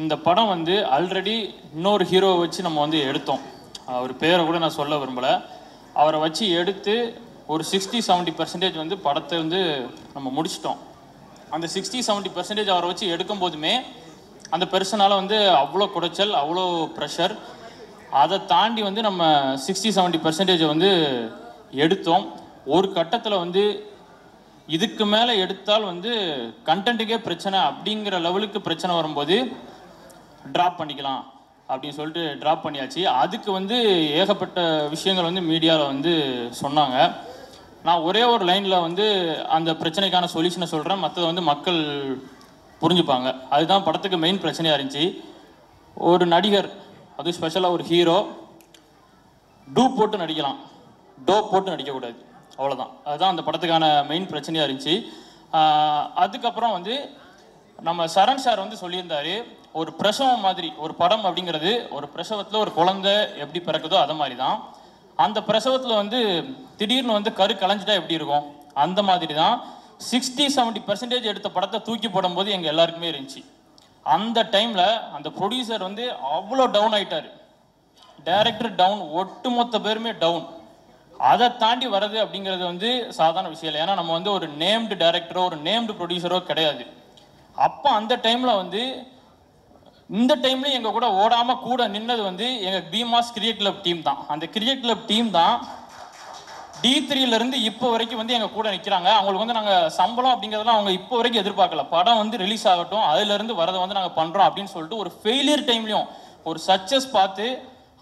இந்த படம் வந்து ஆல்ரெடி இன்னொரு ஹீரோவை வச்சு நம்ம வந்து எடுத்தோம். அவர் பேரை கூட நான் சொல்ல விரும்பலை. அவரை வச்சு எடுத்து ஒரு 60-70% வந்து படத்தை வந்து நம்ம முடிச்சிட்டோம். அந்த 60-70% அவரை வச்சு எடுக்கும் போதுமே அந்த பெர்சனால் வந்து அவ்வளோ குடைச்சல், அவ்வளோ ப்ரெஷர். அதை தாண்டி வந்து நம்ம 60-70% வந்து எடுத்தோம். ஒரு கட்டத்தில் வந்து இதுக்கு மேலே எடுத்தால் வந்து கண்டென்ட்டுக்கே பிரச்சனை அப்படிங்கிற லெவலுக்கு பிரச்சனை வரும்போது ட்ராப் பண்ணிக்கலாம் அப்படின்னு சொல்லிட்டு ட்ராப் பண்ணியாச்சு. அதுக்கு வந்து ஏகப்பட்ட விஷயங்கள் வந்து மீடியாவில் வந்து சொன்னாங்க. நான் ஒரே ஒரு லைனில் வந்து அந்த பிரச்சனைக்கான சொல்யூஷனை சொல்கிறேன், மற்றதை வந்து மக்கள் புரிஞ்சுப்பாங்க. அதுதான் படத்துக்கு மெயின் பிரச்சனையாக இருந்துச்சு. ஒரு நடிகர், அது ஸ்பெஷலாக ஒரு ஹீரோ, டூப் போட்டு நடிக்கலாம், டோப் போட்டு நடிக்கக்கூடாது, அவ்வளோதான். அதுதான் அந்த படத்துக்கான மெயின் பிரச்சனையாக இருந்துச்சு. அதுக்கப்புறம் வந்து நம்ம சரண் சார் வந்து சொல்லியிருந்தாரு, ஒரு பிரசவம் மாதிரி ஒரு படம் அப்படிங்கிறது, ஒரு பிரசவத்தில் ஒரு குழந்தை எப்படி பிறக்குதோ அதை மாதிரி தான். அந்த பிரசவத்தில் வந்து திடீர்னு வந்து கரு கலைஞ்சிட்டா எப்படி இருக்கும், அந்த மாதிரி தான் 60-70% எடுத்த படத்தை தூக்கி போடும்போது எங்கள் எல்லாருக்குமே இருந்துச்சு. அந்த டைமில் அந்த ப்ரொடியூசர் வந்து அவ்வளோ டவுன் ஆகிட்டார், டைரக்டர் டவுன், ஒட்டுமொத்த பேருமே டவுன். அதை தாண்டி வர்றது அப்படிங்கிறது வந்து சாதாரண விஷயம் இல்லை. ஏன்னா நம்ம வந்து ஒரு நேம்டு டைரக்டரோ ஒரு நேம்டு ப்ரொடியூசரோ கிடையாது. அப்போ அந்த டைமில் வந்து இந்த டைம்லையும் எங்கள் கூட ஓடாமல் கூட நின்னது வந்து எங்கள் பீமாஸ் கிரிக்கெட் கிளப் டீம் தான். அந்த கிரிக்கெட் கிளப் டீம் தான் D3லேருந்து இப்போ வரைக்கும் வந்து எங்கள் கூட நிற்கிறாங்க. அவங்களுக்கு வந்து நாங்கள் சம்பளம் அப்படிங்கிறதெல்லாம் அவங்க இப்போ வரைக்கும் எதிர்பார்க்கல. படம் வந்து ரிலீஸ் ஆகட்டும், அதுலேருந்து வரதை வந்து நாங்கள் பண்ணுறோம் அப்படின்னு சொல்லிட்டு ஒரு ஃபெயிலியர் டைம்லையும் ஒரு சக்ஸஸ் பார்த்து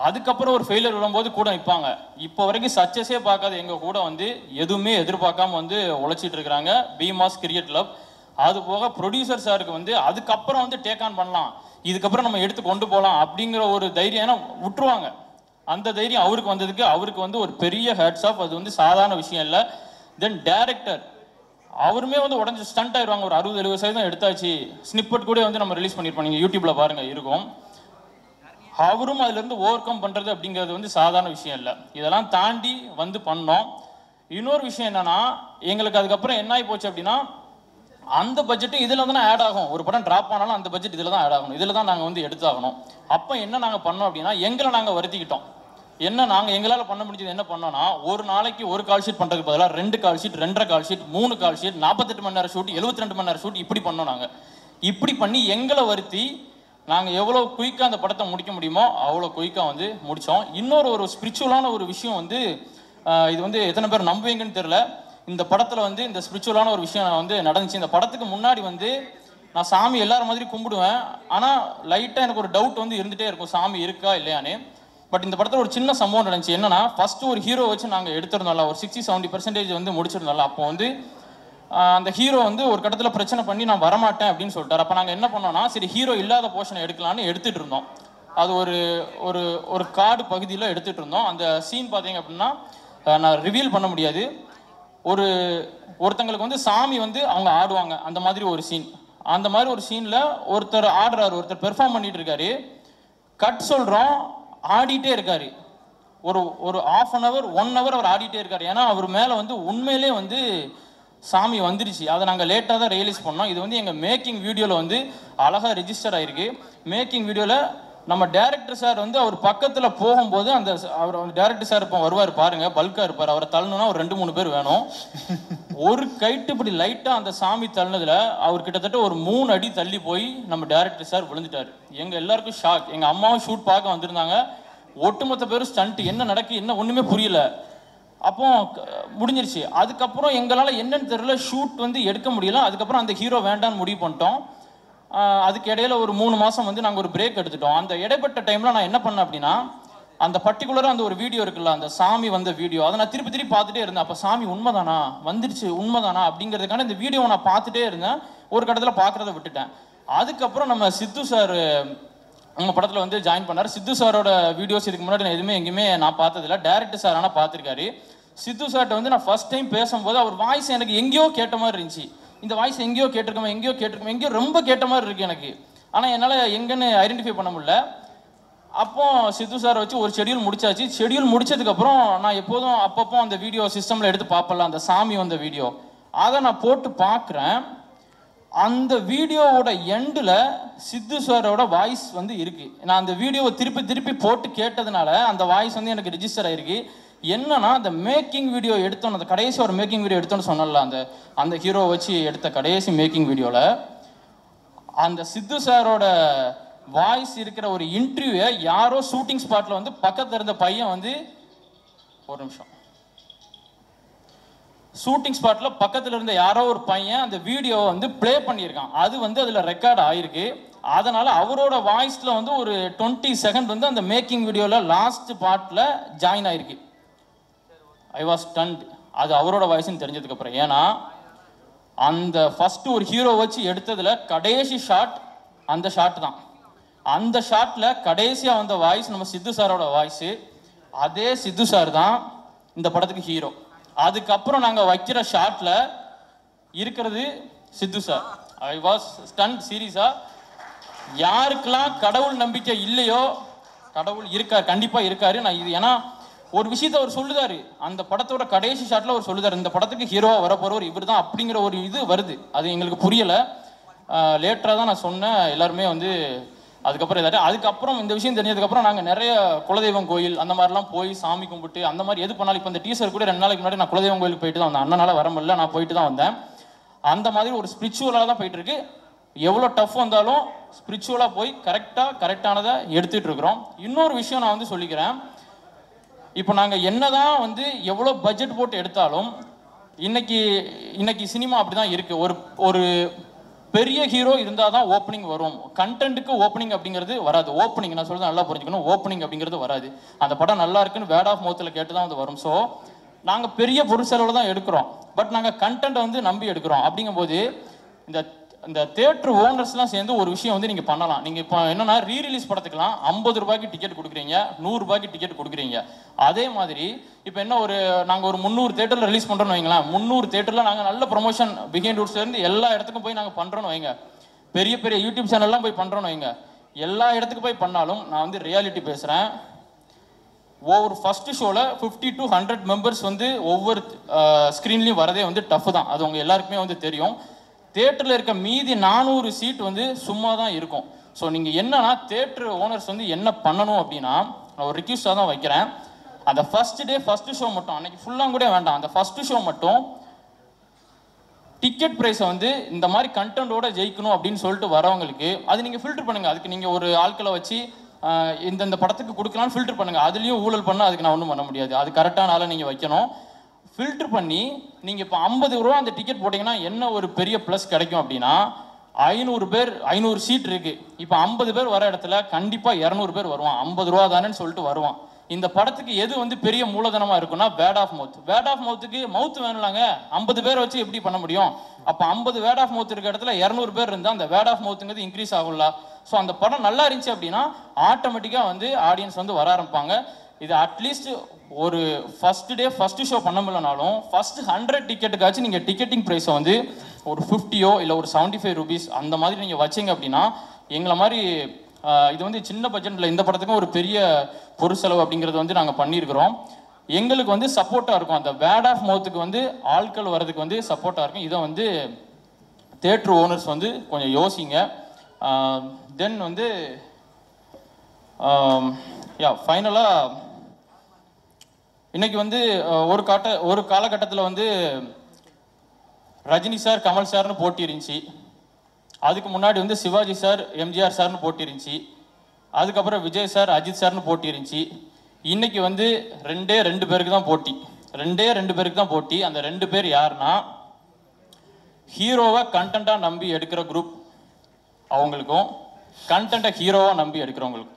அதுக்கப்புறம் ஒரு ஃபெயிலியர் விடும்போது கூட நிற்பாங்க. இப்போ வரைக்கும் சக்ஸஸே பார்க்காத எங்கள் கூட வந்து எதுவுமே எதிர்பார்க்காம வந்து உழைச்சிட்டு இருக்கிறாங்க பீமாஸ் கிரிக்கெட் கிளப். அது போக ப்ரொடியூசர் சாருக்கு வந்து அதுக்கப்புறம் வந்து டேக் ஆன் பண்ணலாம், இதுக்கப்புறம் நம்ம எடுத்து கொண்டு போகலாம் அப்படிங்கிற ஒரு தைரியம், ஏன்னா விட்டுருவாங்க, அந்த தைரியம் அவருக்கு வந்ததுக்கு அவருக்கு வந்து ஒரு பெரிய ஹேட்ஸ் ஆஃப். அது வந்து சாதாரண விஷயம் இல்லை. தென் டைரக்டர் அவருமே வந்து உடஞ்சி ஸ்டண்ட் ஆயிடுவாங்க. ஒரு 60-70% எடுத்தாச்சு, ஸ்னிப்பட் கூட வந்து நம்ம ரிலீஸ் பண்ணியிருப்போம், நீங்கள் யூடியூப்பில் பாருங்கள் இருக்கும். அவரும் அதுலேருந்து ஓவர் கம் பண்ணுறது அப்படிங்கிறது வந்து சாதாரண விஷயம் இல்லை. இதெல்லாம் தாண்டி வந்து பண்ணோம். இன்னொரு விஷயம் என்னென்னா, எங்களுக்கு அதுக்கப்புறம் என்ன ஆகி போச்சு அப்படின்னா, அந்த பட்ஜெட்டும் இதில் தான் ஆட் ஆகும். ஒரு படம் ட்ராப் ஆனாலும் அந்த பட்ஜெட் இதில் தான் ஆட் ஆகணும், இதில் தான் நாங்கள் வந்து எடுத்தாகணும். அப்போ என்ன நாங்கள் பண்ணோம் அப்படின்னா, எங்களை நாங்கள் வருத்திக்கிட்டோம். என்ன நாங்கள் எங்களால் பண்ண முடிஞ்சது என்ன பண்ணோன்னா, ஒரு நாளைக்கு ஒரு கால் ஷீட் பண்ணுறதுக்கு பதிலாக 2 call sheet, 2.5 call sheet, 3 call sheet, 48 மணி நேரம் ஷூட், 72 மணி நேரம் ஷூட், இப்படி பண்ணோம். நாங்கள் இப்படி பண்ணி எங்களை வருத்தி நாங்கள் எவ்வளோ குயிக்காக அந்த படத்தை முடிக்க முடியுமோ அவ்வளோ குயிக்காக வந்து முடித்தோம். இன்னொரு ஒரு ஸ்பிரிச்சுவலான ஒரு விஷயம் வந்து, இது வந்து எத்தனை பேர் நம்புவீங்கன்னு தெரில, இந்த படத்தில் வந்து இந்த ஸ்பிரிச்சுவலான ஒரு விஷயம் வந்து நடந்துச்சு. இந்த படத்துக்கு முன்னாடி வந்து நான் சாமி எல்லாரும் மாதிரி கும்பிடுவேன், ஆனால் லைட்டாக எனக்கு ஒரு டவுட் வந்து இருந்துகிட்டே இருக்கும், சாமி இருக்கா இல்லையான்னு. பட் இந்த படத்தில் ஒரு சின்ன சம்பவம் நடந்துச்சு. என்னன்னா, ஃபஸ்ட்டு ஒரு ஹீரோ வச்சு நாங்கள் எடுத்திருந்தோம்ல, ஒரு 60-70% வந்து முடிச்சிருந்தோம்ல. அப்போ வந்து அந்த ஹீரோ வந்து ஒரு கட்டத்தில் பிரச்சனை பண்ணி நான் வரமாட்டேன் அப்படின்னு சொல்லிட்டார். அப்போ நாங்கள் என்ன பண்ணோம்னா, சரி ஹீரோ இல்லாத போர்ஷனை எடுக்கலான்னு எடுத்துகிட்டு இருந்தோம். அது ஒரு ஒரு ஒரு காடு பகுதியில் எடுத்துகிட்டு இருந்தோம். அந்த சீன் பார்த்தீங்க அப்படின்னா நான் ரிவீல் பண்ண முடியாது. ஒருத்தங்களுக்கு வந்து சாமி வந்து அவங்க ஆடுவாங்க, அந்த மாதிரி ஒரு சீன். அந்த மாதிரி ஒரு சீனில் ஒருத்தர் ஆடுறாரு, ஒருத்தர் பெர்ஃபார்ம் பண்ணிட்டு இருக்காரு, கட் சொல்கிறோம், ஆடிட்டே இருக்காரு. ஒரு 1/2 hour 1 hour அவர் ஆடிட்டே இருக்காரு. ஏன்னா அவர் மேலே வந்து உண்மையிலே வந்து சாமி வந்துருச்சு. அதை நாங்கள் லேட்டாக தான் ரியலைஸ் பண்ணோம். இது வந்து எங்கள் மேக்கிங் வீடியோவில் வந்து அழகாக ரெஜிஸ்டர் ஆகிருக்கு. மேக்கிங் வீடியோவில் நம்ம டேரக்டர் சார் வந்து அவர் பக்கத்தில் போகும்போது அந்த அவர் வந்து டேரக்டர் சார் இப்போ வருவார் பாருங்கள், பல்காக இருப்பார். அவரை தள்ளணுன்னா ஒரு 2-3 பேர் வேணும். ஒரு கைட்டு இப்படி லைட்டாக அந்த சாமி தள்ளினதில் அவர் கிட்டத்தட்ட ஒரு 3 அடி தள்ளி போய் நம்ம டேரக்டர் சார் விழுந்துட்டார். எங்கள் எல்லாருக்கும் ஷாக். எங்கள் அம்மாவும் ஷூட் பார்க்க வந்திருந்தாங்க. ஒட்டுமொத்த பேரும் ஸ்டண்ட், என்ன நடக்கு என்ன ஒன்றுமே புரியல. அப்போ முடிஞ்சிருச்சு. அதுக்கப்புறம் எங்களால் என்னன்னு தெரியல, ஷூட் வந்து எடுக்க முடியல. அதுக்கப்புறம் அந்த ஹீரோ வேண்டான்னு முடிவு பண்ணிட்டோம். அதுக்கு இடையில ஒரு 3 மாதம் வந்து நாங்கள் ஒரு பிரேக் எடுத்துட்டோம். அந்த இடைப்பட்ட டைமில் நான் என்ன பண்ணேன் அப்படின்னா, அந்த பர்டிகுலராக அந்த ஒரு வீடியோ இருக்குல்ல, அந்த சாமி வந்த வீடியோ, அதை நான் திருப்பி பார்த்துட்டே இருந்தேன். அப்போ சாமி உண்மைதானா வந்துருச்சு, உண்மைதானா அப்படிங்கிறதுக்கான இந்த வீடியோவை நான் பார்த்துட்டே இருந்தேன். ஒரு கட்டத்தில் பார்க்குறத விட்டுட்டேன். அதுக்கப்புறம் நம்ம சித்து சார் நம்ம படத்தில் வந்து ஜாயின் பண்ணார். சித்து சாரோட வீடியோஸ் இதுக்கு முன்னாடி நான் எங்கேயுமே நான் பார்த்ததில்ல. டேரக்டர் சார் ஆனால் பார்த்துருக்காரு. சித்து சார்கிட்ட வந்து நான் ஃபர்ஸ்ட் டைம் பேசும்போது அவர் வாய்ஸ் எனக்கு எங்கேயோ கேட்ட மாதிரி இருந்துச்சு. இந்த வாய்ஸ் எங்கேயோ கேட்டிருக்கோம், எங்கேயோ ரொம்ப கேட்ட மாதிரி இருக்குது எனக்கு. ஆனால் என்னால் எங்கன்னு ஐடென்டிஃபை பண்ண முடியல. அப்போ சித்து சாரை வச்சு ஒரு ஷெடியூல் முடிச்சாச்சு. ஷெடியூல் முடிச்சதுக்கப்புறம் நான் எப்போதும் அப்பப்போ அந்த வீடியோ சிஸ்டமில் எடுத்து பார்ப்பல, அந்த சாமி வந்த வீடியோ, அதை நான் போட்டு பார்க்குறேன். அந்த வீடியோவோட எண்டில் சித்து சாரோட வாய்ஸ் வந்து இருக்குது. நான் அந்த வீடியோவை திருப்பி போட்டு கேட்டதுனால அந்த வாய்ஸ் வந்து எனக்கு ரெஜிஸ்டர் ஆகிருக்கு. என்னன்னா, அந்த மேக்கிங் வீடியோ எடுத்தோன்னு, அந்த கடைசி ஒரு மேக்கிங் வீடியோ எடுத்தோன்னு சொன்னல, அந்த ஹீரோ வச்சு எடுத்த கடைசி மேக்கிங் வீடியோவில் அந்த சித்து சாரோட வாய்ஸ் இருக்கிற ஒரு இன்டர்வியூவை யாரோ ஷூட்டிங் ஸ்பாட்டில் வந்து பக்கத்தில் இருந்த பையன் வந்து, ஒரு நிமிஷம், ஷூட்டிங் ஸ்பாட்டில் பக்கத்தில் இருந்த யாரோ ஒரு பையன் அந்த வீடியோவை வந்து ப்ளே பண்ணியிருக்கான். அது வந்து அதில் ரெக்கார்ட் ஆகிருக்கு. அதனால் அவரோட வாய்ஸில் வந்து ஒரு 20 செகண்ட் வந்து அந்த மேக்கிங் வீடியோவில் லாஸ்ட் பார்ட்டில் ஜாயின் ஆகிருக்கு. I was stunt. அது அவரோட வாய்ஸ்ன்னு தெரிஞ்சதுக்கப்புறம். ஏன்னா அந்த ஃபஸ்ட்டு ஒரு ஹீரோ வச்சு எடுத்ததில் கடைசி ஷாட் அந்த ஷாட் தான். அந்த ஷாட்டில் கடைசியாக வந்த வாய்ஸ் நம்ம சித்து சாரோட வாய்ஸு. அதே சித்து சார் தான் இந்த படத்துக்கு ஹீரோ. அதுக்கப்புறம் நாங்கள் வைக்கிற ஷாட்டில் இருக்கிறது சித்து சார். ஐ வாஸ் ஸ்டண்ட் சீரியஸாக. யாருக்கெல்லாம் கடவுள் நம்பிக்கை இல்லையோ, கடவுள் இருக்கார், கண்டிப்பாக இருக்காரு. நான் இது ஏன்னா ஒரு விஷயத்தை அவர் சொல்லுதாரு, அந்த படத்தோட கடைசி ஷாட்டில் அவர் சொல்லுதாரு, இந்த படத்துக்கு ஹீரோவாக வரப்போகிறவர் இவர் தான் அப்படிங்கிற ஒரு இது வருது. அது எங்களுக்கு புரியலை. லேட்டராக தான் நான் சொன்னேன். எல்லாருமே வந்து அதுக்கப்புறம் ஏதாட்டும் அதுக்கப்புறம் இந்த விஷயம் தெரிஞ்சதுக்கப்புறம் நாங்கள் நிறைய குலதெய்வம் கோயில் அந்த மாதிரிலாம் போய் சாமி கும்பிட்டு அந்த மாதிரி எது பண்ணாலும். இப்போ இந்த டீசர் கூட 2 நாளைக்கு முன்னாடி நான் குலதெய்வம் கோயிலுக்கு போயிட்டு தான் வந்தேன். அண்ணனால் வர முடியல, நான் போயிட்டு தான் வந்தேன். அந்த மாதிரி ஒரு ஸ்பிரிச்சுவலாக தான் போயிட்டு இருக்கு. எவ்வளோ டஃப் வந்தாலும் ஸ்பிரிச்சுவலாக போய் கரெக்டானதை எடுத்துகிட்டு இருக்கிறோம். இன்னொரு விஷயம் நான் வந்து சொல்லிக்கிறேன். இப்போ நாங்கள் என்னதான் வந்து எவ்வளோ பட்ஜெட் போட்டு எடுத்தாலும் இன்னைக்கு சினிமா அப்படி தான் இருக்குது. ஒரு பெரிய ஹீரோ இருந்தால் தான் ஓப்பனிங் வரும். கண்டென்ட்டுக்கு ஓப்பனிங் அப்படிங்கிறது வராது. ஓப்பனிங் நான் சொல்றது நல்லா புரிஞ்சுக்கணும். ஓப்பனிங் அப்படிங்கிறது வராது. அந்த படம் நல்லா இருக்குன்னு வேர்ட் ஆஃப் மவுத்தில் கேட்டு தான் வந்து வரும். ஸோ நாங்கள் பெரிய பொருட்செலவில் தான் எடுக்கிறோம். பட் நாங்கள் கண்டென்ட்டை வந்து நம்பி எடுக்கிறோம். அப்படிங்கும்போது இந்த தியேட்டர் ஓனர்ஸ்லாம் சேர்ந்து ஒரு விஷயம் வந்து நீங்கள் பண்ணலாம். நீங்கள் இப்போ என்னன்னா ரீரிலீஸ் படத்துக்கெல்லாம் 50 ரூபாய்க்கு டிக்கெட் கொடுக்குறீங்க, 100 ரூபாய்க்கு டிக்கெட் கொடுக்குறீங்க. அதே மாதிரி இப்போ என்ன நாங்கள் ஒரு 300 தேட்டரில் ரிலீஸ் பண்ணுறோன்னு வைங்களேன். 300 தேட்டரில் நாங்கள் நல்ல ப்ரொமோஷன் பிஹைண்ட் ரூட்ஸ்லேருந்து எல்லா இடத்துக்கும் போய் நாங்கள் பண்ணுறோன்னு வைங்க. பெரிய பெரிய யூடியூப் சேனல்லாம் போய் பண்ணுறோன்னு வைங்க. எல்லா இடத்துக்கு போய் பண்ணாலும் நான் வந்து ரியாலிட்டி பேசுகிறேன். ஒவ்வொரு ஃபஸ்ட்டு ஷோவில் 50 to 100 மெம்பர்ஸ் வந்து ஒவ்வொரு ஸ்க்ரீன்லேயும் வரதே வந்து டஃப் தான். அது உங்கள் எல்லாருக்குமே வந்து தெரியும். தேட்டரில் இருக்க மீதி 400 சீட் வந்து சும்மா தான் இருக்கும். ஸோ நீங்கள் என்னன்னா தேட்டர் ஓனர்ஸ் வந்து என்ன பண்ணணும் அப்படின்னா, நான் ஒரு ரிக்வெஸ்டாக தான் வைக்கிறேன். அந்த ஃபஸ்ட்டு ஷோ மட்டும், அன்னைக்கு ஃபுல்லாக கூட வேண்டாம், அந்த ஃபஸ்ட்டு ஷோ மட்டும் டிக்கெட் ப்ரைஸை வந்து இந்த மாதிரி கண்டென்ட்டோட ஜெயிக்கணும் அப்படின்னு சொல்லிட்டு வரவங்களுக்கு அது நீங்கள் ஃபில்டர் பண்ணுங்கள். அதுக்கு நீங்கள் ஒரு ஆட்களை வச்சு இந்த படத்துக்கு கொடுக்கலான்னு ஃபில்டர் பண்ணுங்கள். அதுலேயும் ஊழல் பண்ணால் அதுக்கு நான் ஒன்றும் பண்ண முடியாது. அது கரெக்டான ஆளை நீங்கள் வைக்கணும். ஃபில்டர் பண்ணி நீங்கள் இப்போ 50 ரூபா அந்த டிக்கெட் போட்டிங்கன்னா என்ன ஒரு பெரிய ப்ளஸ் கிடைக்கும் அப்படின்னா, 500 சீட் இருக்குது. இப்போ 50 பேர் வர இடத்துல கண்டிப்பாக 200 பேர் வருவான். 50 ரூபா தானேன்னு சொல்லிட்டு வருவான். இந்த படத்துக்கு எது வந்து பெரிய மூலதனமாக இருக்குன்னா word of mouth. Word of மவுத்துக்கு மவுத் வேணும்லாங்க. 50 பேர் வச்சு எப்படி பண்ண முடியும்? அப்போ 50 வேர்ட் ஆஃப் மவுத் இருக்க இடத்துல 200 பேர் இருந்தால் அந்த வேர்ட் ஆஃப் மவுத்துங்கிறது இன்க்ரீஸ் ஆகும்ல. ஸோ அந்த படம் நல்லா இருந்துச்சு அப்படின்னா ஆட்டோமேட்டிக்காக வந்து ஆடியன்ஸ் வந்து வர ஆரம்பிப்பாங்க. இது அட்லீஸ்ட் ஒரு ஃபஸ்ட்டு ஷோ பண்ண முடியலனாலும் ஃபஸ்ட்டு 100 டிக்கெட்டுக்காச்சும் நீங்கள் டிக்கெட்டிங் ப்ரைஸை வந்து ஒரு 50 இல்லை ஒரு 75 ரூபீஸ் அந்த மாதிரி நீங்கள் வச்சிங்க அப்படின்னா எங்களை மாதிரி இது வந்து சின்ன பட்ஜெட்டில் இந்த படத்துக்கும் ஒரு பெரிய பொருட்செலவு அப்படிங்கிறது வந்து நாங்கள் பண்ணியிருக்கிறோம். எங்களுக்கு வந்து சப்போர்ட்டாக இருக்கும். அந்த வேர்ட் ஆஃப் மவுத்துக்கு வந்து ஆட்கள் வர்றதுக்கு வந்து சப்போர்ட்டாக இருக்கும். இதை வந்து தேட்டர் ஓனர்ஸ் வந்து கொஞ்சம் யோசிங்க. தென் வந்து ஃபைனலாக இன்னைக்கு வந்து ஒரு காலகட்டத்தில் வந்து ரஜினி சார் கமல் சார்னு போட்டி இருந்துச்சு. அதுக்கு முன்னாடி வந்து சிவாஜி சார் எம்ஜிஆர் சார்னு போட்டி இருந்துச்சு. அதுக்கப்புறம் விஜய் சார் அஜித் சார்னு போட்டி இருந்துச்சு. இன்னைக்கு வந்து 2 பேருக்கு தான் போட்டி. 2 பேருக்கு தான் போட்டி. அந்த 2 பேர் யாருன்னா, ஹீரோவை கண்டென்ட்டாக நம்பி எடுக்கிற குரூப் அவங்களுக்கும், கண்டென்ட்டை ஹீரோவாக நம்பி எடுக்கிறவங்களுக்கும்.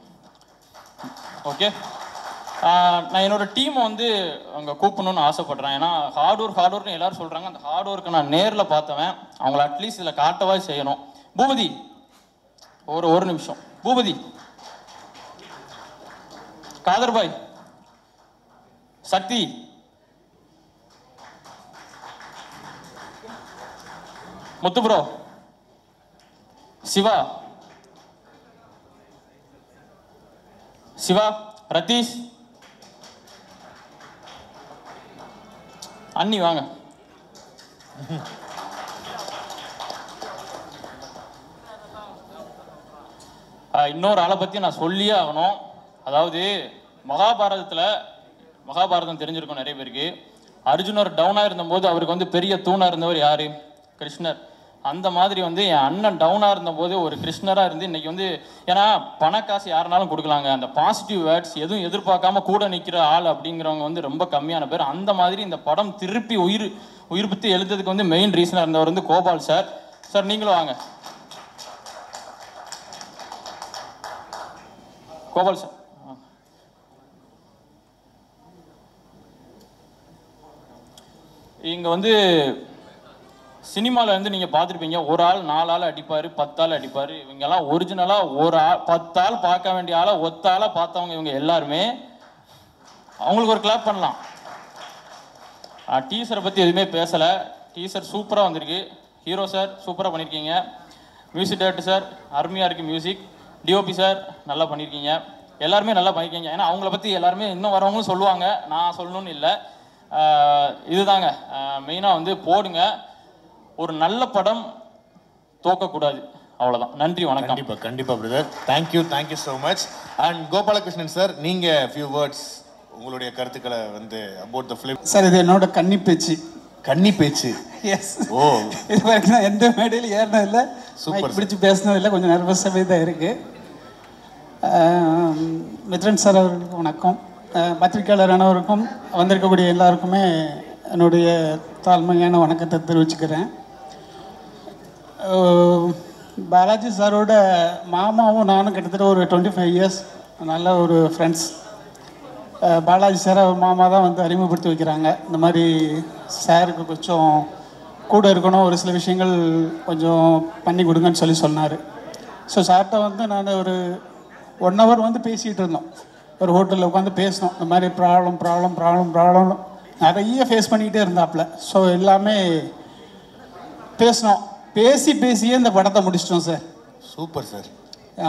ஓகே, நான் என்னோட டீமை வந்து அங்கே கூப்பிடணும்னு ஆசைப்படுறேன். ஏன்னா ஹார்ட் ஒர்க்னு எல்லாரும் சொல்கிறாங்க. அந்த ஹார்ட் ஒர்க்கை நான் நேரில் பார்த்தவன். அவங்கள அட்லீஸ்ட் இதில் காட்டவா செய்யணும். பூபதி, ஒரு நிமிஷம். பூபதி, காதர்பாய், சக்தி, முத்து ப்ரோ, சிவா, ரத்தீஷ், அண்ணி வாங்க. இன்னொரு ஆளை பற்றி நான் சொல்லியே ஆகணும். அதாவது மகாபாரதம் தெரிஞ்சிருக்கும் நிறைய பேருக்கு. அர்ஜுனர் டவுனாக இருந்தபோது அவருக்கு வந்து பெரிய தூணாக இருந்தவர் யார்? கிருஷ்ணர். அந்த மாதிரி வந்து என் அண்ணன் டவுனாக இருந்தபோது ஒரு கிருஷ்ணராக இருந்து இன்னைக்கு வந்து, ஏன்னா பணக்காசு யாருனாலும் கொடுக்கலாங்க, அந்த பாசிட்டிவ் வேர்ட்ஸ் எதுவும் எதிர்பார்க்காம கூட நிற்கிற ஆள் அப்படிங்கிறவங்க வந்து ரொம்ப கம்மியான பேர். அந்த மாதிரி இந்த படம் திருப்பி உயிர்ப்பித்து எழுதுறதுக்கு வந்து மெயின் ரீசனாக இருந்தவர் வந்து கோபால் சார். சார் நீங்களும் வாங்க. கோபால் சார் இங்கே வந்து சினிமாவில் வந்து நீங்கள் பார்த்துருப்பீங்க, ஒரு ஆள் 4 ஆள் அடிப்பார், 10 ஆள் அடிப்பார். இவங்கெல்லாம் ஒரிஜினலாக ஒரு ஆள் 10 ஆள் பார்க்க வேண்டிய ஆளை ஒத்த ஆளை பார்த்தவங்க இவங்க எல்லாருமே. அவங்களுக்கு ஒரு கிளாப் பண்ணலாம். டீசரை பற்றி எதுவுமே பேசலை. டீசர் சூப்பராக வந்திருக்கு. ஹீரோ சார் சூப்பராக பண்ணியிருக்கீங்க. மியூசிக் டைரக்டர் சார் அருமையாக இருக்குது. மியூசிக் டிஓபி சார் நல்லா பண்ணியிருக்கீங்க. எல்லாருமே நல்லா பண்ணியிருக்கீங்க. ஏன்னா அவங்கள பற்றி எல்லாருமே இன்னும் வரவங்களும் சொல்லுவாங்க, நான் சொல்லணும்னு இல்லை. இதுதாங்க மெயினாக வந்து போடுங்க. ஒரு நல்ல படம் தோக்கக்கூடாது, அவ்வளோதான். நன்றி, வணக்கம். கண்டிப்பாக கண்டிப்பாக brother. Thank you so much. And Gopalakrishnan sir, நீங்கள் ஃபியூ வேர்ட்ஸ் உங்களுடைய கருத்துக்களை வந்து அபவுட் த ஃபிலிம். சார் இது என்னோட கன்னி பேச்சு. கன்னி பேச்சு? எஸ். ஓ, இது வரைக்கும் நான் எந்த மேடையில் ஏறினதில்லை, சூப்பர் பிடிச்சி பேசினதில்லை, கொஞ்சம் நர்வஸாகவே தான் இருக்குது. மித்ரன் சார் அவர்களுக்கு வணக்கம். பத்திரிகையாளர் அனைவருக்கும் வந்திருக்கக்கூடிய எல்லாருக்குமே என்னுடைய தாழ்மையான வணக்கத்தை தெரிவிச்சுக்கிறேன். பாலாஜி சாரோட மாமாவும் நானும் கிட்டத்தட்ட ஒரு 25 இயர்ஸ் நல்ல ஒரு ஃப்ரெண்ட்ஸ். பாலாஜி சார் அவர் மாமா தான் வந்து அறிமுகப்படுத்தி வைக்கிறாங்க. இந்த மாதிரி சாருக்கு கொஞ்சம் கூட இருக்கணும், ஒரு சில விஷயங்கள் கொஞ்சம் பண்ணி கொடுங்கன்னு சொன்னார். ஸோ சார்கிட்ட வந்து நான் ஒரு 1 hour வந்து பேசிகிட்டு இருந்தோம். ஒரு ஹோட்டலில் உட்காந்து பேசினோம். இந்த மாதிரி ப்ராப்ளம் நிறைய ஃபேஸ் பண்ணிக்கிட்டே இருந்தாப்புல. ஸோ எல்லாமே பேசினோம். பேசியே இந்த படத்தை முடிச்சிட்டோம் சார். Super sir.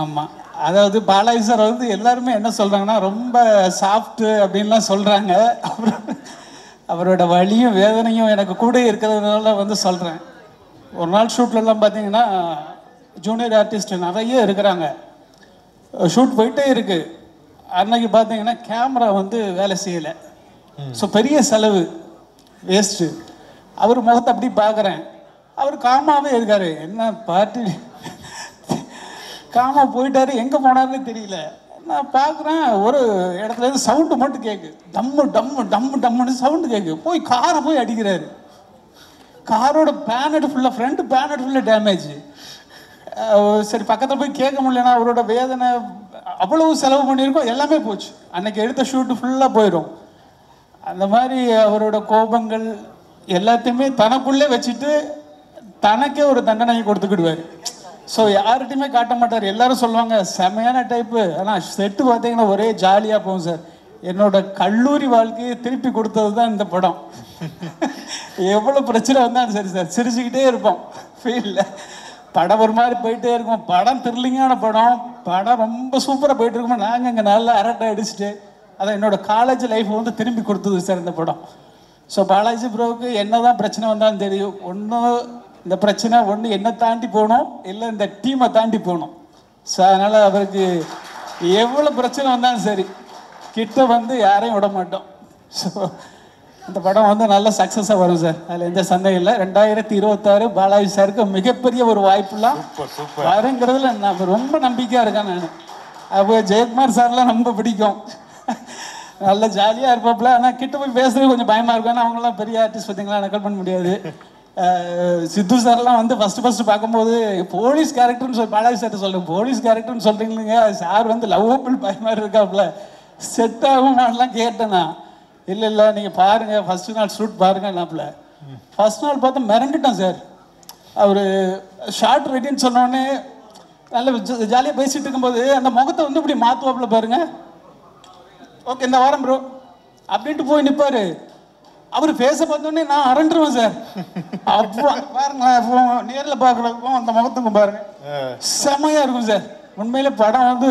ஆமாம், அதாவது பாலாஜி சார் வந்து எல்லாருமே என்ன சொல்கிறாங்கன்னா ரொம்ப சாஃப்ட்டு அப்படின்லாம் சொல்கிறாங்க. அவரோட வலியும் வேதனையும் எனக்கு கூட இருக்கிறதுனால வந்து சொல்கிறேன். ஒரு நாள் ஷூட்லலாம் பார்த்தீங்கன்னா ஜூனியர் ஆர்டிஸ்ட் நிறைய இருக்கிறாங்க. ஷூட் போயிட்டே இருக்குது. அன்னைக்கு பார்த்தீங்கன்னா கேமரா வந்து வேலை செய்யலை. ஸோ பெரிய செலவு, வேஸ்ட்டு. அவர் முகத்தை அப்படி பார்க்குறேன், அவர் காமாவே இருக்கார். என்ன பார்ட்டி காமா போயிட்டாரு, எங்கே போனாருன்னு தெரியல. நான் பார்க்குறேன், ஒரு இடத்துலேருந்து சவுண்டு மட்டும் கேட்கு, டம்முன்னு சவுண்டு கேட்கு. போய் காரை போய் அடிக்கிறாரு. காரோட பேனட் ஃபுல்லாக, ஃப்ரண்ட் பேனட் ஃபுல்லாக டேமேஜ். சரி, பக்கத்தில் போய் கேட்க முடியலன்னா அவரோட வேதனை. அவ்வளவு செலவு பண்ணியிருக்கோம், எல்லாமே போச்சு. அன்னைக்கு எடுத்த ஷூட்டு ஃபுல்லாக போயிடும். அந்த மாதிரி அவரோட கோபங்கள் எல்லாத்தையுமே தனக்குள்ளே வச்சுட்டு தனக்கே ஒரு தண்டனையை கொடுத்துக்கிடுவார். ஸோ யார்கிட்டையுமே காட்ட மாட்டார். எல்லாரும் சொல்லுவாங்க செமையான டைப்பு, ஆனால் செட்டு பார்த்தீங்கன்னா ஒரே ஜாலியாக போகும் சார். என்னோட கல்லூரி வாழ்க்கையை திருப்பி கொடுத்தது தான் இந்த படம். எவ்வளோ பிரச்சனை வந்தாலும் சரி சார், சிரிச்சுக்கிட்டே இருப்போம் ஃபீல்டில். படம் ஒரு மாதிரி போயிட்டே இருக்கும். படம் த்ரில்லிங்கான படம் ரொம்ப சூப்பராக போயிட்டு இருக்கும்போது நாங்கள் இங்கே நல்லா அரட்டை அடிச்சுட்டு, அதான் என்னோட காலேஜ் லைஃப் வந்து திரும்பி கொடுத்தது சார் இந்த படம். ஸோ பாலாஜி ப்ரோவுக்கு என்ன தான் பிரச்சனை வந்தாலும் தெரியும், இந்த பிரச்சனை என்னை தாண்டி போகணும், இல்லை இந்த டீமை தாண்டி போகணும். ஸோ அதனால் அவருக்கு எவ்வளோ பிரச்சனை வந்தாலும் சரி கிட்ட வந்து யாரையும் விட மாட்டோம். ஸோ இந்த படம் வந்து நல்ல சக்ஸஸாக வரும் சார், அதில் எந்த சந்தேகம் இல்லை. 2026 பாலாஜி சாருக்கு மிகப்பெரிய ஒரு வாய்ப்புலாம் வருங்கிறதுல நான் ரொம்ப நம்பிக்கையாக இருக்கேன். நான் அப்போ ஜெயக்குமார் சார்லாம் ரொம்ப பிடிக்கும், நல்ல ஜாலியாக இருப்பாப்புல. ஆனால் கிட்ட போய் பேசுறது கொஞ்சம் பயமாக இருக்கும். ஆனால் அவங்களாம் பெரிய ஆர்டிஸ்ட் பார்த்தீங்களா, நக்கல் பண்ண முடியாது. சித்து சார்லாம் வந்து ஃபஸ்ட்டு பார்க்கும்போது போலீஸ் கேரக்டர்னு சொல்லி பாலாஜி சார்ட்ட சொல்கிறேன், போலீஸ் கேரக்டர்னு சொல்கிறீங்க சார் வந்து லவ்வபிள் பயமாக இருக்காப்புல, செட் ஆகுமான்லாம் கேட்டேண்ணா. இல்லை நீங்கள் பாருங்கள், ஃபஸ்ட்டு நாள் ஷூட் பாருங்கன்னாப்புல. ஃபஸ்ட் நாள் பார்த்து மிரண்டுட்டேன் சார். அவர் ஷார்ட் ரெடின்னு சொன்னோடனே நல்ல ஜாலியாக பேசிகிட்டு இருக்கும்போது அந்த முகத்தை வந்து இப்படி மாற்றுவாப்புல பாருங்க. ஓகே இந்த வாரம் ப்ரோ அப்படின்ட்டு போய் நிற்பார். அவர் ஃபேஸை பார்த்தோன்னே நான் அரண்டுருவேன் சார். அப்போ பாருங்களேன், இப்போ நேரில் பார்க்குறதுக்கும் அந்த முகத்துக்கும் பாருங்க, செமையாக இருக்கும் சார். உண்மையிலே படம் வந்து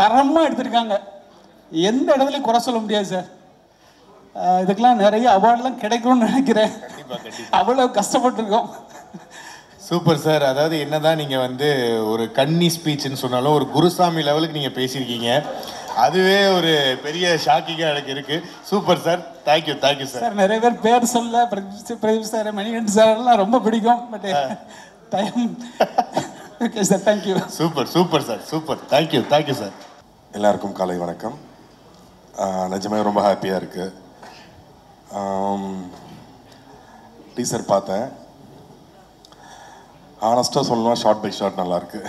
தரமாக எடுத்திருக்காங்க, எந்த இடத்துலையும் குறை சொல்ல முடியாது சார். இதுக்கெல்லாம் நிறைய அவார்ட்லாம் கிடைக்கும்னு நினைக்கிறேன். அவ்வளோ கஷ்டப்பட்டுருக்கோம். Super sir. அதாவது என்னதான் நீங்கள் வந்து ஒரு கன்னி ஸ்பீச்னு சொன்னாலும் ஒரு குருசாமி லெவலுக்கு நீங்கள் பேசியிருக்கீங்க. அதுவே ஒரு பெரிய ஷாக்கிங்காக எனக்கு இருக்குது. Super sir, thank you sir. Sir நிறைய பேர் சொல்ல, பிரதீப் சார், மணிகண்டன் சார் எல்லாம் ரொம்ப பிடிக்கும். But time. Okay sir, thank you. Super sir, super. Thank you sir. எல்லாருக்கும் காலை வணக்கம். நிஜமே ரொம்ப ஹாப்பியாக இருக்குது. டீசர் பார்த்தேன். ஆனஸ்ட்டாக சொல்லணும், ஷார்ட் பை ஷார்ட் நல்லாயிருக்கு.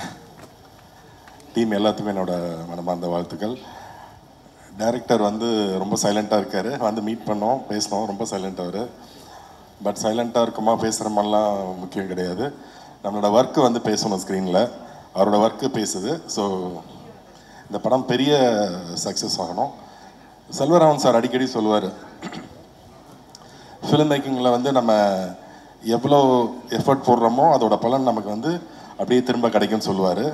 டீம் எல்லாத்துக்குமே என்னோட மனமார்ந்த வாழ்த்துக்கள். டைரக்டர் வந்து ரொம்ப சைலண்ட்டாக இருக்கார். வந்து மீட் பண்ணோம், பேசினோம். ரொம்ப சைலண்ட் அவர். பட் சைலண்ட்டாக இருக்குமா பேசுகிறோமெல்லாம் முக்கியம் கிடையாது. நம்மளோட ஒர்க்கு வந்து பேசணும் ஸ்க்ரீனில். அவரோட ஒர்க்கு பேசுது. ஸோ இந்த படம் பெரிய சக்ஸஸ் ஆகணும். செல்வராமன் சார் அடிக்கடி சொல்லுவார், ஃபிலிம் மேக்கிங்கில் வந்து நம்ம எவ்வளோ எஃபர்ட் போடுறோமோ அதோட பலன் நமக்கு வந்து அப்படியே திரும்ப கிடைக்கும்னு சொல்லுவார்.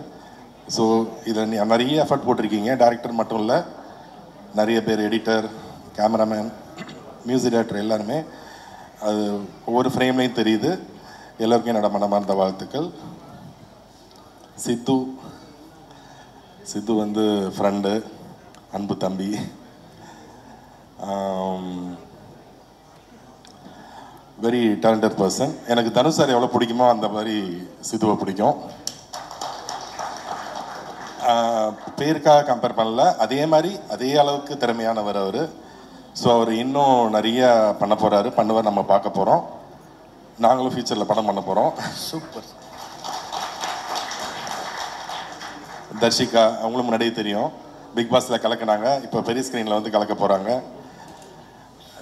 ஸோ இதில் நிறைய எஃபர்ட் போட்டிருக்கீங்க. டைரக்டர் மட்டும் இல்லை, நிறைய பேர், எடிட்டர், கேமராமேன், மியூசிக் டைரக்டர் எல்லாருமே. அது ஒவ்வொரு ஃப்ரேம்லேயும் தெரியுது. எல்லாருக்கும் என்னோட மனமார்ந்த வாழ்த்துக்கள். சித்து வந்து ஃப்ரெண்டு, அன்பு தம்பி. Very talented person. எனக்கு தனுஷ் சார் எவ்வளோ பிடிக்குமோ அந்த மாதிரி சித்துவை பிடிக்கும். பேருக்காக கம்பேர் பண்ணல, அதே மாதிரி அதே அளவுக்கு திறமையானவர் அவர். ஸோ அவர் இன்னும் நிறைய பண்ண போகிறாரு, பண்ணுவார். நம்ம பார்க்க போகிறோம். நாங்களும் ஃபியூச்சரில் படம் பண்ண போகிறோம். சூப்பர். தர்ஷிகா அவங்களும் முன்னாடியே தெரியும், பிக் பாஸில் கலக்கினாங்க. இப்போ பெரிய ஸ்க்ரீனில் வந்து கலக்க போகிறாங்க.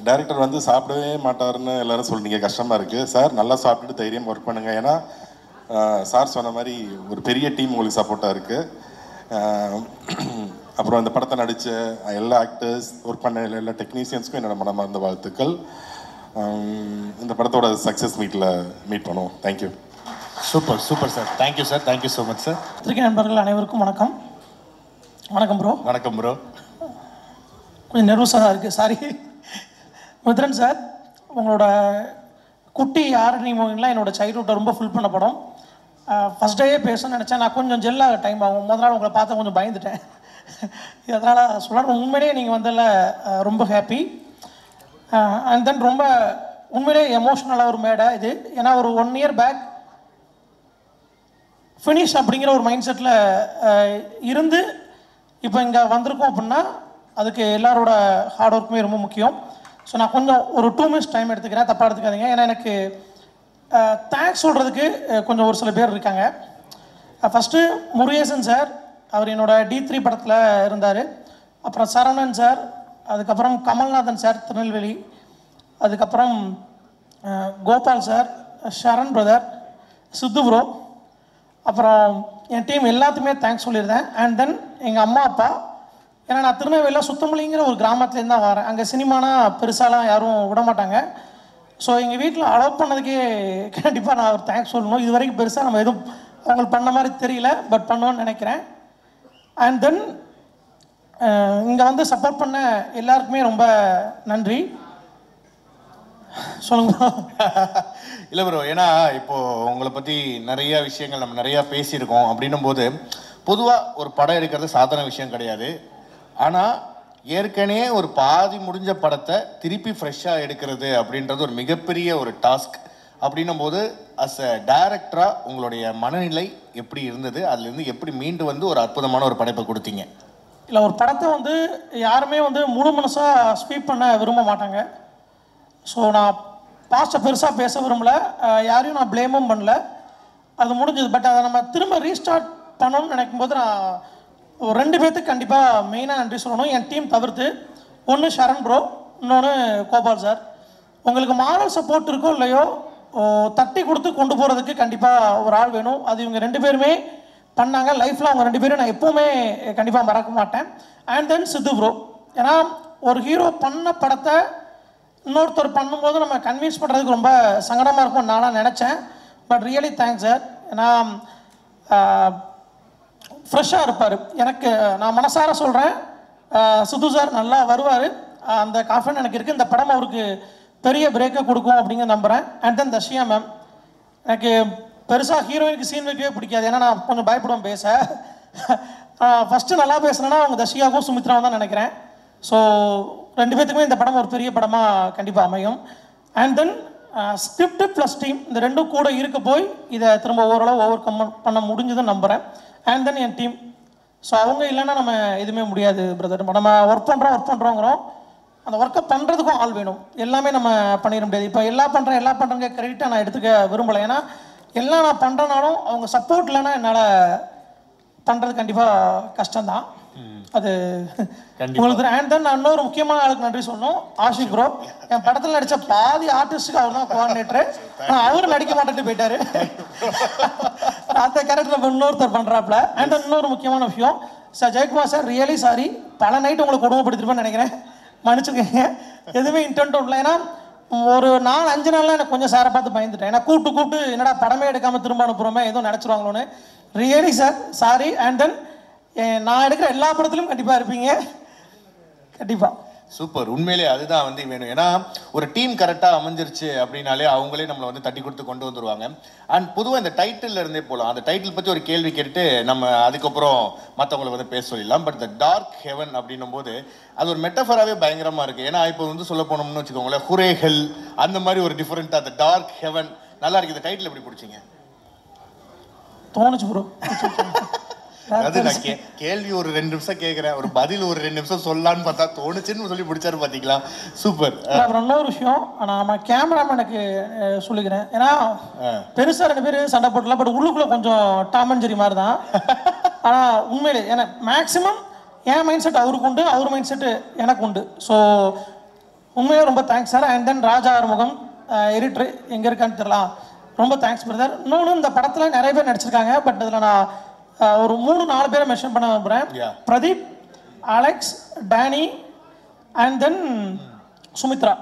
டைரக்டர் வந்து சாப்பிடவே மாட்டாருன்னு எல்லாரும் சொல்லிங்க. கஷ்டமாக இருக்குது சார். நல்லா சாப்பிட்டுட்டு தைரியம் ஒர்க் பண்ணுங்கள். ஏன்னா சார் சொன்ன மாதிரி ஒரு பெரிய டீம் உங்களுக்கு சப்போர்ட்டாக இருக்குது. அப்புறம் இந்த படத்தை நடித்த எல்லா ஆக்டர்ஸ், ஒர்க் பண்ண எல்லா டெக்னீஷியன்ஸ்க்கும் என்னோட மனமார்ந்த வாழ்த்துக்கள். இந்த படத்தோட சக்ஸஸ் மீட் பண்ணுவோம். Thank you. Super sir. Thank you sir. Thank you so much sir. பத்திரிகை நண்பர்கள் அனைவருக்கும் வணக்கம். வணக்கம் ப்ரோ. வணக்கம் ப்ரோ. கொஞ்சம் நர்வஸாக தான் இருக்குது, சாரி. மித்ரன் சார், உங்களோட குட்டி ஆரணி மூவிங்லாம் என்னோட சைல்ட்ஹுட்டை ரொம்ப ஃபுல் பண்ண படம். ஃபஸ்ட் டேயே பேசணும்னு நினச்சேன். நான் கொஞ்சம் ஜெல்லாக டைம் ஆகும். முதல் நாள் உங்களை பார்த்து கொஞ்சம் பயந்துட்டேன். அதனால் சொல்லணும், உண்மையிலேயே நீங்கள் வந்ததில் ரொம்ப ஹாப்பி. அண்ட் தென் ரொம்ப உண்மையிலேயே எமோஷ்னலாக ஒரு மேடை இது. ஏன்னா ஒரு 1 year பேக் ஃபினிஷ் அப்படிங்கிற ஒரு மைண்ட் செட்டில் இருந்து இப்போ இங்கே வந்திருக்கோம் அப்படின்னா அதுக்கு எல்லாரோட ஹார்ட் ஒர்க்குமே ரொம்ப முக்கியம். ஸோ நான் கொஞ்சம் ஒரு 2 minutes டைம் எடுத்துக்கிறேன், தப்பாக எடுத்துக்காதீங்க. ஏன்னா எனக்கு தேங்க்ஸ் சொல்கிறதுக்கு கொஞ்சம் ஒரு சில பேர் இருக்காங்க. ஃபஸ்ட்டு முருகேசன் சார், அவர் என்னோட D3 படத்தில் இருந்தார். அப்புறம் சரவணன் சார், அதுக்கப்புறம் கமல்நாதன் சார் திருநெல்வேலி, அதுக்கப்புறம் கோபால் சார், ஷரண் பிரதர், சித்து ப்ரோ, அப்புறம் என் டீம் எல்லாத்துக்குமே தேங்க்ஸ் சொல்லியிருந்தேன். அண்ட் தென் எங்கள் அம்மா அப்பா. ஏன்னா நான் திருநெல்வேலியில் சுத்தமல்லிங்கிற ஒரு கிராமத்துலேருந்து தான் வரேன். அங்கே சினிமானா பெருசாலாம் யாரும் விட மாட்டாங்க. ஸோ எங்கள் வீட்டில் அலோவ் பண்ணதுக்கே கண்டிப்பாக நான் ஒரு தேங்க்ஸ் சொல்லணும். இது வரைக்கும் பெருசாக நம்ம எதுவும் அவங்களுக்கு பண்ண மாதிரி தெரியல, பட் பண்ணுவோன்னு நினைக்கிறேன். அண்ட் தென் இங்கே வந்து சப்போர்ட் பண்ண எல்லாருக்குமே ரொம்ப நன்றி. சொல்லுங்க. இல்லை ப்ரோ, ஏன்னா இப்போது உங்களை பற்றி நிறைய விஷயங்கள் நம்ம நிறையா பேசியிருக்கோம். அப்படின்னும் போது பொதுவாக ஒரு படம் எடுக்கிறது சாதாரண விஷயம் கிடையாது. ஆனால் ஏற்கனவே ஒரு பாதி முடிஞ்ச படத்தை திருப்பி ஃப்ரெஷ்ஷாக எடுக்கிறது அப்படின்றது ஒரு மிகப்பெரிய ஒரு டாஸ்க். அப்படின்னும் போது அஸ் அ டைரக்டராக உங்களுடைய மனநிலை எப்படி இருந்தது? அதுலேருந்து எப்படி மீண்டு வந்து ஒரு அற்புதமான ஒரு படைப்பை கொடுத்தீங்க? இல்லை, ஒரு படத்தை வந்து யாருமே வந்து முழு மனசாக ஸ்வீப் பண்ண விரும்ப மாட்டாங்க. ஸோ நான் பாஸ்ட்டை பெருசாக பேச விரும்பல, யாரையும் நான் ப்ளேமும் பண்ணல. அது முடிஞ்சது. பட் அதை நம்ம திரும்ப ரீஸ்டார்ட் பண்ணணும்னு நினைக்கும் போது நான் ஒரு 2 பேர்த்துக்கு கண்டிப்பாக மெயினாக நன்றி சொல்லணும், என் டீம் தவிர்த்து. ஒன்று ஷரண் ப்ரோ, இன்னொன்று கோபால் சார். உங்களுக்கு மாரல் சப்போர்ட் இருக்கோ இல்லையோ, தட்டி கொடுத்து கொண்டு போகிறதுக்கு கண்டிப்பாக ஒரு ஆள் வேணும். அது இவங்க 2 பேருமே பண்ணாங்க. லைஃப்பில் அவங்க 2 பேரும் நான் எப்போவுமே கண்டிப்பாக மறக்க மாட்டேன். And then Siddhu bro. ஏன்னா ஒரு ஹீரோ பண்ண படத்தை இன்னொருத்தர் பண்ணும்போது நம்ம கன்வின்ஸ் பண்ணுறதுக்கு ரொம்ப சங்கடமாக இருக்கும்னு நானாக நினச்சேன். But really thanks sir. ஏன்னா ஃப்ரெஷ்ஷாக இருப்பார். எனக்கு நான் மனசார சொல்கிறேன், சித்து சார் நல்லா வருவார். அந்த கான்ஃபிடன்ஸ் எனக்கு இருக்குது. இந்த படம் அவருக்கு பெரிய பிரேக்கை கொடுக்கும் அப்படிங்கிற நம்புகிறேன். And then Darshiya ma'am. எனக்கு பெருசாக ஹீரோயினுக்கு சீன் வைக்கவே பிடிக்காது. ஏன்னா நான் கொஞ்சம் பயப்படுவேன் பேச. ஃபஸ்ட்டு நல்லா பேசுனேன்னா அவங்க தர்ஷியாவும் சுமித்ராவும் தான் நினைக்கிறேன். ஸோ 2 பேர்த்துக்குமே இந்த படம் ஒரு பெரிய படமாக கண்டிப்பாக அமையும். And then script plus team இந்த ரெண்டும் கூட இருக்க போய் இதை திரும்ப ஓரளவு ஓவர் கம் பண்ண முடிஞ்சதுன்னு நம்புகிறேன். And then N team. So அவங்க இல்லைன்னா நம்ம எதுவுமே முடியாது பிரதர். நம்ம ஒர்க் பண்ணுறோங்கிறோம், அந்த ஒர்க்கை பண்ணுறதுக்கும் ஆள் வேணும். எல்லாமே நம்ம பண்ணிட முடியாது. இப்போ எல்லாம் பண்ணுறேங்க கிரெடிட்டாக நான் எடுத்துக்க விரும்பலை. ஏன்னா எல்லாம் நான் பண்ணுறனாலும் அவங்க சப்போர்ட் இல்லைன்னா என்னால் பண்ணுறது கண்டிப்பாக கஷ்டம்தான். அது உங்களுக்கு. அண்ட் தென் நான் இன்னொரு முக்கியமான ஆளுக்கு நன்றி சொல்லணும், ஆஷிக் ப்ரோ. என் படத்தில் நடித்த பாதி ஆர்டிஸ்ட்டுக்கு அவர் தான் கோஆர்டினேட்டரு. அவர் நடிக்க மாட்டேன்ட்டு போயிட்டாரு. அந்த கேரக்டர் இன்னொருத்தர் பண்ணுறாப்புல. அண்ட் தென் இன்னொரு முக்கியமான விஷயம், sir Jayakumar sir, really sorry, பல நைட்டு உங்களுக்கு கொடுமைப்படுத்திருப்பேன்னு நினைக்கிறேன், மன்னிச்சுக்கோங்க. எதுவுமே இன்டென்ட்டும் இல்லை. ஏன்னா ஒரு 4-5 நாள்லாம் எனக்கு கொஞ்சம் சாரை பார்த்து பயந்துட்டேன். ஏன்னா கூப்பிட்டு என்னடா படமே எடுக்காமல் திரும்ப அனுப்புகிறோமே எதுவும் நினச்சிருவாங்களோன்னு. Really sir sorry. And then நான் எடுக்கிற எல்லா படத்துலையும் கண்டிப்பாக இருப்பீங்க, கண்டிப்பாக. சூப்பர். உண்மையிலே அதுதான் வந்து வேணும். ஏன்னா ஒரு டீம் கரெக்டாக அமைஞ்சிருச்சு அப்படின்னாலே அவங்களே நம்மளை வந்து தட்டி கொடுத்து கொண்டு வந்துருவாங்க. அண்ட் பொதுவாக இந்த டைட்டில் இருந்தே போகலாம். அந்த டைட்டில் பற்றி ஒரு கேள்வி கேட்டு நம்ம அதுக்கப்புறம் மற்றவங்களை வந்து பேச சொல்லிடலாம். பட் இந்த டார்க் ஹெவன் அப்படின்னும் போது அது ஒரு மெட்டஃபராகவே பயங்கரமாக இருக்குது. ஏன்னா இப்போ வந்து சொல்ல போனோம்னு வச்சுக்கோங்களேன், ஹுரே ஹெல் அந்த மாதிரி ஒரு டிஃப்ரெண்ட்டாக அந்த டார்க் ஹெவன் நல்லா இருக்குது. இந்த டைட்டில் எப்படி பிடிச்சிங்க? தோணுச்சு ப்ரோ. அதாவது நான் கேள்வி ஒரு 2 நிமிஷம் கேட்குறேன், ஒரு பதில் ஒரு 2 நிமிஷம் சொல்லலான்னு பார்த்தா தோணுச்சுன்னு சொல்லி பிடிச்சாரு. பார்த்தீங்களா? சூப்பர். அப்புறம் இன்னொரு விஷயம், நான் கேமராமேனுக்கு சொல்லிக்கிறேன். ஏன்னா பெருசாக 2 பேர் சண்டை போட்டலாம், பட் உள்ளுக்குள்ளே கொஞ்சம் டாம் அண்ட் ஜெர்ரி மாதிரி தான். ஆனால் உண்மையிலே ஏன்னா மேக்ஸிமம் என் மைண்ட் செட் அவருக்கு உண்டு, அவர் மைண்ட் செட்டு எனக்கு உண்டு. ஸோ உண்மையாக ரொம்ப thanks sir. And then Raja Arumugam editor எங்கே இருக்கான்னு தெரியலாம், ரொம்ப தேங்க்ஸ் பிரதர். இன்னொன்று இந்த படத்தில் நிறைய பேர் நடிச்சிருக்காங்க, பட் அதில் நான் ஒரு 3-4 பேரை மென்ஷன் பண்ண விரும்புகிறேன். Pradeep, Alex, Danny and then Sumitra.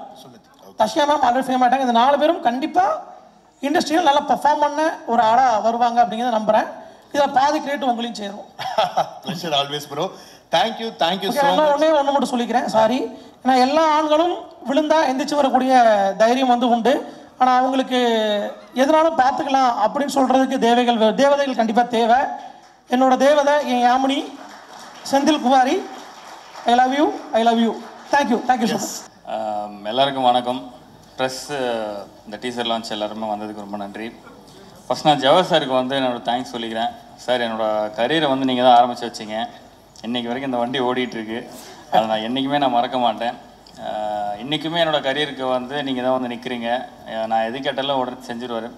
Dashya ma'am already fame ஆகிட்டாங்க. இந்த 4 பேரும் கண்டிப்பாக இண்டஸ்ட்ரியில் நல்லா பெர்ஃபார்ம் பண்ண ஒரு ஆளாக வருவாங்க அப்படிங்கிறத நம்புகிறேன். இதில் பாதி கிரியேட் உங்களையும் சேரும். Pleasure always bro. Thank you so much. ஒன்று மட்டும் சொல்லிக்கிறேன், சாரி. ஏன்னா எல்லா ஆண்களும் விழுந்தா எந்திரிச்சு வரக்கூடிய தைரியம் வந்து உண்டு. ஆனால் அவங்களுக்கு எதனாலும் பார்த்துக்கலாம் அப்படின்னு சொல்கிறதுக்கு தேவதைகள் கண்டிப்பாக தேவை. என்னோட தேவதை என் Yamini Senthil Kumari. I love you, I love you. Thank you so much. எல்லாருக்கும் வணக்கம். ப்ரெஸ் இந்த டீசர் லான்ச் எல்லாருமே வந்ததுக்கு ரொம்ப நன்றி. ஃபஸ்ட் நான் ஜவஹர் சாருக்கு வந்து என்னோட தேங்க்ஸ் சொல்லிக்கிறேன். சார், என்னோடய கரியரை வந்து நீங்கள் தான் ஆரம்பித்து வச்சிங்க. இன்றைக்கி வரைக்கும் இந்த வண்டி ஓடிட்டுருக்கு. அதை நான் என்றைக்குமே நான் மறக்க மாட்டேன். இன்றைக்குமே என்னோடய கரியருக்கு வந்து நீங்கள் தான் வந்து நிற்கிறீங்க. நான் எது கேட்டாலும் உடனே செஞ்சுருவார்.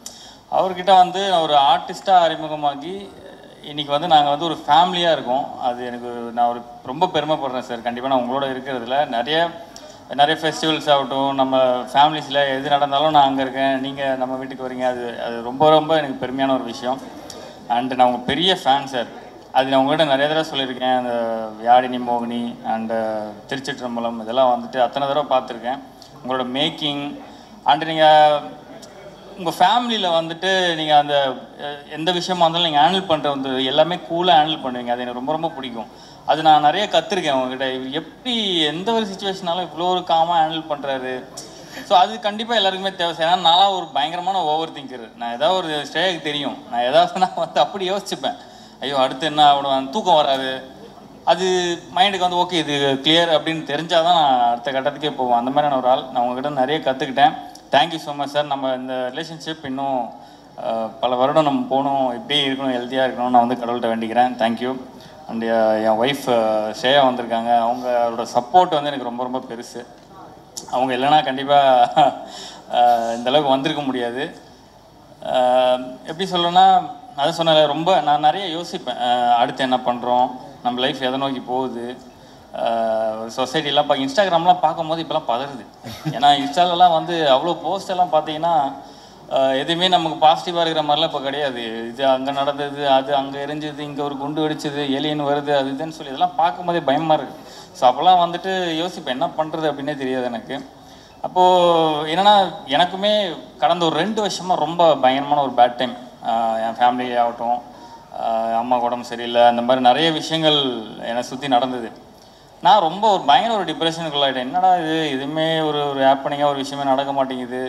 அவர்கிட்ட வந்து ஒரு ஆர்டிஸ்ட்டாக அறிமுகமாகி இன்றைக்கி வந்து நாங்கள் வந்து ஒரு ஃபேமிலியாக இருக்கோம். அது எனக்கு நான் ஒரு ரொம்ப பெருமைப்படுறேன் சார். கண்டிப்பாக நான் உங்களோட இருக்கிறதுல நிறைய ஃபெஸ்டிவல்ஸ் ஆகட்டும், நம்ம ஃபேமிலிஸில் எது நடந்தாலும் நான் அங்கே இருக்கேன், நீங்கள் நம்ம வீட்டுக்கு வரீங்க. அது ரொம்ப ரொம்ப எனக்கு பெருமையான ஒரு விஷயம். அண்டு நான் உங்கள் பெரிய ஃபேன் சார். அது நான் உங்கள்கிட்ட நிறைய தடவை சொல்லியிருக்கேன். அந்த யாழினி மோகினி அண்டு திருச்சிற்றம்பலம் இதெல்லாம் வந்துட்டு அத்தனை தடவை பார்த்துருக்கேன். உங்களோட மேக்கிங் அண்டு நீங்கள் உங்கள் ஃபேமிலியில் வந்துட்டு நீங்கள் அந்த எந்த விஷயமா இருந்தாலும் நீங்கள் ஹேண்டில் பண்ணுற வந்து எல்லாமே கூலாக ஹேண்டில் பண்ணுவீங்க. அது எனக்கு ரொம்ப ரொம்ப பிடிக்கும். அது நான் நிறைய கற்றுருக்கேன் உங்ககிட்ட. எப்படி எந்த ஒரு சுச்சுவேஷனாலும் இவ்வளோ ஒரு காமாக ஹேண்டில் பண்ணுறாரு. ஸோ அது கண்டிப்பாக எல்லாருக்குமே தேவை. ஏன்னா நான்லாம் ஒரு பயங்கரமான ஓவர் திங்கர். நான் ஏதாவது ஒரு ஸ்டேஜுக்கு தெரியும், நான் ஏதாவது நான் வந்து அப்படி யோசிச்சுப்பேன், ஐயோ அடுத்து என்ன ஆகணும், தூக்கம் வராது. அது மைண்டுக்கு வந்து ஓகே இது கிளியர் அப்படின்னு தெரிஞ்சால் தான் நான் அடுத்த கட்டத்துக்கே போவோம். அந்த மாதிரியான ஒரு ஆள். நான் உங்ககிட்ட நிறைய கற்றுக்கிட்டேன். Thank you so much sir. நம்ம இந்த ரிலேஷன்ஷிப் இன்னும் பல வருடம் நம்ம போகணும், இப்படியே இருக்கணும், ஹெல்த்தியாக இருக்கணும். நான் வந்து கடவுள்கிட்ட வேண்டிக்கிறேன். Thank you. And N wife Shreya வந்திருக்காங்க. அவங்களோட சப்போர்ட் வந்து எனக்கு ரொம்ப ரொம்ப பெருசு. அவங்க இல்லைன்னா கண்டிப்பாக இந்தளவுக்கு வந்திருக்க முடியாது. எப்படி சொல்லணும்னா அதை சொன்ன ரொம்ப நான் நிறைய யோசிப்பேன். அடுத்து என்ன பண்ணுறோம், நம்ம லைஃப் எதை நோக்கி போகுது. சொசைட்டிலாம் இன்ஸ்டாகிராம்லாம் பார்க்கும்போது இப்போலாம் பதறுது. ஏன்னா இன்ஸ்டாலெலாம் வந்து அவ்வளோ போஸ்டெல்லாம் பார்த்தீங்கன்னா எதுவுமே நமக்கு பாசிட்டிவாக இருக்கிற மாதிரிலாம் இப்போ கிடையாது. இது அங்கே நடந்தது, அது அங்கே எரிஞ்சது, இங்கே ஒரு குண்டு வெடிச்சது, ஏலியன் வருது, அது இதுன்னு சொல்லி இதெல்லாம் பார்க்கும்போதே பயமாக இருக்குது. ஸோ அப்போல்லாம் வந்துட்டு யோசிப்பேன் என்ன பண்ணுறது அப்படின்னே தெரியாது எனக்கு. அப்போது என்னென்னா எனக்குமே கடந்த ஒரு 2 வருஷமாக ரொம்ப பயங்கரமான ஒரு பேட் டைம். என் ஃபேமிலி ஆகட்டும், அம்மா உடம்பு சரியில்லை, அந்த மாதிரி நிறைய விஷயங்கள் என்னை சுற்றி நடந்தது. நான் ரொம்ப ஒரு பயங்கர ஒரு டிப்ரெஷனுக்குள்ளாயிட்டேன். என்னடா இதுவுமே ஒரு ஹேப்பனிங்காக ஒரு விஷயமே நடக்க மாட்டேங்குது.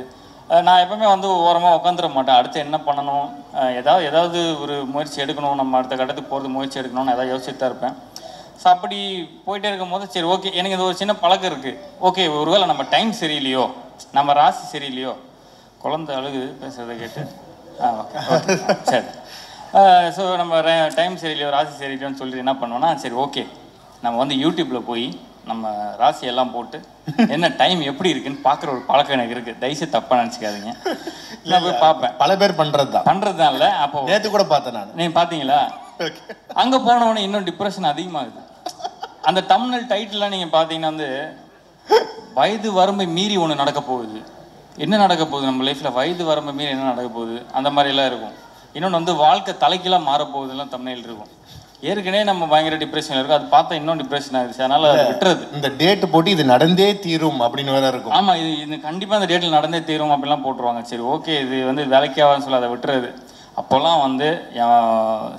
நான் எப்பவுமே வந்து ஓரமாக உட்காந்துட மாட்டேன். அடுத்து என்ன பண்ணணும், ஏதாவது ஒரு முயற்சி எடுக்கணும், நம்ம அடுத்த கட்டத்துக்கு போகிறது முயற்சி எடுக்கணும்னு ஏதாவது யோசிச்சுட்டு தான் இருப்பேன். ஸோ அப்படி போயிட்டே இருக்கும் போது சரி ஓகே எனக்கு இது ஒரு சின்ன பழக்கம் இருக்குது. ஓகே ஒருவேளை நம்ம டைம் சரியில்லையோ, நம்ம ராசி சரியில்லையோ, குழந்தை அழுகுது பேசுகிறத கேட்டு. ஓகே சரி. ஸோ நம்ம டைம் சரியில்லையோ ராசி சரியில்லையோன்னு சொல்லிட்டு என்ன பண்ணுவோன்னா, சரி ஓகே நம்ம வந்து யூடியூப்பில் போய் நம்ம ராசியெல்லாம் போட்டு என்ன டைம் எப்படி இருக்குன்னு பார்க்குற ஒரு பழக்கம் எனக்கு இருக்குது. தயவுசெய்து தப்பாக நினச்சிக்காதீங்க. நான் போய் பார்ப்பேன். பல பேர் பண்ணுறது தான் இல்லை. அப்போ நேற்று கூட பார்த்தேன் நான். நீங்கள் பார்த்தீங்களா? அங்கே போனவொடனே இன்னும் டிப்ரெஷன் அதிகமாகுது. அந்த தம்ப்நெயில் டைட்டில்லாம் நீங்கள் பார்த்தீங்கன்னா வந்து வயது வரம்பை மீறி ஒன்று நடக்க போகுது. என்ன நடக்க போகுது நம்ம லைஃப்பில், வயது வரம்பை மீறி என்ன நடக்க போகுது, அந்த மாதிரிலாம் இருக்கும். இன்னொன்று வந்து வாழ்க்கை தலைக்கெல்லாம் மாறப்போகுதுலாம் தம்ப்நெயில் இருக்கும். ஏற்கனவே நம்ம பயங்கர டிப்ரெஷன் இருக்கும், அது பார்த்தா இன்னும் டிப்ரெஷன் ஆகிடுச்சு. அதனால அதை விட்டுறது. இந்த டேட்டு போட்டு இது நடந்தே தீரும் அப்படின்னு வேற இருக்கும். ஆமாம், இது கண்டிப்பாக அந்த டேட்டில் நடந்தே தீரும் அப்படிலாம் போட்டுருவாங்க. சரி ஓகே இது வந்து வேலைக்காவான்னு சொல்லி அதை விட்டுறது. அப்போல்லாம் வந்து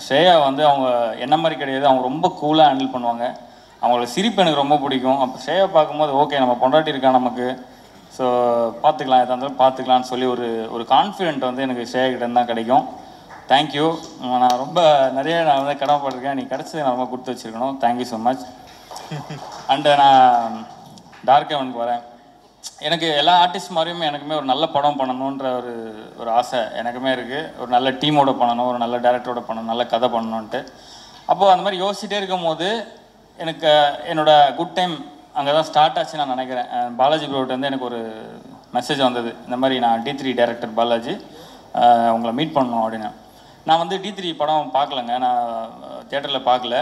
ஸ்ரேயா வந்து அவங்க என்ன மாதிரி கிடையாது, அவங்க ரொம்ப கூலாக ஹேண்டில் பண்ணுவாங்க. அவங்களோட சிரிப்பு எனக்கு ரொம்ப பிடிக்கும். அப்போ ஸ்ரேயா பார்க்கும்போது ஓகே நம்ம பொண்டாட்டி இருக்கா நமக்கு, ஸோ பார்த்துக்கலாம் எதாக இருந்தாலும் பார்த்துக்கலான்னு சொல்லி ஒரு கான்ஃபிடென்ட் வந்து எனக்கு ஸ்ரேயா கிட்டேருந்து தான் கிடைக்கும். தேங்க்யூ. நான் ரொம்ப நிறைய நான் வந்து கடமைப்பட்டிருக்கேன். நீ கிடச்சது நான் ரொம்ப கொடுத்து வச்சுருக்கணும். Thank you so much. அண்டு நான் டார்க் ஹெவனுக்கு வரேன். எனக்கு எல்லா ஆர்டிஸ்ட் மாதிரியுமே எனக்குமே ஒரு நல்ல படம் பண்ணணுன்ற ஒரு ஆசை எனக்குமே இருக்குது. ஒரு நல்ல டீமோட பண்ணணும், ஒரு நல்ல டேரக்டரோட பண்ணணும், நல்ல கதை பண்ணணுன்ட்டு. அப்போது அந்த மாதிரி யோசிச்சுட்டே இருக்கும் போது எனக்கு என்னோடய குட் டைம் அங்கே தான் ஸ்டார்ட் ஆச்சு நான் நினைக்கிறேன். பாலாஜி ப்ரோட்ட வந்து எனக்கு ஒரு மெசேஜ் வந்தது, இந்த மாதிரி நான் D3 டைரக்டர் பாலாஜி உங்களை மீட் பண்ணணும் அப்படின்னு. நான் வந்து D3 படம் பார்க்கலங்க, நான் தியேட்டரில் பார்க்கல.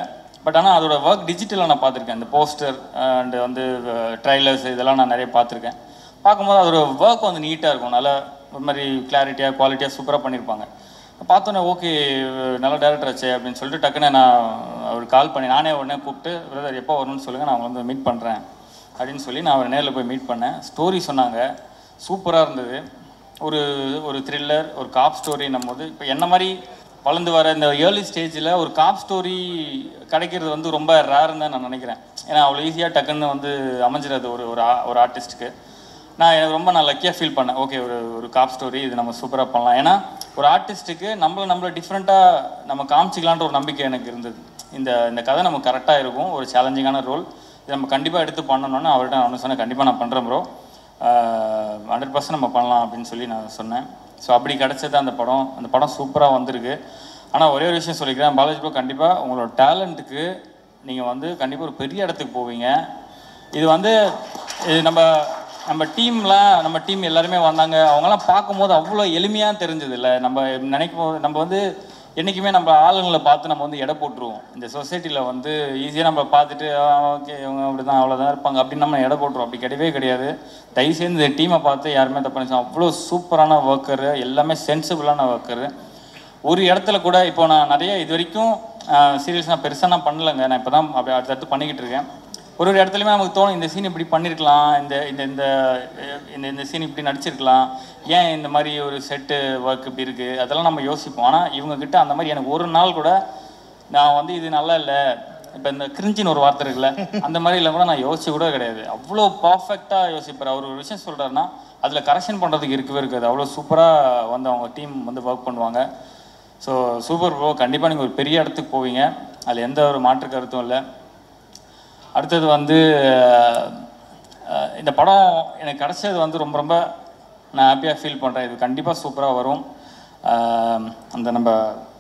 பட் ஆனால் அதோட ஒர்க் டிஜிட்டலாக நான் பார்த்துருக்கேன். இந்த போஸ்டர் அண்டு வந்து ட்ரைலர்ஸ் இதெல்லாம் நான் நிறைய பார்த்துருக்கேன். பார்க்கும்போது அதோட ஒர்க் வந்து நீட்டாக இருக்கும், நல்லா ஒரு மாதிரி கிளாரிட்டியாக குவாலிட்டியாக சூப்பராக பண்ணியிருப்பாங்க. பார்த்தோன்னே ஓகே நல்ல டேரக்டர் ஆச்சு அப்படின்னு சொல்லிட்டு டக்குன்னு நான் அவருக்கு கால் பண்ணி நானே உடனே கூப்பிட்டு பிரதர் எப்போ வரணும்னு சொல்லுங்கள், நான் வந்து மீட் பண்ணுறேன் அப்படின்னு சொல்லி நான் அவர் நேரில் போய் மீட் பண்ணேன். ஸ்டோரி சொன்னாங்க, சூப்பராக இருந்தது. ஒரு த்ரில்லர், ஒரு காப் ஸ்டோரின்னும் போது இப்போ என்ன மாதிரி வளர்ந்து வர இந்த ஏர்லி ஸ்டேஜில் ஒரு காப் ஸ்டோரி கிடைக்கிறது வந்து ரொம்ப ரேர்னு தான் நான் நினைக்கிறேன். ஏன்னா அவ்வளோ ஈஸியாக டக்குன்னு வந்து அமைஞ்சிடாது ஒரு ஆர்டிஸ்ட்டுக்கு. எனக்கு ரொம்ப நான் லக்கியாக ஃபீல் பண்ணேன். ஓகே ஒரு காப் ஸ்டோரி இது நம்ம சூப்பராக பண்ணலாம். ஏன்னா ஒரு ஆர்டிஸ்ட்டுக்கு நம்மளை டிஃப்ரெண்ட்டாக நம்ம காமிச்சிக்கலான்ற ஒரு நம்பிக்கை எனக்கு இருந்தது. இந்த கதை நமக்கு கரெக்டாக இருக்கும், ஒரு சேலஞ்சிங்கான ரோல், இது நம்ம கண்டிப்பாக எடுத்து பண்ணணும்னு அவர்கிட்ட நான் சொன்னேன். கண்டிப்பாக நான் பண்ணுறேன் ப்ரோ, 100% நம்ம பண்ணலாம் அப்படின்னு சொல்லி நான் சொன்னேன். ஸோ அப்படி கிடச்சது அந்த படம் சூப்பராக வந்திருக்கு. ஆனால் ஒரே ஒரு விஷயம் சொல்லிக்கிறேன், பாலாஜி ப்ரோ கண்டிப்பாக உங்களோட டேலண்ட்டுக்கு நீங்கள் வந்து கண்டிப்பாக ஒரு பெரிய இடத்துக்கு போவீங்க. இது வந்து நம்ம டீம் எல்லாருமே வந்தாங்க, அவங்கெல்லாம் பார்க்கும்போது அவ்வளோ எளிமையாக தெரிஞ்சது இல்லை. நம்ம நினைக்கும் போது நம்ம வந்து என்றைக்குமே நம்ம ஆளுங்களை பார்த்து நம்ம வந்து எடை போட்டுருவோம். இந்த சொசைட்டியில் வந்து ஈஸியாக நம்ம பார்த்துட்டு ஓகே இவங்க அப்படி தான் அவ்வளோதான் இருப்பாங்க அப்படின்னு நம்ம எடை போட்டுருவோம். அப்படி கிடையவே கிடையாது. தயவுசெய்து இந்த டீமை பார்த்து யாருமே தப்பு நினச்சோம். அவ்வளோ சூப்பரான ஒர்க்கரு, எல்லாமே சென்சிபிளான ஒர்க்கரு. ஒரு இடத்துல கூட இப்போ நான் நிறைய இது வரைக்கும் சீரியல்ஸ் நான் பெருசாக நான் பண்ணலைங்க, நான் இப்போ தான் அப்படி அடுத்தடுத்து பண்ணிக்கிட்டு இருக்கேன். ஒரு இடத்துலையுமே நமக்கு தோணும் இந்த சீன் இப்படி பண்ணியிருக்கலாம், இந்த சீன் இப்படி நடிச்சிருக்கலாம், ஏன் இந்த மாதிரி ஒரு செட்டு ஒர்க் இப்படி இருக்குது, அதெல்லாம் நம்ம யோசிப்போம். ஆனால் இவங்கக்கிட்ட அந்த மாதிரி எனக்கு ஒரு நாள் கூட நான் வந்து இது நல்லா இல்லை, இப்போ இந்த கிரிஞ்சின்னு ஒரு வார்த்தை இருக்குல்ல, அந்த மாதிரி இல்லை கூட நான் யோசிச்சு கூட கிடையாது. அவ்வளோ பர்ஃபெக்டாக யோசிப்பார். அவர் ஒரு விஷயம் சொல்கிறாருன்னா அதில் கரெக்ஷன் பண்ணுறதுக்கு இருக்கவே இருக்காது. அவ்வளோ சூப்பராக வந்து அவங்க டீம் வந்து ஒர்க் பண்ணுவாங்க. ஸோ சூப்பர் ப்ரோ, கண்டிப்பாக நீங்கள் ஒரு பெரிய இடத்துக்கு போவீங்க, அதில் எந்த ஒரு மாற்று கருத்தும் இல்லை. அடுத்தது வந்து இந்த படம் எனக்கு கிடச்சது வந்து ரொம்ப ரொம்ப நான் ஹாப்பியாக ஃபீல் பண்ணுறேன். இது கண்டிப்பாக சூப்பராக வரும். அந்த நம்ம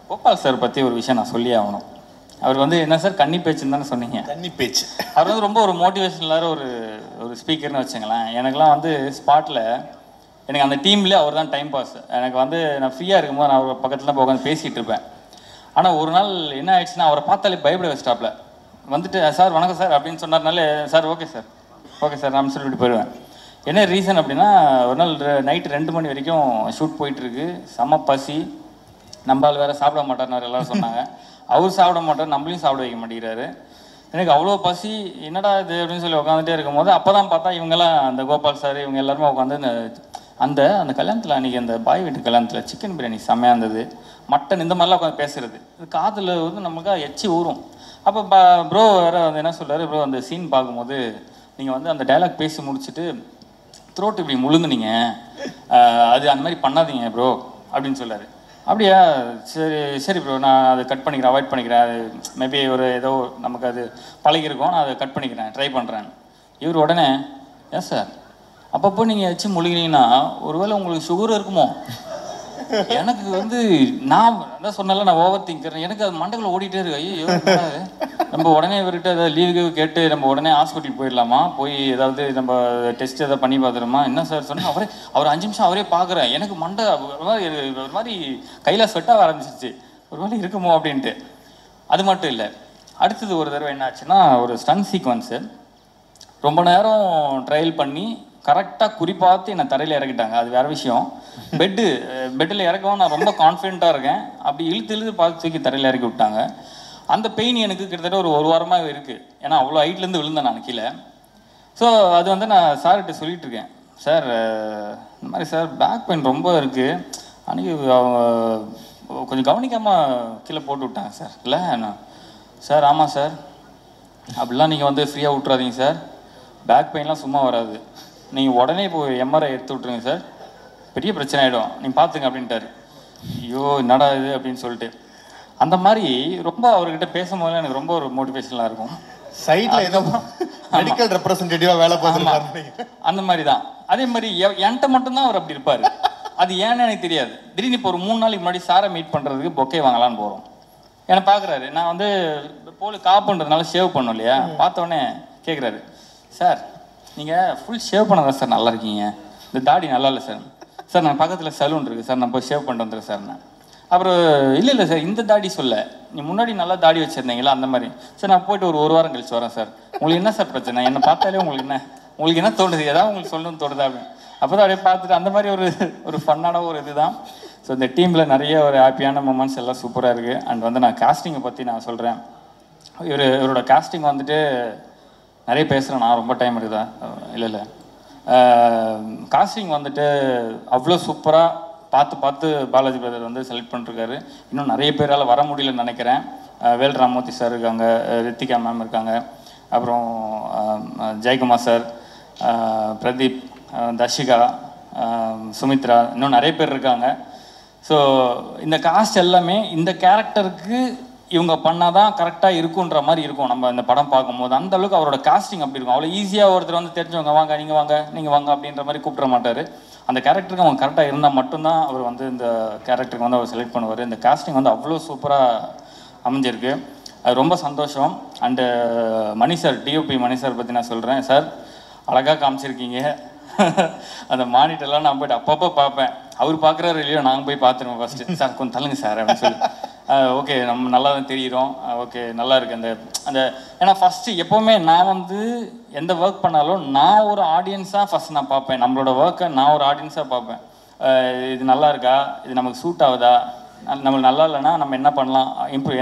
கோபால் சார் பற்றி ஒரு விஷயம் நான் சொல்லி ஆகணும். அவர் வந்து என்ன சார் கன்னி பேச்சுன்னு தானே சொன்னீங்க? கன்னி பேச்சு. அவர் வந்து ரொம்ப ஒரு மோட்டிவேஷனலான ஒரு ஸ்பீக்கர்னு வச்சுங்களேன். எனக்குலாம் வந்து ஸ்பாட்டில் எனக்கு அந்த டீம்லேயே அவர் தான் டைம் பாஸ். எனக்கு வந்து நான் ஃப்ரீயாக இருக்கும்போது நான் அவர் பக்கத்தில் தான் உட்காந்து பேசிகிட்டு இருப்பேன். ஆனால் ஒரு நாள் என்ன ஆயிடுச்சுன்னா அவரை பார்த்தாலே பயப்பட வச்சிட்டாப்ல. வந்துட்டு சார் வணக்கம் சார் அப்படின்னு சொன்னார்னாலே சார் ஓகே சார் நான் சொல்லிட்டு போயிடுவேன். என்ன ரீசன் அப்படின்னா ஒரு நாள் நைட்டு 2 மணி வரைக்கும் ஷூட் போயிட்டுருக்கு, செம்ம பசி, நம்மளால் வேறு சாப்பிட மாட்டார்னார் எல்லோரும் சொன்னாங்க. அவர் சாப்பிட மாட்டார், நம்மளையும் சாப்பிட வைக்க மாட்டேங்கிறாரு. எனக்கு அவ்வளோ பசி, என்னடா இது அப்படின்னு சொல்லி உட்காந்துட்டே இருக்கும்போது அப்போ தான் பார்த்தா இவங்கெல்லாம் அந்த கோபால் சார் இவங்க எல்லாருமே உட்காந்து அந்த கல்யாணத்தில் அன்றைக்கி அந்த பாய் வீட்டு கல்யாணத்தில் சிக்கன் பிரியாணி செம்மையாக இருந்தது, மட்டன் இந்த மாதிரிலாம் உட்காந்து பேசுகிறது, இது காதில் வந்து நமக்கு எச்சி ஊறும். அப்போ ப்ரோ வேறு வந்து என்ன சொல்கிறாரு, ப்ரோ அந்த சீன் பார்க்கும்போது நீங்கள் வந்து அந்த டைலாக் பேசி முடிச்சுட்டு த்ரோட் இப்படி முழுங்குனீங்க, அது அந்த மாதிரி பண்ணாதீங்க ப்ரோ அப்படின்னு சொல்லார். அப்படியா, சரி ப்ரோ நான் அதை கட் பண்ணிக்கிறேன், அவாய்ட் பண்ணிக்கிறேன், அது மேபி ஏதோ நமக்கு அது பழகிருக்கோம், நான் அதை கட் பண்ணிக்கிறேன், ட்ரை பண்ணுறேன். இவர் உடனே ஏன் சார் அப்பப்போ நீங்கள் வச்சு முழுகினீங்கன்னா ஒருவேளை உங்களுக்கு சுகர் இருக்குமோ? எனக்கு வந்து நான் அதான் சொன்னால நான் ஓவர் திங்கர், எனக்கு அது மண்டைக்குள்ள ஓடிட்டே இருக்கு. ஐயோ நம்ம உடனே இவர்கிட்ட ஏதாவது லீவு கேட்டு நம்ம உடனே ஹாஸ்பிட்டல் போயிடலாமா, போய் ஏதாவது நம்ம டெஸ்ட் எதாவது பண்ணி பார்த்துருமா, என்ன சார் சொன்னால் அவர் 5 நிமிஷம் அவரே பார்க்குறேன். எனக்கு மண்டை ஒரு மாதிரி கையில் ஸ்வெட்டாக ஆரம்பிச்சிருச்சு, ஒரு மாதிரி இருக்குமோ அப்படின்ட்டு. அது மட்டும் இல்லை, அடுத்தது ஒரு தடவை என்ன ஆச்சுன்னா, ஒரு ஸ்டன் சீக்வன்ஸு ரொம்ப நேரம் ட்ரையல் பண்ணி கரெக்டாக குறிப்பாத்து என்னை தரையில் இறக்கிட்டாங்க. அது வேறு விஷயம். பெட்டில் இறக்கவும் நான் ரொம்ப கான்ஃபிடென்ட்டாக இருக்கேன். அப்படி இழுத்து பார்த்து தூக்கி தரையில் இறக்கி விட்டாங்க. அந்த பெயின் எனக்கு கிட்டத்தட்ட ஒரு வாரமாக இருக்குது. ஏன்னா அவ்வளோ ஹைட்லேருந்து விழுந்தேன் நான் கீழே. ஸோ அது வந்து நான் சார்கிட்ட சொல்லிகிட்டு இருக்கேன், சார் இந்த மாதிரி சார் பேக் பெயின் ரொம்ப இருக்குது, அன்றைக்கி அவங்க கொஞ்சம் கவனிக்காமல் கீழே போட்டு விட்டாங்க சார். இல்லை நான் சார் ஆமாம் சார், அப்படிலாம் நீங்கள் வந்து ஃப்ரீயாக விட்றாதீங்க சார், பேக் பெயின்லாம் சும்மா வராது, நீங்கள் உடனே போய் எம்ஆர்ஐ எடுத்து விட்ருங்க சார், பெரிய பிரச்சனை ஆகிடும், நீங்கள் பார்த்துங்க அப்படின்ட்டாரு. ஐயோ என்னடா இது அப்படின்னு சொல்லிட்டு அந்த மாதிரி ரொம்ப அவர்கிட்ட பேசும்போது எனக்கு ரொம்ப ஒரு மோட்டிவேஷனலாக இருக்கும். சைடில் ஏதோ மெடிக்கல் ரெப்ரசன்டேட்டிவாக வேலை பார்த்துருக்காரு அந்த மாதிரி தான். அதே மாதிரி என்கிட்ட மட்டும்தான் அவர் அப்படி இருப்பார். அது ஏன்னு எனக்கு தெரியாது. திடீர்னு இப்போ ஒரு 3 நாளைக்கு முன்னாடி சாரை மீட் பண்ணுறதுக்கு பொக்கே வாங்கலான்னு போகிறோம். என்னை பார்க்குறாரு, நான் வந்து போல் காப்புன்றதுனால ஷேவ் பண்ணோம் இல்லையா, பார்த்தோன்னே கேட்குறாரு, சார் நீங்கள் ஃபுல் ஷேவ் பண்ணதான் சார் நல்லா இருக்கீங்க, இந்த தாடி நல்லா இல்லை சார். சார் நான் பக்கத்தில் சலூன் இருக்குது சார், நான் போய் ஷேவ் பண்ணிட்டு வந்துடுறேன் சார். நான் அப்புறம் இல்லை சார் இந்த தாடி சொல்ல, நீ முன்னாடி நல்லா தாடி வச்சுருந்தீங்களா அந்த மாதிரி. சார் நான் போயிட்டு ஒரு வாரம் கழிச்சு வரேன் சார். உங்களுக்கு என்ன சார் பிரச்சனை, என்னை பார்த்தாலே உங்களுக்கு என்ன தோணுது, ஏதாவது உங்களுக்கு சொல்லணும்னு தோணுதா அப்படின்னு. அப்போ தான் அப்படியே பார்த்துட்டு அந்த மாதிரி ஒரு ஃபன்னான ஒரு இது தான். ஸோ இந்த டீமில் நிறைய ஒரு ஹாப்பியான மூமெண்ட்ஸ் எல்லாம் சூப்பராக இருக்குது. அண்ட் வந்து நான் காஸ்டிங்கை பற்றி நான் சொல்கிறேன். இவரோட காஸ்டிங் வந்துட்டு நிறைய பேசுகிறேன் நான், ரொம்ப டைம் இருக்குதா? இல்லை காஸ்டிங் வந்துட்டு அவ்வளோ சூப்பராக பார்த்து பாலாஜி பிரதர் வந்து செலக்ட் பண்ணிருக்காரு. இன்னும் நிறைய பேரால் வர முடியலன்னு நினைக்கிறேன். வேல் ராமூர்த்தி சார் இருக்காங்க, ரித்திகா மேம் இருக்காங்க, அப்புறம் ஜெயக்குமார் சார், பிரதீப், தர்ஷிகா, சுமித்ரா, இன்னும் நிறைய பேர் இருக்காங்க. ஸோ இந்த காஸ்ட் எல்லாமே இந்த கேரக்டருக்கு இவங்க பண்ணாதான் கரெக்டாக இருக்குன்ற மாதிரி இருக்கும். நம்ம இந்த படம் பார்க்கும்போது அந்த அளவுக்கு அவரோட காஸ்டிங் அப்படி இருக்கும். அவ்வளோ ஈஸியாக ஒருத்தர் வந்து தெரிஞ்சவங்க வாங்க நீங்கள் வாங்க அப்படின்ற மாதிரி கூப்பிட மாட்டார். அந்த கேரக்டருக்கு அவங்க கரெக்டாக இருந்தால் மட்டும்தான் அவர் வந்து இந்த கேரக்டருக்கு வந்து அவர் செலக்ட் பண்ணுவார். இந்த காஸ்டிங் வந்து அவ்வளோ சூப்பராக அமைஞ்சிருக்கு. அது ரொம்ப சந்தோஷம். And Mani sir, DOP Mani sir பற்றி நான் சொல்கிறேன். சார் அழகாக காமிச்சிருக்கீங்க. அந்த மானிட்டர்லாம் நான் போய்ட்டு அப்பப்போ பார்ப்பேன். அவர் பார்க்குறாரு இல்லையோ நாங்கள் போய் பார்த்துருவோம் ஃபஸ்ட்டு. சார் கொஞ்சம் தள்ளுங்க சார் அப்படின்னு சொல்லி, ஓகே நம்ம நல்லா தான் தெரிகிறோம், ஓகே நல்லா இருக்குது அந்த அந்த ஏன்னா ஃபஸ்ட்டு எப்போவுமே நான் வந்து எந்த ஒர்க் பண்ணாலும் நான் ஒரு ஆடியன்ஸாக ஃபஸ்ட் நான் பார்ப்பேன். நம்மளோட ஒர்க்கை நான் ஒரு ஆடியன்ஸாக பார்ப்பேன். இது நல்லா இருக்கா, இது நமக்கு சூட் ஆகுதா, நம்மளுக்கு நல்லா இல்லைன்னா நம்ம என்ன பண்ணலாம்,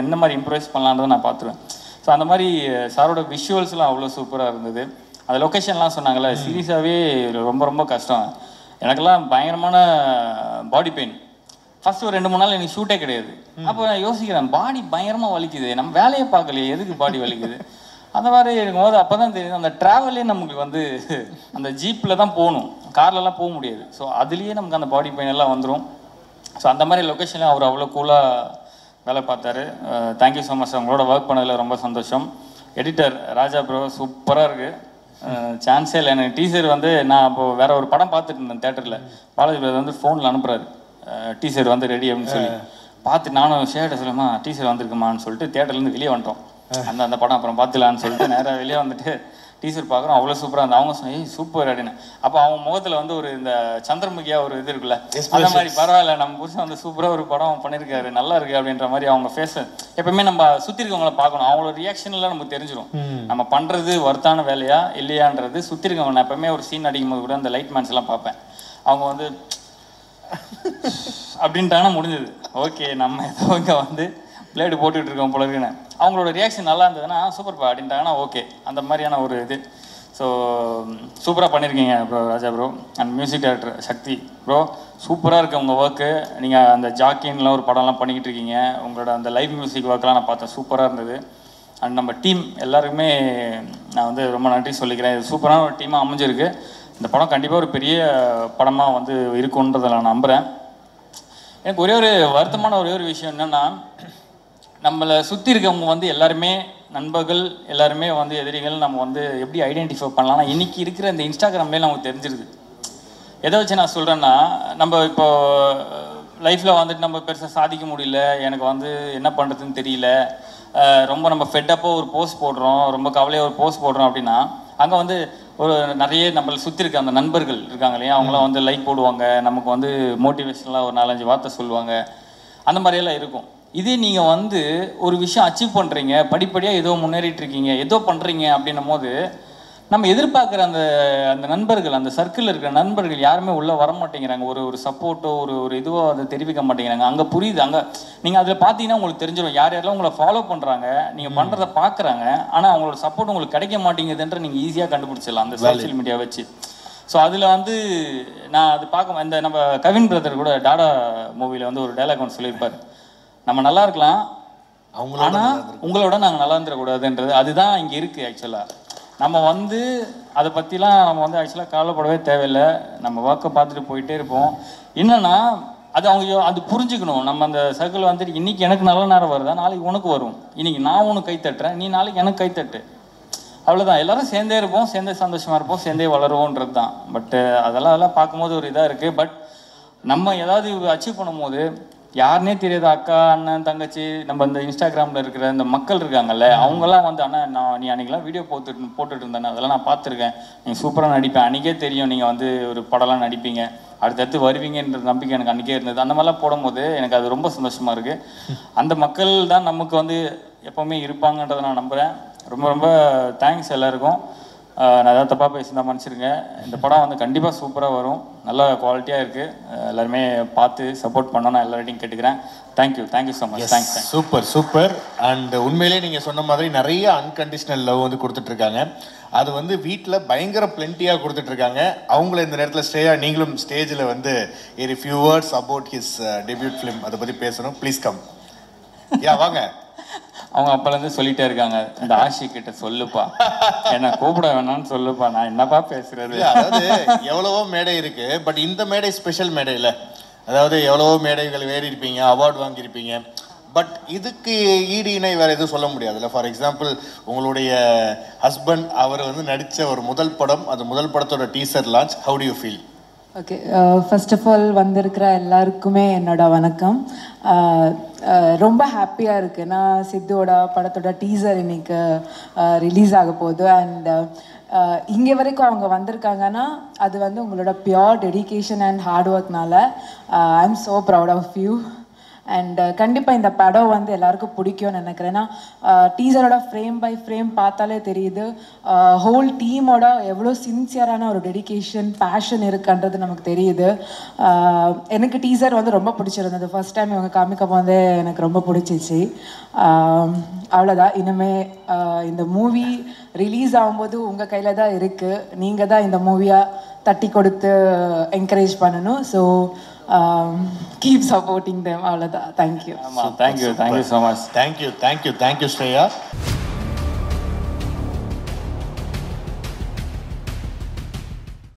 எந்த மாதிரி இம்ப்ரூவைஸ் பண்ணலான்றதை நான் பார்த்துருவேன். ஸோ அந்த மாதிரி சாரோட விஷுவல்ஸ்லாம் அவ்வளோ சூப்பராக இருந்தது. அந்த லொக்கேஷன்லாம் சொன்னாங்கல்ல, சீரியஸாகவே ரொம்ப ரொம்ப கஷ்டம். எனக்கெல்லாம் பயங்கரமான பாடி பெயின். ஃபஸ்ட்டு ஒரு 2-3 நாள் எனக்கு ஷூட்டே கிடையாது. அப்போ நான் யோசிக்கிறேன், பாடி பயங்கரமாக வலிக்குது, நம்ம வேலையை பார்க்கலையே, எதுக்கு பாடி வலிக்குது அந்த மாதிரி இருக்கும்போது அப்போ தான் தெரியுது அந்த ட்ராவலே நமக்கு வந்து அந்த ஜீப்பில் தான் போகணும், கார்லலாம் போக முடியாது. ஸோ அதுலேயே நமக்கு அந்த பாடி பெயின் எல்லாம் வந்துடும். ஸோ அந்த மாதிரி லொக்கேஷனில் அவர் அவ்வளோ கூலாக வேலை பார்த்தாரு. தேங்க்யூ ஸோ மச், அவங்களோட ஒர்க் பண்ணதில் ரொம்ப சந்தோஷம். எடிட்டர் ராஜா ப்ரோ சூப்பராக இருக்குது, சான்ஸே இல்லை. எனக்கு டீசர் வந்து நான் இப்போது வேறு ஒரு படம் பார்த்துட்டு இருந்தேன் தேட்டரில், பாலாஜி பிரதர் வந்து ஃபோனில் அனுப்புகிறாரு டீசர் வந்து ரெடி அப்படின்னு சொல்லி பார்த்துட்டு, நானும் ஷேர்ட்ட சொல்லுமா டீசர் வந்திருக்குமான்னு சொல்லிட்டு தேட்டர்லேருந்து வெளியே வந்துட்டோம். அந்த படம் அப்புறம் பார்த்துலான்னு சொல்லிட்டு நேராக வெளியே வந்துட்டு டீசர் பார்க்குறோம். அவ்வளோ சூப்பராக இருந்தால் அவங்க சொன்ன ஏய் சூப்பர் அப்படின்னு. அப்போ அவங்க முகத்தில் வந்து ஒரு இந்த சந்திரமுகியாக ஒரு இது இருக்குல்ல, அந்த மாதிரி பரவாயில்ல நம்ம புருஷன் வந்து சூப்பராக ஒரு படம் பண்ணியிருக்காரு, நல்லா இருக்குது அப்படின்ற மாதிரி அவங்க ஃபேஸை எப்பவுமே நம்ம சுற்றி இருக்கவங்கள பார்க்கணும். அவங்களோட ரியாக்ஷன்லாம் நமக்கு தெரிஞ்சிடும் நம்ம பண்ணுறது ஒர்த்தான வேலையா இல்லையான்றது. சுற்றி இருக்கவங்க நான் எப்பவுமே ஒரு சீன் அடிக்கும் போது கூட அந்த லைட் மேன்ஸ் எல்லாம் பார்ப்பேன். அவங்க வந்து அப்படின்ட்டாங்கன்னா முடிஞ்சது, ஓகே நம்ம ஏதோ இங்கே வந்து பிளேடு போட்டுக்கிட்டு இருக்கோம் போல இருக்குன்னு. அவங்களோட ரியாக்ஷன் நல்லா இருந்ததுன்னா சூப்பர்ப்பா அப்படின்ட்டாங்கன்னா ஓகே, அந்த மாதிரியான ஒரு இது. ஸோ சூப்பராக பண்ணியிருக்கீங்க bro Raja bro. And music director Sakthi bro சூப்பராக இருக்குது உங்கள் ஒர்க்கு. நீங்கள் அந்த ஜாக்கின்லாம் ஒரு படம்லாம் பண்ணிக்கிட்டு இருக்கீங்க, உங்களோட அந்த லைவ் மியூசிக் ஒர்க்லாம் நான் பார்த்தேன், சூப்பராக இருந்தது. அண்ட் நம்ம டீம் எல்லாருக்குமே நான் வந்து ரொம்ப நன்றி சொல்லிக்கிறேன். இது சூப்பரான ஒரு டீமாக அமைஞ்சிருக்கு. இந்த படம் கண்டிப்பாக ஒரு பெரிய படமாக வந்து இருக்குன்றதை நான் நம்புகிறேன். எனக்கு ஒரே ஒரு வருத்தமான ஒரே ஒரு விஷயம் என்னென்னா, நம்மளை சுற்றி இருக்கவங்க வந்து எல்லாருமே நண்பர்கள், எல்லாருமே வந்து எதிரிகள், நம்ம வந்து எப்படி ஐடென்டிஃபை பண்ணலாம்னா இன்றைக்கி இருக்கிற இந்த இன்ஸ்டாகிராம்லேயே நமக்கு தெரிஞ்சிருது. எதை வச்சு நான் சொல்கிறேன்னா, நம்ம இப்போ லைஃப்பில் வந்துட்டு நம்ம பெருசாக சாதிக்க முடியல, எனக்கு வந்து என்ன பண்ணுறதுன்னு தெரியல, ரொம்ப நம்ம ஃபெட்டப்பாக ஒரு போஸ்ட் போடுறோம், ரொம்ப கவலையாக ஒரு போஸ்ட் போடுறோம் அப்படின்னா, அங்கே வந்து ஒரு நிறைய நம்மளை சுற்றி இருக்க அந்த நண்பர்கள் இருக்காங்க இல்லையா, அவங்களாம் வந்து லைக் போடுவாங்க, நமக்கு வந்து மோட்டிவேஷனலாக ஒரு 4-5 வார்த்தை சொல்லுவாங்க, அந்த மாதிரியெல்லாம் இருக்கும். இதே நீங்கள் வந்து ஒரு விஷயம் அச்சீவ் பண்ணுறீங்க, படிப்படியாக ஏதோ முன்னேறிட்டு இருக்கீங்க, ஏதோ பண்ணுறீங்க அப்படின்னும் போது நம்ம எதிர்பார்க்குற அந்த அந்த நண்பர்கள், அந்த சர்க்கிளில் இருக்கிற நண்பர்கள் யாருமே உள்ளே வர மாட்டேங்கிறாங்க. ஒரு சப்போர்ட்டோ ஒரு இதுவோ அதை தெரிவிக்க மாட்டேங்கிறாங்க. அங்கே புரியுது, அங்கே நீங்கள் அதில் பார்த்தீங்கன்னா உங்களுக்கு தெரிஞ்சிடும் யார் யாரெல்லாம் உங்களை ஃபாலோ பண்ணுறாங்க, நீங்கள் பண்ணுறதை பார்க்குறாங்க, ஆனால் அவங்களோட சப்போர்ட் உங்களுக்கு கிடைக்க மாட்டேங்குதுன்ற நீங்கள் ஈஸியாக கண்டுபிடிச்சிடலாம் அந்த சோஷியல் மீடியா வச்சு. ஸோ அதில் வந்து நான் அது பார்க்க இந்த நம்ம கவின் பிரதர் கூட டாடா மூவியில் வந்து ஒரு டைலாக் ஒன்று சொல்லியிருப்பார், நம்ம நல்லா இருக்கலாம் ஆனால் உங்களோட நாங்கள் நல்லா இருந்துடக்கூடாதுன்றது. அதுதான் இங்கே இருக்குது ஆக்சுவலாக. நம்ம வந்து அதை பற்றிலாம் நம்ம வந்து ஆக்சுவலாக கவலைப்படவே தேவையில்லை, நம்ம ஒர்க்கை பார்த்துட்டு போயிட்டே இருப்போம். என்னென்னா அது அவங்க அது புரிஞ்சுக்கணும். நம்ம அந்த சர்க்கிள் வந்துட்டு இன்றைக்கி எனக்கு நல்ல நேரம் வருதா, நாளைக்கு உனக்கு வரும், இன்றைக்கி நான் உனக்கு கை தட்டுறேன், நீ நாளைக்கு எனக்கு கை தட்டு, அவ்வளோதான். எல்லோரும் சேர்ந்தே இருப்போம், சேர்ந்தே சந்தோஷமாக இருப்போம், சேர்ந்தே வளருவோன்றது தான். பட்டு அதெல்லாம் பார்க்கும்போது ஒரு இதாக இருக்குது. பட் நம்ம ஏதாவது அச்சீவ் பண்ணும்போது யாருனே தெரியாது, அக்கா அண்ணன் தங்கச்சி நம்ம இந்த இன்ஸ்டாகிராமில் இருக்கிற இந்த மக்கள் இருக்காங்கல்ல, அவங்கெல்லாம் வந்து அண்ணா நீ அன்றைக்கெலாம் வீடியோ போட்டுட்டு இருந்தேன், அதெல்லாம் நான் பார்த்துருக்கேன், நீங்கள் சூப்பராக நடிப்பேன், அன்றைக்கே தெரியும் நீங்கள் வந்து ஒரு படம்லாம் நடிப்பீங்க, அடுத்தடுத்து வருவீங்கன்ற நம்பிக்கை எனக்கு அன்றைக்கே இருந்தது. அந்த மாதிரிலாம் போடும்போது எனக்கு அது ரொம்ப சந்தோஷமாக இருக்குது. அந்த மக்கள் தான் நமக்கு வந்து எப்போவுமே இருப்பாங்கன்றதை நான் நம்புகிறேன். ரொம்ப ரொம்ப தேங்க்ஸ் எல்லாருக்கும். நான் ஏதாவது தப்பாக பேசியிருந்தா மன்னிச்சிருங்க. இந்த படம் வந்து கண்டிப்பாக சூப்பராக வரும், நல்ல குவாலிட்டியாக இருக்குது, எல்லாருமே பார்த்து சப்போர்ட் பண்ணணும் எல்லாரையும் கேட்டுக்கிறேன். Thank you so much. Thanks. Super. And உண்மையிலே நீங்கள் சொன்ன மாதிரி நிறைய அன்கண்டிஷனல் லவ் வந்து கொடுத்துட்ருக்காங்க. அது வந்து வீட்டில் பயங்கர பிளென்ட்டியாக கொடுத்துட்ருக்காங்க. அவங்கள இந்த நேரத்தில் ஸ்ரேயா நீங்களும் ஸ்டேஜில் வந்து a few words about his debut film அதை பற்றி பேசணும். Please come. வாங்க. அவங்க அப்போலேருந்து சொல்லிட்டே இருக்காங்க, இந்த ஆஷி கிட்ட சொல்லுப்பா, என்ன கூப்பிட வேணாம்னு சொல்லுப்பா, நான் என்னப்பா பேசுறது. அதாவது எவ்வளவோ மேடை இருக்கு, பட் இந்த மேடை ஸ்பெஷல் மேடை இல்லை. அதாவது எவ்வளவோ மேடைகள் ஏறி இருப்பீங்க, அவார்டு வாங்கியிருப்பீங்க, பட் இதுக்கு ஈடு இணை வேறு எதுவும் சொல்ல முடியாதுல்ல. ஃபார் எக்ஸாம்பிள் உங்களுடைய ஹஸ்பண்ட் அவர் வந்து நடித்த ஒரு முதல் படம், அந்த முதல் படத்தோட teaser launch, how do you feel? Okay, first of all வந்திருக்கிற எல்லாருக்குமே என்னோட வணக்கம். ரொம்ப ஹாப்பியாக இருக்குது. நான் சித்தோட படத்தோட டீசர் இன்னைக்கு ரிலீஸ் ஆக போகுது. அண்ட் இங்கே வரைக்கும் அவங்க வந்திருக்காங்கன்னா அது வந்து உங்களோட பியோர் டெடிகேஷன் அண்ட் ஹார்ட் ஒர்க்னால I am so proud of you. And கண்டிப்பாக இந்த படம் வந்து எல்லாருக்கும் பிடிக்கும்னு நினைக்கிறேன். ஏன்னா டீசரோட ஃப்ரேம் பை ஃப்ரேம் பார்த்தாலே தெரியுது ஹோல் டீமோட எவ்வளோ சின்சியரான ஒரு டெடிகேஷன் பேஷன் இருக்குன்றது நமக்கு தெரியுது. எனக்கு டீசர் வந்து ரொம்ப பிடிச்சிருந்தது. ஃபர்ஸ்ட் டைம் இவங்க காமிக்க போதே எனக்கு ரொம்ப பிடிச்சிச்சு. அவ்வளோதான். இனிமேல் இந்த மூவி ரிலீஸ் ஆகும்போது உங்கள் கையில் தான் இருக்குது. நீங்கள் தான் இந்த மூவியாக தட்டி கொடுத்து என்கரேஜ் பண்ணணும். So keep supporting them. Thank you. Thank you so much. Thank you Shreya.